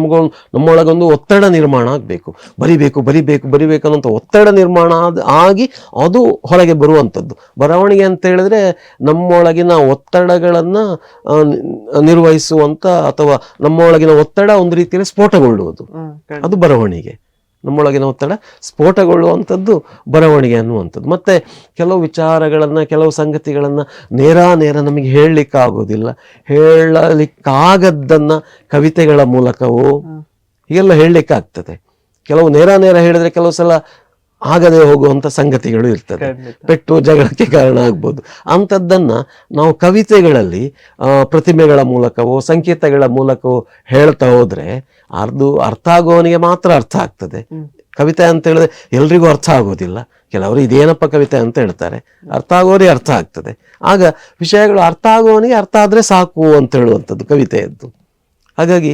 ನಮ್ಮೊಳಗೊಂದು ಒತ್ತಡ ನಿರ್ಮಾಣ ಆಗಬೇಕು, ಬರಿಬೇಕು ಅನ್ನೋಂಥ ಒತ್ತಡ ನಿರ್ಮಾಣ ಆಗಿ ಅದು ಹೊರಗೆ ಬರುವಂಥದ್ದು. ಬರವಣಿಗೆ ಅಂತ ಹೇಳಿದ್ರೆ ನಮ್ಮೊಳಗಿನ ಒತ್ತಡಗಳನ್ನು ನಿರ್ವಹಿಸುವಂಥ, ಅಥವಾ ನಮ್ಮೊಳಗಿನ ಒತ್ತಡ ಒಂದು ರೀತಿಯಲ್ಲಿ ಸ್ಫೋಟಗೊಳ್ಳುವುದು, ಅದು ಬರವಣಿಗೆ. ನಮ್ಮೊಳಗಿನ ಒತ್ತಡ ಸ್ಫೋಟಗೊಳ್ಳುವಂಥದ್ದು ಬರವಣಿಗೆ ಅನ್ನುವಂಥದ್ದು. ಮತ್ತು ಕೆಲವು ವಿಚಾರಗಳನ್ನು, ಕೆಲವು ಸಂಗತಿಗಳನ್ನು ನೇರ ನಮಗೆ ಹೇಳಲಿಕ್ಕಾಗೋದಿಲ್ಲ, ಹೇಳಲಿಕ್ಕಾಗದ್ದನ್ನು ಕವಿತೆಗಳ ಮೂಲಕವೋ ಹೀಗೆಲ್ಲ ಹೇಳಲಿಕ್ಕಾಗ್ತದೆ. ಕೆಲವು ನೇರ ಹೇಳಿದ್ರೆ ಕೆಲವು ಸಲ ಆಗದೆ ಹೋಗುವಂಥ ಸಂಗತಿಗಳು ಇರ್ತದೆ, ಪೆಟ್ಟು ಜಗಳಕ್ಕೆ ಕಾರಣ ಆಗ್ಬೋದು. ಅಂಥದ್ದನ್ನು ನಾವು ಕವಿತೆಗಳಲ್ಲಿ ಪ್ರತಿಮೆಗಳ ಮೂಲಕವೋ ಸಂಕೇತಗಳ ಮೂಲಕವೋ ಹೇಳ್ತಾ ಹೋದರೆ ಅದು ಅರ್ಥ ಆಗುವವನಿಗೆ ಮಾತ್ರ ಅರ್ಥ ಆಗ್ತದೆ. ಕವಿತೆ ಅಂತ ಹೇಳಿದ್ರೆ ಎಲ್ರಿಗೂ ಅರ್ಥ ಆಗೋದಿಲ್ಲ. ಕೆಲವರು ಇದೇನಪ್ಪ ಕವಿತೆ ಅಂತ ಹೇಳ್ತಾರೆ, ಅರ್ಥ ಆಗೋರಿಗೆ ಅರ್ಥ ಆಗ್ತದೆ. ಆಗ ವಿಷಯಗಳು ಅರ್ಥ ಆಗುವವನಿಗೆ ಅರ್ಥ ಆದರೆ ಸಾಕು ಅಂತ ಹೇಳುವಂಥದ್ದು ಕವಿತೆಯದ್ದು. ಹಾಗಾಗಿ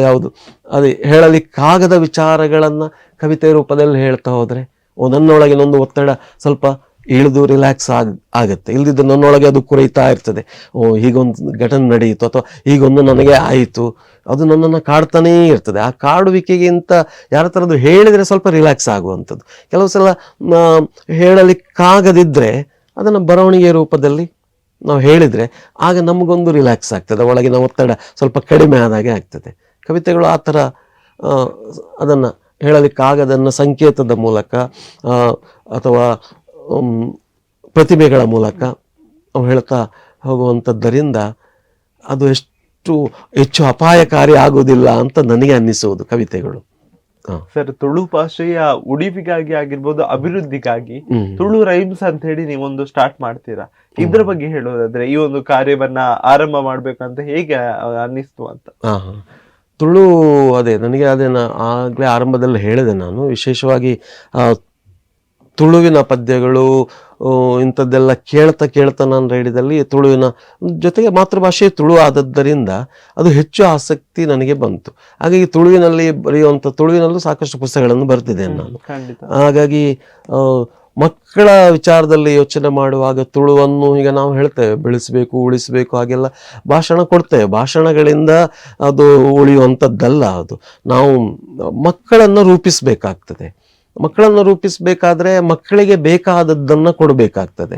ಯಾವುದು ಅದೇ ಹೇಳಲಿಕ್ಕಾಗದ ವಿಚಾರಗಳನ್ನು ಕವಿತೆ ರೂಪದಲ್ಲಿ ಹೇಳ್ತಾ ಹೋದರೆ ನನ್ನೊಳಗಿನೊಂದು ಒತ್ತಡ ಸ್ವಲ್ಪ ಇಳಿದು ರಿಲ್ಯಾಕ್ಸ್ ಆಗತ್ತೆ. ಇಲ್ದಿದ್ದು ನನ್ನೊಳಗೆ ಅದು ಕುರಿತಾ ಇರ್ತದೆ. ಹೀಗೊಂದು ಘಟನೆ ನಡೆಯಿತು ಅಥವಾ ಹೀಗೊಂದು ನನಗೆ ಆಯಿತು, ಅದು ನನ್ನನ್ನು ಕಾಡ್ತಾನೇ ಇರ್ತದೆ. ಆ ಕಾಡುವಿಕೆಗಿಂತ ಯಾರ ಥರದ್ದು ಹೇಳಿದರೆ ಸ್ವಲ್ಪ ರಿಲ್ಯಾಕ್ಸ್ ಆಗುವಂಥದ್ದು. ಕೆಲವು ಸಲ ಹೇಳಲಿಕ್ಕಾಗದಿದ್ದರೆ ಅದನ್ನು ಬರವಣಿಗೆ ರೂಪದಲ್ಲಿ ನಾವು ಹೇಳಿದರೆ ಆಗ ನಮಗೊಂದು ರಿಲ್ಯಾಕ್ಸ್ ಆಗ್ತದೆ, ಒಳಗಿನ ಒತ್ತಡ ಸ್ವಲ್ಪ ಕಡಿಮೆ ಆದಾಗೆ ಆಗ್ತದೆ. ಕವಿತೆಗಳು ಆ ಥರ ಅದನ್ನು ಹೇಳಲಿಕ್ಕಾಗದನ್ನು ಸಂಕೇತದ ಮೂಲಕ ಅಥವಾ ಪ್ರತಿಭೆಗಳ ಮೂಲಕ ಅವು ಹೇಳ್ತಾ ಹೋಗುವಂಥದ್ದರಿಂದ ಅದು ಹೆಚ್ಚು ಅಪಾಯಕಾರಿ ಆಗುವುದಿಲ್ಲ ಅಂತ ನನಗೆ ಅನ್ನಿಸುವುದು ಕವಿತೆಗಳು. ಸರ್, ತುಳು ಭಾಷೆಯ ಉಳಿವಿಗಾಗಿ ಆಗಿರ್ಬೋದು, ಅಭಿವೃದ್ಧಿಗಾಗಿ ತುಳು ರೈಮ್ಸ್ ಅಂತ ಹೇಳಿ ನೀವೊಂದು ಸ್ಟಾರ್ಟ್ ಮಾಡ್ತೀರಾ. ಇದ್ರ ಬಗ್ಗೆ ಹೇಳೋದಾದ್ರೆ ಈ ಒಂದು ಕಾರ್ಯವನ್ನ ಆರಂಭ ಮಾಡ್ಬೇಕಂತ ಹೇಗೆ ಅನ್ನಿಸ್ತು ಅಂತ? ತುಳು ನನಗೆ ಆಗ್ಲೇ ಆರಂಭದಲ್ಲಿ ಹೇಳಿದೆ ನಾನು. ವಿಶೇಷವಾಗಿ ತುಳುವಿನ ಪದ್ಯಗಳು ಇಂಥದ್ದೆಲ್ಲ ಕೇಳ್ತಾ ನಾನು ರೇಡಿಯೋದಲ್ಲಿ ತುಳುವಿನ ಜೊತೆಗೆ ಮಾತೃಭಾಷೆ ತುಳು ಆದದ್ದರಿಂದ ಅದು ಹೆಚ್ಚು ಆಸಕ್ತಿ ನನಗೆ ಬಂತು. ಹಾಗಾಗಿ ತುಳುವಿನಲ್ಲಿ ತುಳುವಿನಲ್ಲೂ ಸಾಕಷ್ಟು ಪುಸ್ತಕಗಳನ್ನು ಬರ್ತಿದ್ದೇನೆ ನಾನು. ಹಾಗಾಗಿ ಮಕ್ಕಳ ವಿಚಾರದಲ್ಲಿ ಯೋಚನೆ ಮಾಡುವಾಗ ತುಳುವನ್ನು ಈಗ ನಾವು ಹೇಳ್ತೇವೆ ಬೆಳೆಸಬೇಕು, ಉಳಿಸಬೇಕು, ಹಾಗೆಲ್ಲ ಭಾಷಣ ಕೊಡ್ತೇವೆ. ಭಾಷಣಗಳಿಂದ ಅದು ಉಳಿಯುವಂಥದ್ದಲ್ಲ. ಅದು ನಾವು ಮಕ್ಕಳನ್ನು ರೂಪಿಸಬೇಕಾಗ್ತದೆ. ಮಕ್ಕಳನ್ನು ರೂಪಿಸಬೇಕಾದ್ರೆ ಮಕ್ಕಳಿಗೆ ಬೇಕಾದದ್ದನ್ನು ಕೊಡಬೇಕಾಗ್ತದೆ.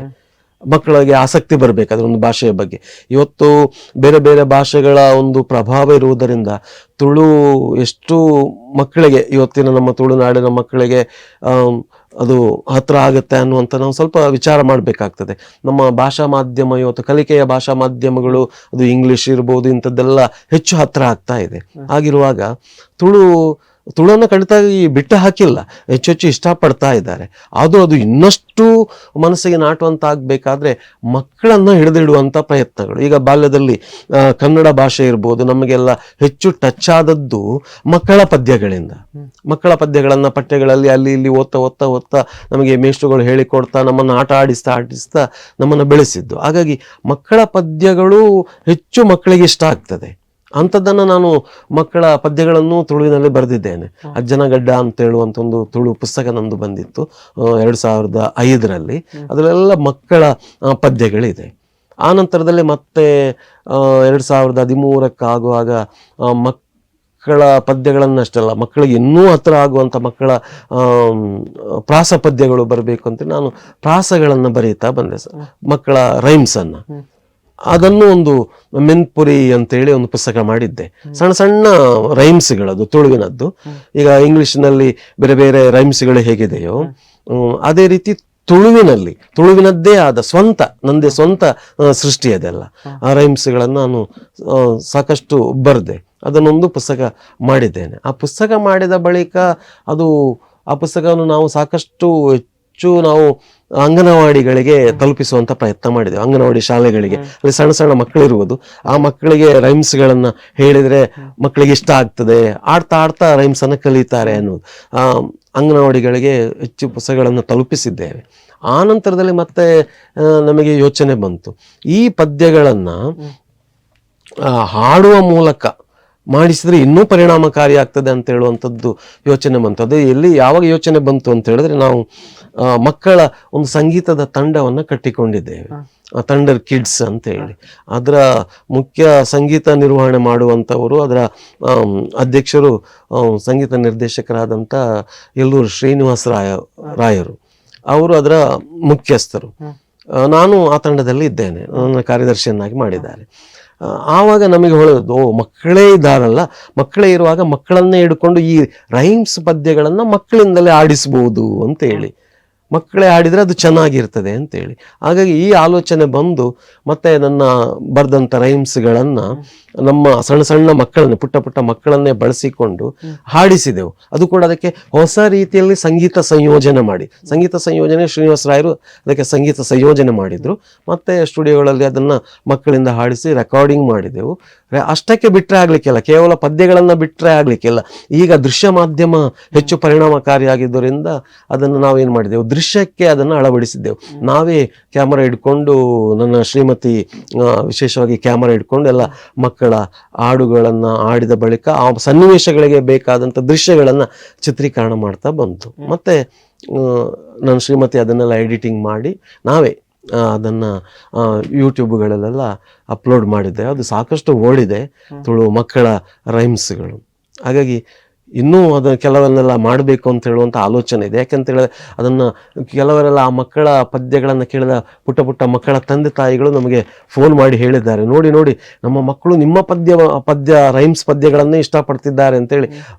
ಮಕ್ಕಳಿಗೆ ಆಸಕ್ತಿ ಬರಬೇಕಾದ್ರೆ ಒಂದು ಭಾಷೆಯ ಬಗ್ಗೆ. ಇವತ್ತು ಬೇರೆ ಬೇರೆ ಭಾಷೆಗಳ ಒಂದು ಪ್ರಭಾವ ಇರುವುದರಿಂದ ತುಳು ಎಷ್ಟು ಮಕ್ಕಳಿಗೆ, ಇವತ್ತಿನ ನಮ್ಮ ತುಳುನಾಡಿನ ಮಕ್ಕಳಿಗೆ ಅದು ಹತ್ರ ಆಗುತ್ತೆ ಅನ್ನುವಂಥ ನಾವು ಸ್ವಲ್ಪ ವಿಚಾರ ಮಾಡಬೇಕಾಗ್ತದೆ. ನಮ್ಮ ಭಾಷಾ ಮಾಧ್ಯಮ ಇವತ್ತು ಕಲಿಕೆಯ ಭಾಷಾ ಮಾಧ್ಯಮಗಳು ಅದು ಇಂಗ್ಲಿಷ್ ಇರ್ಬೋದು, ಇಂಥದ್ದೆಲ್ಲ ಹೆಚ್ಚು ಹತ್ರ ಆಗ್ತಾ ಇದೆ. ಆಗಿರುವಾಗ ತುಳುವನ್ನು ಖಂಡಿತವಾಗಿ ಬಿಟ್ಟು ಹಾಕಿಲ್ಲ, ಹೆಚ್ಚು ಇಷ್ಟಪಡ್ತಾ ಇದ್ದಾರೆ. ಆದರೂ ಅದು ಇನ್ನಷ್ಟು ಮನಸ್ಸಿಗೆ ನಾಟುವಂತಾಗಬೇಕಾದ್ರೆ ಮಕ್ಕಳನ್ನು ಹಿಡಿದಿಡುವಂಥ ಪ್ರಯತ್ನಗಳು. ಈಗ ಬಾಲ್ಯದಲ್ಲಿ ಕನ್ನಡ ಭಾಷೆ ಇರ್ಬೋದು, ನಮಗೆಲ್ಲ ಹೆಚ್ಚು ಟಚ್ ಆದದ್ದು ಮಕ್ಕಳ ಪದ್ಯಗಳಿಂದ. ಮಕ್ಕಳ ಪದ್ಯಗಳನ್ನು ಪಠ್ಯಗಳಲ್ಲಿ ಅಲ್ಲಿ ಇಲ್ಲಿ ಓದ್ತಾ ನಮಗೆ ಮೇಷ್ಟ್ರುಗಳು ಹೇಳಿಕೊಡ್ತಾ ನಮ್ಮನ್ನು ಆಟ ಆಡಿಸ್ತಾ ನಮ್ಮನ್ನು ಬೆಳೆಸಿದ್ದು. ಹಾಗಾಗಿ ಮಕ್ಕಳ ಪದ್ಯಗಳು ಹೆಚ್ಚು ಮಕ್ಕಳಿಗೆ ಇಷ್ಟ ಆಗ್ತದೆ. ಅಂಥದ್ದನ್ನು ನಾನು ಮಕ್ಕಳ ಪದ್ಯಗಳನ್ನು ತುಳುವಿನಲ್ಲಿ ಬರೆದಿದ್ದೇನೆ. ಅಜ್ಜನಗಡ್ಡ ಅಂತ ಹೇಳುವಂಥ ಒಂದು ತುಳು ಪುಸ್ತಕ ನಂದು ಬಂದಿತ್ತು 2005ರಲ್ಲಿ. ಅದರಲ್ಲೆಲ್ಲ ಮಕ್ಕಳ ಪದ್ಯಗಳಿದೆ. ಆ ನಂತರದಲ್ಲಿ ಮತ್ತೆ 2013 ಮಕ್ಕಳ ಪದ್ಯಗಳನ್ನಷ್ಟಲ್ಲ, ಮಕ್ಕಳಿಗೆ ಇನ್ನೂ ಹತ್ರ ಆಗುವಂಥ ಮಕ್ಕಳ ಪ್ರಾಸ ಪದ್ಯಗಳು ಬರಬೇಕು ಅಂತ ನಾನು ಪ್ರಾಸಗಳನ್ನು ಬರೀತಾ ಬಂದೆ, ಮಕ್ಕಳ ರೈಮ್ಸನ್ನು. ಅದನ್ನು ಒಂದು ಮೆನ್ಪುರಿ ಅಂತೇಳಿ ಒಂದು ಪುಸ್ತಕ ಮಾಡಿದ್ದೆ. ಸಣ್ಣ ಸಣ್ಣ ರೈಮ್ಸ್ಗಳದು ತುಳುವಿನದ್ದು. ಈಗ ಇಂಗ್ಲಿಷ್ನಲ್ಲಿ ಬೇರೆ ಬೇರೆ ರೈಮ್ಸ್ಗಳು ಹೇಗಿದೆಯೋ ಅದೇ ರೀತಿ ತುಳುವಿನದ್ದೇ ಆದ ನಂದೇ ಸ್ವಂತ ಸೃಷ್ಟಿ ಅದೆಲ್ಲ. ಆ ರೈಮ್ಸ್ಗಳನ್ನು ನಾನು ಸಾಕಷ್ಟು ಬರೆದೆ. ಅದನ್ನೊಂದು ಪುಸ್ತಕ ಮಾಡಿದ್ದೇನೆ. ಆ ಪುಸ್ತಕ ಮಾಡಿದ ಬಳಿಕ ಆ ಪುಸ್ತಕವನ್ನು ನಾವು ಸಾಕಷ್ಟು ನಾವು ಅಂಗನವಾಡಿಗಳಿಗೆ ತಲುಪಿಸುವಂತ ಪ್ರಯತ್ನ ಮಾಡಿದ್ದೇವೆ. ಅಂಗನವಾಡಿ ಶಾಲೆಗಳಿಗೆ, ಅಲ್ಲಿ ಸಣ್ಣ ಸಣ್ಣ ಮಕ್ಕಳಿರುವುದು, ಆ ಮಕ್ಕಳಿಗೆ ರೈಮ್ಸ್ಗಳನ್ನು ಹೇಳಿದ್ರೆ ಮಕ್ಕಳಿಗೆ ಇಷ್ಟ ಆಗ್ತದೆ, ಆಡ್ತಾ ರೈಮ್ಸ್ ಅನ್ನು ಕಲಿತಾರೆ ಅನ್ನೋದು. ಅಂಗನವಾಡಿಗಳಿಗೆ ಹೆಚ್ಚು ಪುಸ್ತಕಗಳನ್ನು ತಲುಪಿಸಿದ್ದೇವೆ. ಆ ನಂತರದಲ್ಲಿ ಮತ್ತೆ ನಮಗೆ ಯೋಚನೆ ಬಂತು, ಈ ಪದ್ಯಗಳನ್ನು ಹಾಡುವ ಮೂಲಕ ಮಾಡಿಸಿದ್ರೆ ಇನ್ನೂ ಪರಿಣಾಮಕಾರಿ ಆಗ್ತದೆ ಅಂತ ಹೇಳುವಂಥದ್ದು ಯೋಚನೆ ಬಂತು. ಅದು ಯಾವಾಗ ಯೋಚನೆ ಬಂತು ಅಂತ ಹೇಳಿದ್ರೆ, ನಾವು ಮಕ್ಕಳ ಒಂದು ಸಂಗೀತದ ತಂಡವನ್ನು ಕಟ್ಟಿಕೊಂಡಿದ್ದೇವೆ, ಥಂಡರ್ ಕಿಡ್ಸ್ ಅಂತ ಹೇಳಿ. ಅದರ ಮುಖ್ಯ ಸಂಗೀತ ನಿರ್ವಹಣೆ ಮಾಡುವಂಥವರು, ಅದರ ಅಧ್ಯಕ್ಷರು ಸಂಗೀತ ನಿರ್ದೇಶಕರಾದಂಥ ಯಲ್ಲೂರು ಶ್ರೀನಿವಾಸ ರಾಯರು. ಅವರು ಅದರ ಮುಖ್ಯಸ್ಥರು. ನಾನು ಆ ತಂಡದಲ್ಲಿ ಇದ್ದೇನೆ, ನನ್ನ ಕಾರ್ಯದರ್ಶಿಯನ್ನಾಗಿ ಮಾಡಿದ್ದಾರೆ. ಆವಾಗ ನಮಗೆ ಹೇಳೋದು, ಮಕ್ಕಳೇ ಇದ್ದಾರಲ್ಲ, ಮಕ್ಕಳೇ ಇರುವಾಗ ಮಕ್ಕಳನ್ನೇ ಹಿಡ್ಕೊಂಡು ಈ ರೈಮ್ಸ್ ಪದ್ಯಗಳನ್ನು ಮಕ್ಕಳಿಂದಲೇ ಆಡಿಸ್ಬೋದು ಅಂತೇಳಿ, ಮಕ್ಕಳೇ ಆಡಿದರೆ ಅದು ಚೆನ್ನಾಗಿರ್ತದೆ ಅಂತೇಳಿ. ಹಾಗಾಗಿ ಈ ಆಲೋಚನೆ ಬಂದು ಮತ್ತೆ ನನ್ನ ಬರೆದಂಥ ರೈಮ್ಸ್ಗಳನ್ನು ನಮ್ಮ ಸಣ್ಣ ಸಣ್ಣ ಮಕ್ಕಳನ್ನೇ, ಪುಟ್ಟ ಮಕ್ಕಳನ್ನೇ ಬಳಸಿಕೊಂಡು ಹಾಡಿಸಿದೆವು. ಅದು ಕೂಡ ಅದಕ್ಕೆ ಹೊಸ ರೀತಿಯಲ್ಲಿ ಸಂಗೀತ ಸಂಯೋಜನೆ ಶ್ರೀನಿವಾಸ ರಾಯರು ಅದಕ್ಕೆ ಸಂಗೀತ ಸಂಯೋಜನೆ ಮಾಡಿದ್ರು. ಮತ್ತೆ ಸ್ಟುಡಿಯೋಗಳಲ್ಲಿ ಅದನ್ನು ಮಕ್ಕಳಿಂದ ಹಾಡಿಸಿ ರೆಕಾರ್ಡಿಂಗ್ ಮಾಡಿದೆವು. ಅಷ್ಟಕ್ಕೆ ಬಿಟ್ಟರೆ ಆಗ್ಲಿಕ್ಕಿಲ್ಲ, ಕೇವಲ ಪದ್ಯಗಳನ್ನು ಬಿಟ್ಟರೆ ಆಗ್ಲಿಕ್ಕಿಲ್ಲ. ಈಗ ದೃಶ್ಯ ಮಾಧ್ಯಮ ಹೆಚ್ಚು ಪರಿಣಾಮಕಾರಿಯಾಗಿದ್ದರಿಂದ ಅದನ್ನು ನಾವೇನು ಮಾಡಿದೆವು, ದೃಶ್ಯಕ್ಕೆ ಅದನ್ನು ಅಳವಡಿಸಿದ್ದೆವು. ನಾವೇ ಕ್ಯಾಮರಾ ಹಿಡ್ಕೊಂಡು, ನನ್ನ ಶ್ರೀಮತಿ ವಿಶೇಷವಾಗಿ ಕ್ಯಾಮರಾ ಹಿಡ್ಕೊಂಡು ಎಲ್ಲ ಮಕ್ಕಳ ಹಾಡುಗಳನ್ನು ಆಡಿದ ಬಳಿಕ ಆ ಸನ್ನಿವೇಶಗಳಿಗೆ ಬೇಕಾದಂಥ ದೃಶ್ಯಗಳನ್ನು ಚಿತ್ರೀಕರಣ ಮಾಡ್ತಾ ಬಂತು. ಮತ್ತೆ ನನ್ನ ಶ್ರೀಮತಿ ಅದನ್ನೆಲ್ಲ ಎಡಿಟಿಂಗ್ ಮಾಡಿ ನಾವೇ ಅದನ್ನು ಯೂಟ್ಯೂಬ್ಗಳಲ್ಲೆಲ್ಲ ಅಪ್ಲೋಡ್ ಮಾಡಿದ್ದೆ. ಅದು ಸಾಕಷ್ಟು ಓಡಿದೆ ತುಳು ಮಕ್ಕಳ ರೈಮ್ಸ್ಗಳು. ಹಾಗಾಗಿ ಇನ್ನೂ ಅದನ್ನು ಕೆಲವನ್ನೆಲ್ಲ ಮಾಡಬೇಕು ಅಂತ ಹೇಳುವಂಥ ಆಲೋಚನೆ ಇದೆ. ಯಾಕೆಂತ ಹೇಳಿದ್ರೆ ಅದನ್ನು ಕೆಲವರೆಲ್ಲ ಆ ಮಕ್ಕಳ ಪದ್ಯಗಳನ್ನು ಕೇಳಿದ ಪುಟ್ಟ ಪುಟ್ಟ ಮಕ್ಕಳ ತಂದೆ ತಾಯಿಗಳು ನಮಗೆ ಫೋನ್ ಮಾಡಿ ಹೇಳಿದ್ದಾರೆ, ನೋಡಿ ನೋಡಿ ನಮ್ಮ ಮಕ್ಕಳು ನಿಮ್ಮ ಪದ್ಯ ರೈಮ್ಸ್ ಪದ್ಯಗಳನ್ನೇ ಇಷ್ಟಪಡ್ತಿದ್ದಾರೆ ಅಂತೇಳಿ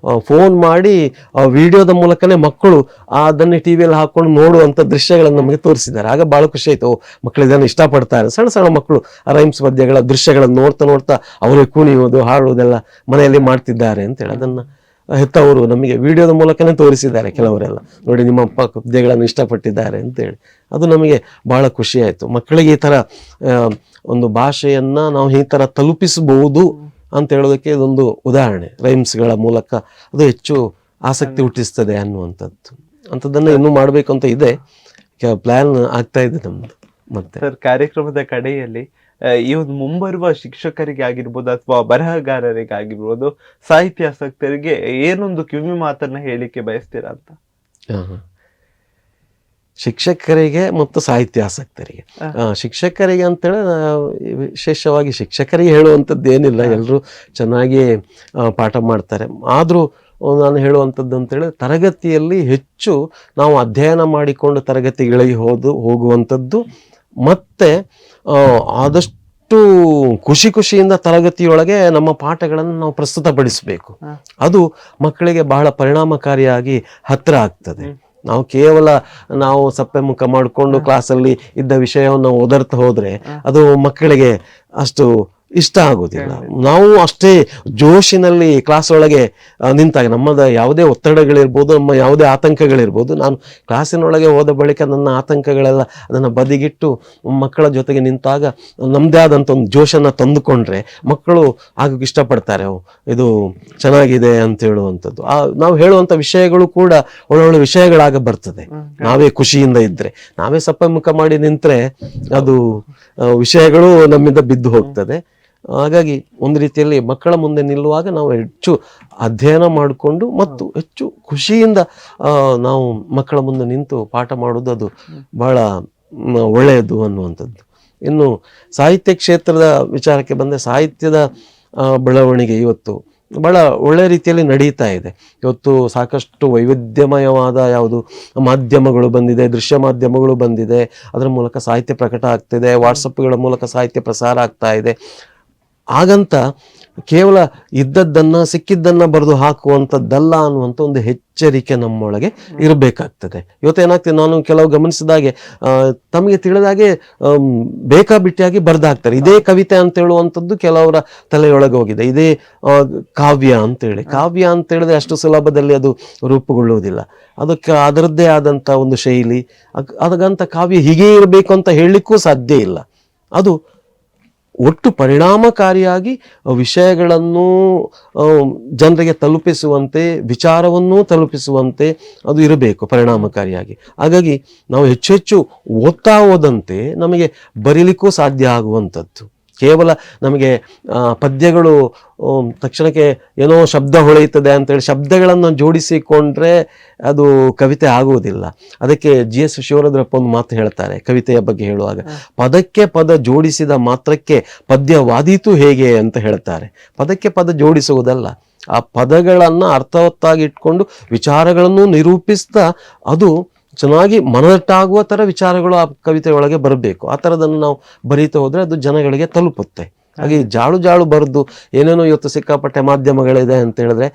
ಫೋನ್ ಮಾಡಿ ವಿಡಿಯೋದ ಮೂಲಕನೇ ಮಕ್ಕಳು ಅದನ್ನೇ ಟಿ ವಿಯಲ್ಲಿ ಹಾಕೊಂಡು ನೋಡುವಂಥ ದೃಶ್ಯಗಳನ್ನು ನಮಗೆ ತೋರಿಸಿದ್ದಾರೆ. ಆಗ ಭಾಳ ಖುಷಿ ಆಯಿತು, ಮಕ್ಕಳು ಇದನ್ನು ಇಷ್ಟಪಡ್ತಾರೆ. ಸಣ್ಣ ಸಣ್ಣ ಮಕ್ಕಳು ಆ ರೈಮ್ಸ್ ಪದ್ಯಗಳ ದೃಶ್ಯಗಳನ್ನು ನೋಡ್ತಾ ನೋಡ್ತಾ ಅವರೇ ಕುಣಿಯೋದು ಹಾಡುವುದೆಲ್ಲ ಮನೆಯಲ್ಲಿ ಮಾಡ್ತಿದ್ದಾರೆ ಅಂತೇಳಿ ಅದನ್ನು ಹೆತ್ತವರು ನಮಗೆ ವಿಡಿಯೋದ ಮೂಲಕನೇ ತೋರಿಸಿದ್ದಾರೆ. ಕೆಲವರೆಲ್ಲ ನೋಡಿ ನಿಮ್ಮ ಅಪ್ಪ ಪದ್ಯಗಳನ್ನು ಇಷ್ಟಪಟ್ಟಿದ್ದಾರೆ ಅಂತೇಳಿ ಅದು ನಮಗೆ ಬಹಳ ಖುಷಿ ಆಯಿತು. ಮಕ್ಕಳಿಗೆ ಈ ಥರ ಒಂದು ಭಾಷೆಯನ್ನು ನಾವು ಈ ಥರ ತಲುಪಿಸಬಹುದು ಅಂತ ಹೇಳೋದಕ್ಕೆ ಇದೊಂದು ಉದಾಹರಣೆ. ರೈಮ್ಸ್ಗಳ ಮೂಲಕ ಅದು ಹೆಚ್ಚು ಆಸಕ್ತಿ ಹುಟ್ಟಿಸ್ತದೆ ಅಂಥದ್ದನ್ನು ಇನ್ನೂ ಮಾಡಬೇಕು ಅಂತ ಇದೆ, ಪ್ಲ್ಯಾನ್ ಆಗ್ತಾ ಇದೆ ನಮ್ಮದು. ಮತ್ತೆ ಸರ್, ಕಾರ್ಯಕ್ರಮದ ಕಡೆಯಲ್ಲಿ ಈ ಒಂದು ಮುಂಬರುವ ಶಿಕ್ಷಕರಿಗೆ ಆಗಿರ್ಬೋದು ಅಥವಾ ಬರಹಗಾರರಿಗೆ ಆಗಿರ್ಬೋದು, ಸಾಹಿತ್ಯಾಸಕ್ತರಿಗೆ ಏನೊಂದು ಕಿವಿ ಮಾತನ್ನ ಹೇಳಿಕೆ ಬಯಸ್ತೀರಾ ಅಂತ? ಶಿಕ್ಷಕರಿಗೆ ಮತ್ತು ಸಾಹಿತ್ಯಾಸಕ್ತರಿಗೆ, ಶಿಕ್ಷಕರಿಗೆ ಅಂತೇಳಿ ವಿಶೇಷವಾಗಿ ಶಿಕ್ಷಕರಿಗೆ ಹೇಳುವಂಥದ್ದು ಏನಿಲ್ಲ, ಎಲ್ಲರೂ ಚೆನ್ನಾಗಿ ಪಾಠ ಮಾಡ್ತಾರೆ. ಆದರೂ ನಾನು ಹೇಳುವಂಥದ್ದು ಅಂತೇಳಿ ತರಗತಿಯಲ್ಲಿ ಹೆಚ್ಚು ನಾವು ಅಧ್ಯಯನ ಮಾಡಿಕೊಂಡು ತರಗತಿಗಳಿಗೆ ಹೋಗುವಂಥದ್ದು, ಮತ್ತು ಆದಷ್ಟು ಖುಷಿಯಿಂದ ತರಗತಿಯೊಳಗೆ ನಮ್ಮ ಪಾಠಗಳನ್ನು ನಾವು ಪ್ರಸ್ತುತಪಡಿಸಬೇಕು. ಅದು ಮಕ್ಕಳಿಗೆ ಬಹಳ ಪರಿಣಾಮಕಾರಿಯಾಗಿ ಹತ್ತಿರ ಆಗ್ತದೆ. ನಾವು ಕೇವಲ ಸಪ್ಪೆ ಮುಖ ಮಾಡಿಕೊಂಡು ಕ್ಲಾಸಲ್ಲಿ ಇದ್ದ ವಿಷಯವನ್ನು ಓದರ್ತಾ ಹೋದರೆ ಅದು ಮಕ್ಕಳಿಗೆ ಅಷ್ಟು ಇಷ್ಟ ಆಗೋದಿಲ್ಲ. ನಾವು ಅಷ್ಟೇ ಜೋಶಿನಲ್ಲಿ ಕ್ಲಾಸ್ ಒಳಗೆ ನಿಂತಾಗ ನಮ್ಮದ ಯಾವುದೇ ಒತ್ತಡಗಳಿರ್ಬೋದು, ನಮ್ಮ ಯಾವುದೇ ಆತಂಕಗಳಿರ್ಬೋದು, ನಾನು ಕ್ಲಾಸಿನೊಳಗೆ ಹೋದ ಬಳಿಕ ನನ್ನ ಆತಂಕಗಳೆಲ್ಲ ಅದನ್ನು ಬದಿಗಿಟ್ಟು ಮಕ್ಕಳ ಜೊತೆಗೆ ನಿಂತಾಗ ನಮ್ಮದೇ ಆದಂಥ ಒಂದು ಜೋಶನ್ನು ತಂದುಕೊಂಡ್ರೆ ಮಕ್ಕಳು ಆಗ ಇಷ್ಟಪಡ್ತಾರೆ, ಇದು ಚೆನ್ನಾಗಿದೆ ಅಂತ ಹೇಳುವಂಥದ್ದು. ನಾವು ಹೇಳುವಂಥ ವಿಷಯಗಳು ಕೂಡ ಒಳ್ಳೊಳ್ಳೆ ವಿಷಯಗಳಾಗ ಬರ್ತದೆ. ನಾವೇ ಖುಷಿಯಿಂದ ಇದ್ದರೆ, ನಾವೇ ಸಪ್ಪೆ ಮುಖ ಮಾಡಿ ನಿಂತರೆ ಅದು ವಿಷಯಗಳು ನಮ್ಮಿಂದ ಬಿದ್ದು ಹೋಗ್ತದೆ. ಹಾಗಾಗಿ ಒಂದು ರೀತಿಯಲ್ಲಿ ಮಕ್ಕಳ ಮುಂದೆ ನಿಲ್ಲುವಾಗ ನಾವು ಹೆಚ್ಚು ಅಧ್ಯಯನ ಮಾಡಿಕೊಂಡು ಮತ್ತು ಹೆಚ್ಚು ಖುಷಿಯಿಂದ ನಾವು ಮಕ್ಕಳ ಮುಂದೆ ನಿಂತು ಪಾಠ ಮಾಡೋದು ಅದು ಬಹಳ ಒಳ್ಳೆಯದು ಅನ್ನುವಂಥದ್ದು. ಇನ್ನು ಸಾಹಿತ್ಯ ಕ್ಷೇತ್ರದ ವಿಚಾರಕ್ಕೆ ಬಂದರೆ, ಸಾಹಿತ್ಯದ ಬೆಳವಣಿಗೆ ಇವತ್ತು ಬಹಳ ಒಳ್ಳೆಯ ರೀತಿಯಲ್ಲಿ ನಡೀತಾ ಇದೆ. ಇವತ್ತು ಸಾಕಷ್ಟು ವೈವಿಧ್ಯಮಯವಾದ ಯಾವುದು ಮಾಧ್ಯಮಗಳು ಬಂದಿದೆ, ದೃಶ್ಯ ಮಾಧ್ಯಮಗಳು ಬಂದಿದೆ. ಅದರ ಮೂಲಕ ಸಾಹಿತ್ಯ ಪ್ರಕಟ ಆಗ್ತಿದೆ, ವಾಟ್ಸಪ್ಗಳ ಮೂಲಕ ಸಾಹಿತ್ಯ ಪ್ರಸಾರ ಆಗ್ತಾ ಇದೆ. ಹಾಗಂತ ಕೇವಲ ಇದ್ದದ್ದನ್ನು ಸಿಕ್ಕಿದ್ದನ್ನು ಬರೆದು ಹಾಕುವಂಥದ್ದಲ್ಲ ಅನ್ನುವಂಥ ಒಂದು ಎಚ್ಚರಿಕೆ ನಮ್ಮೊಳಗೆ ಇರಬೇಕಾಗ್ತದೆ. ಇವತ್ತೇನಾಗ್ತದೆ, ನಾನು ಕೆಲವು ಗಮನಿಸಿದಾಗೆ ತಮಗೆ ತಿಳಿದಾಗೆ ಬೇಕಾಬಿಟ್ಟಿಯಾಗಿ ಬರೆದಾಕ್ತಾರೆ. ಇದೇ ಕವಿತೆ ಅಂತ ಹೇಳುವಂಥದ್ದು ಕೆಲವರ ತಲೆಯೊಳಗೆ ಹೋಗಿದೆ. ಇದೇ ಕಾವ್ಯ ಅಂತೇಳಿ, ಕಾವ್ಯ ಅಂತ ಹೇಳಿದ್ರೆ ಅಷ್ಟು ಸುಲಭದಲ್ಲಿ ಅದು ರೂಪುಗೊಳ್ಳುವುದಿಲ್ಲ. ಅದಕ್ಕೆ ಅದರದ್ದೇ ಆದಂಥ ಒಂದು ಶೈಲಿ, ಅದಕ್ಕಂಥ ಕಾವ್ಯ ಹೀಗೇ ಇರಬೇಕು ಅಂತ ಹೇಳಲಿಕ್ಕೂ ಸಾಧ್ಯ ಇಲ್ಲ. ಅದು ಒಟ್ಟು ಪರಿಣಾಮಕಾರಿಯಾಗಿ ವಿಷಯಗಳನ್ನು ಜನರಿಗೆ ತಲುಪಿಸುವಂತೆ, ವಿಚಾರವನ್ನೂ ತಲುಪಿಸುವಂತೆ ಅದು ಇರಬೇಕು ಪರಿಣಾಮಕಾರಿಯಾಗಿ. ಹಾಗಾಗಿ ನಾವು ಹೆಚ್ಚು ಹೆಚ್ಚು ಓದ್ತಾ ಹೋದಂತೆ ನಮಗೆ ಬರೀಲಿಕ್ಕೂ ಸಾಧ್ಯ ಆಗುವಂಥದ್ದು. ಕೇವಲ ನಮಗೆ ಪದ್ಯಗಳು ತಕ್ಷಣಕ್ಕೆ ಏನೋ ಶಬ್ದ ಹೊಳೆಯುತ್ತದೆ ಅಂತೇಳಿ ಶಬ್ದಗಳನ್ನು ಜೋಡಿಸಿಕೊಂಡ್ರೆ ಅದು ಕವಿತೆ ಆಗುವುದಿಲ್ಲ. ಅದಕ್ಕೆ GS ಶಿವರುದ್ರಪ್ಪ ಒಂದು ಮಾತು ಹೇಳ್ತಾರೆ ಕವಿತೆಯ ಬಗ್ಗೆ ಹೇಳುವಾಗ, ಪದಕ್ಕೆ ಪದ ಜೋಡಿಸಿದ ಮಾತ್ರಕ್ಕೆ ಪದ್ಯವಾದೀತು ಹೇಗೆ ಅಂತ ಹೇಳ್ತಾರೆ. ಪದಕ್ಕೆ ಪದ ಜೋಡಿಸುವುದಲ್ಲ, ಆ ಪದಗಳನ್ನು ಅರ್ಥವತ್ತಾಗಿ ಇಟ್ಕೊಂಡು ವಿಚಾರಗಳನ್ನು ನಿರೂಪಿಸ್ತಾ ಅದು ಚೆನ್ನಾಗಿ ಮನದಟ್ಟಾಗುವ ಥರ ವಿಚಾರಗಳು ಆ ಕವಿತೆಯೊಳಗೆ ಬರಬೇಕು. ಆ ಥರದನ್ನು ನಾವು ಬರೀತಾ ಹೋದರೆ ಅದು ಜನಗಳಿಗೆ ತಲುಪುತ್ತೆ. ಹಾಗೆ ಜಾಳು ಜಾಳು ಬರೆದು ಏನೇನೋ ಇವತ್ತು ಸಿಕ್ಕಾಪಟ್ಟೆ ಮಾಧ್ಯಮಗಳಿದೆ ಅಂತ ಹೇಳಿದ್ರೆ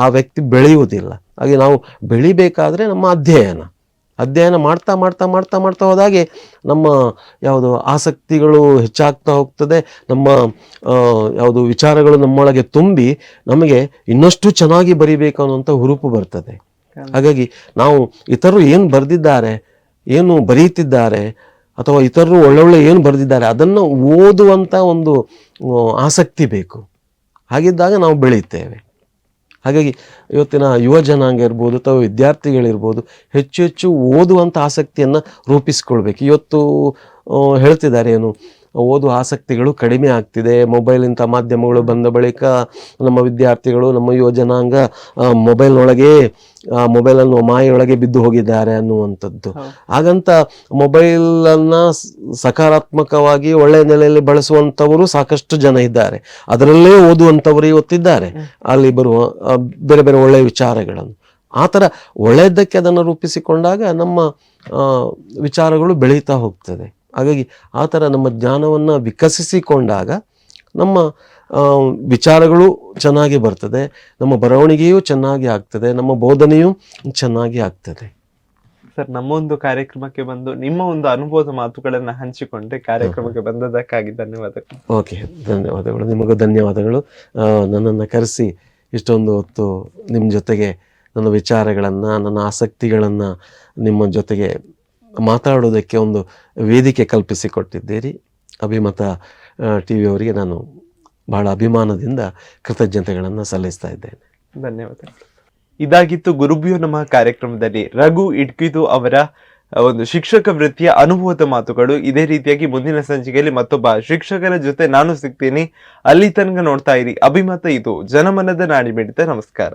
ಆ ವ್ಯಕ್ತಿ ಬೆಳೆಯುವುದಿಲ್ಲ. ಹಾಗೆ ನಾವು ಬೆಳಿಬೇಕಾದ್ರೆ ನಮ್ಮ ಅಧ್ಯಯನ ಮಾಡ್ತಾ ಮಾಡ್ತಾ ಮಾಡ್ತಾ ಮಾಡ್ತಾ ಹೋದಾಗೆ ನಮ್ಮ ಯಾವುದು ಆಸಕ್ತಿಗಳು ಹೆಚ್ಚಾಗ್ತಾ ಹೋಗ್ತದೆ. ನಮ್ಮ ಯಾವುದು ವಿಚಾರಗಳು ನಮ್ಮೊಳಗೆ ತುಂಬಿ ನಮಗೆ ಇನ್ನಷ್ಟು ಚೆನ್ನಾಗಿ ಬರಿಬೇಕು ಅನ್ನುವಂಥ ಹುರುಪು ಬರ್ತದೆ. ಹಾಗಾಗಿ ನಾವು ಇತರರು ಏನು ಬರೆದಿದ್ದಾರೆ, ಏನು ಬರೀತಿದ್ದಾರೆ, ಅಥವಾ ಇತರರು ಒಳ್ಳೊಳ್ಳೆ ಏನು ಬರೆದಿದ್ದಾರೆ ಅದನ್ನು ಓದುವಂಥ ಒಂದು ಆಸಕ್ತಿ ಬೇಕು. ಹಾಗಿದ್ದಾಗ ನಾವು ಬೆಳೆಯುತ್ತೇವೆ. ಹಾಗಾಗಿ ಇವತ್ತಿನ ಯುವ ಜನಾಂಗ ಇರ್ಬೋದು ಅಥವಾ ವಿದ್ಯಾರ್ಥಿಗಳಿರ್ಬೋದು ಹೆಚ್ಚು ಹೆಚ್ಚು ಓದುವಂಥ ಆಸಕ್ತಿಯನ್ನು ರೂಪಿಸ್ಕೊಳ್ಬೇಕು. ಇವತ್ತು ಹೇಳ್ತಿದ್ದಾರೆ ಏನು, ಓದುವ ಆಸಕ್ತಿಗಳು ಕಡಿಮೆ ಆಗ್ತಿದೆ. ಮೊಬೈಲ್ ಇಂಥ ಮಾಧ್ಯಮಗಳು ಬಂದ ಬಳಿಕ ನಮ್ಮ ವಿದ್ಯಾರ್ಥಿಗಳು, ನಮ್ಮ ಯುವ ಜನಾಂಗ ಮೊಬೈಲನ್ನು ಮಾಯೆಯೊಳಗೆ ಬಿದ್ದು ಹೋಗಿದ್ದಾರೆ ಅನ್ನುವಂಥದ್ದು. ಹಾಗಂತ ಮೊಬೈಲನ್ನು ಸಕಾರಾತ್ಮಕವಾಗಿ ಒಳ್ಳೆಯ ನೆಲೆಯಲ್ಲಿ ಬಳಸುವಂಥವರು ಸಾಕಷ್ಟು ಜನ ಇದ್ದಾರೆ. ಅದರಲ್ಲೇ ಓದುವಂಥವರು ಇವತ್ತಿದ್ದಾರೆ, ಅಲ್ಲಿ ಬರುವ ಬೇರೆ ಬೇರೆ ಒಳ್ಳೆಯ ವಿಚಾರಗಳನ್ನು. ಆ ಥರ ಒಳ್ಳೆಯದಕ್ಕೆ ಅದನ್ನು ರೂಪಿಸಿಕೊಂಡಾಗ ನಮ್ಮ ವಿಚಾರಗಳು ಬೆಳೀತಾ ಹೋಗ್ತದೆ. ಹಾಗಾಗಿ ಆ ಥರ ನಮ್ಮ ಜ್ಞಾನವನ್ನು ವಿಕಸಿಸಿಕೊಂಡಾಗ ನಮ್ಮ ವಿಚಾರಗಳು ಚೆನ್ನಾಗಿ ಬರ್ತದೆ, ನಮ್ಮ ಬರವಣಿಗೆಯೂ ಚೆನ್ನಾಗಿ ಆಗ್ತದೆ, ನಮ್ಮ ಬೋಧನೆಯೂ ಚೆನ್ನಾಗಿ ಆಗ್ತದೆ. ಸರ್, ನಮ್ಮ ಒಂದು ಕಾರ್ಯಕ್ರಮಕ್ಕೆ ಬಂದು ನಿಮ್ಮ ಒಂದು ಅನುಭವದ ಮಾತುಗಳನ್ನು ಹಂಚಿಕೊಂಡ್ರೆ ಕಾರ್ಯಕ್ರಮಕ್ಕೆ ಬಂದದಕ್ಕಾಗಿ ಧನ್ಯವಾದಗಳು. ಓಕೆ, ಧನ್ಯವಾದಗಳು. ನಿಮಗೂ ಧನ್ಯವಾದಗಳು. ನನ್ನನ್ನು ಕರೆಸಿ ಇಷ್ಟೊಂದು ಹೊತ್ತು ನಿಮ್ಮ ಜೊತೆಗೆ ನನ್ನ ವಿಚಾರಗಳನ್ನು, ನನ್ನ ಆಸಕ್ತಿಗಳನ್ನು ನಿಮ್ಮ ಜೊತೆಗೆ ಮಾತಾಡೋದಕ್ಕೆ ಒಂದು ವೇದಿಕೆ ಕಲ್ಪಿಸಿಕೊಟ್ಟಿದ್ದೀರಿ. ಅಭಿಮತ ಟಿವಿಯವರಿಗೆ ನಾನು ಬಹಳ ಅಭಿಮಾನದಿಂದ ಕೃತಜ್ಞತೆಗಳನ್ನು ಸಲ್ಲಿಸ್ತಾ ಇದ್ದೇನೆ. ಧನ್ಯವಾದಗಳು. ಇದಾಗಿತ್ತು ಗುರುಭ್ಯೋ ನಮಃ ಕಾರ್ಯಕ್ರಮದಲ್ಲಿ ರಘು ಇಡ್ಕಿದು ಅವರ ಒಂದು ಶಿಕ್ಷಕ ವೃತ್ತಿಯ ಅನುಭವದ ಮಾತುಗಳು. ಇದೇ ರೀತಿಯಾಗಿ ಮುಂದಿನ ಸಂಚಿಕೆಯಲ್ಲಿ ಮತ್ತೊಬ್ಬ ಶಿಕ್ಷಕರ ಜೊತೆ ನಾನು ಸಿಗ್ತೀನಿ. ಅಲ್ಲಿ ತನಕ ನೋಡ್ತಾ ಇರಿ ಅಭಿಮತ. ಇದು ಜನಮನದ ನಾಡಿ ಮಿಡಿತ. ನಮಸ್ಕಾರ.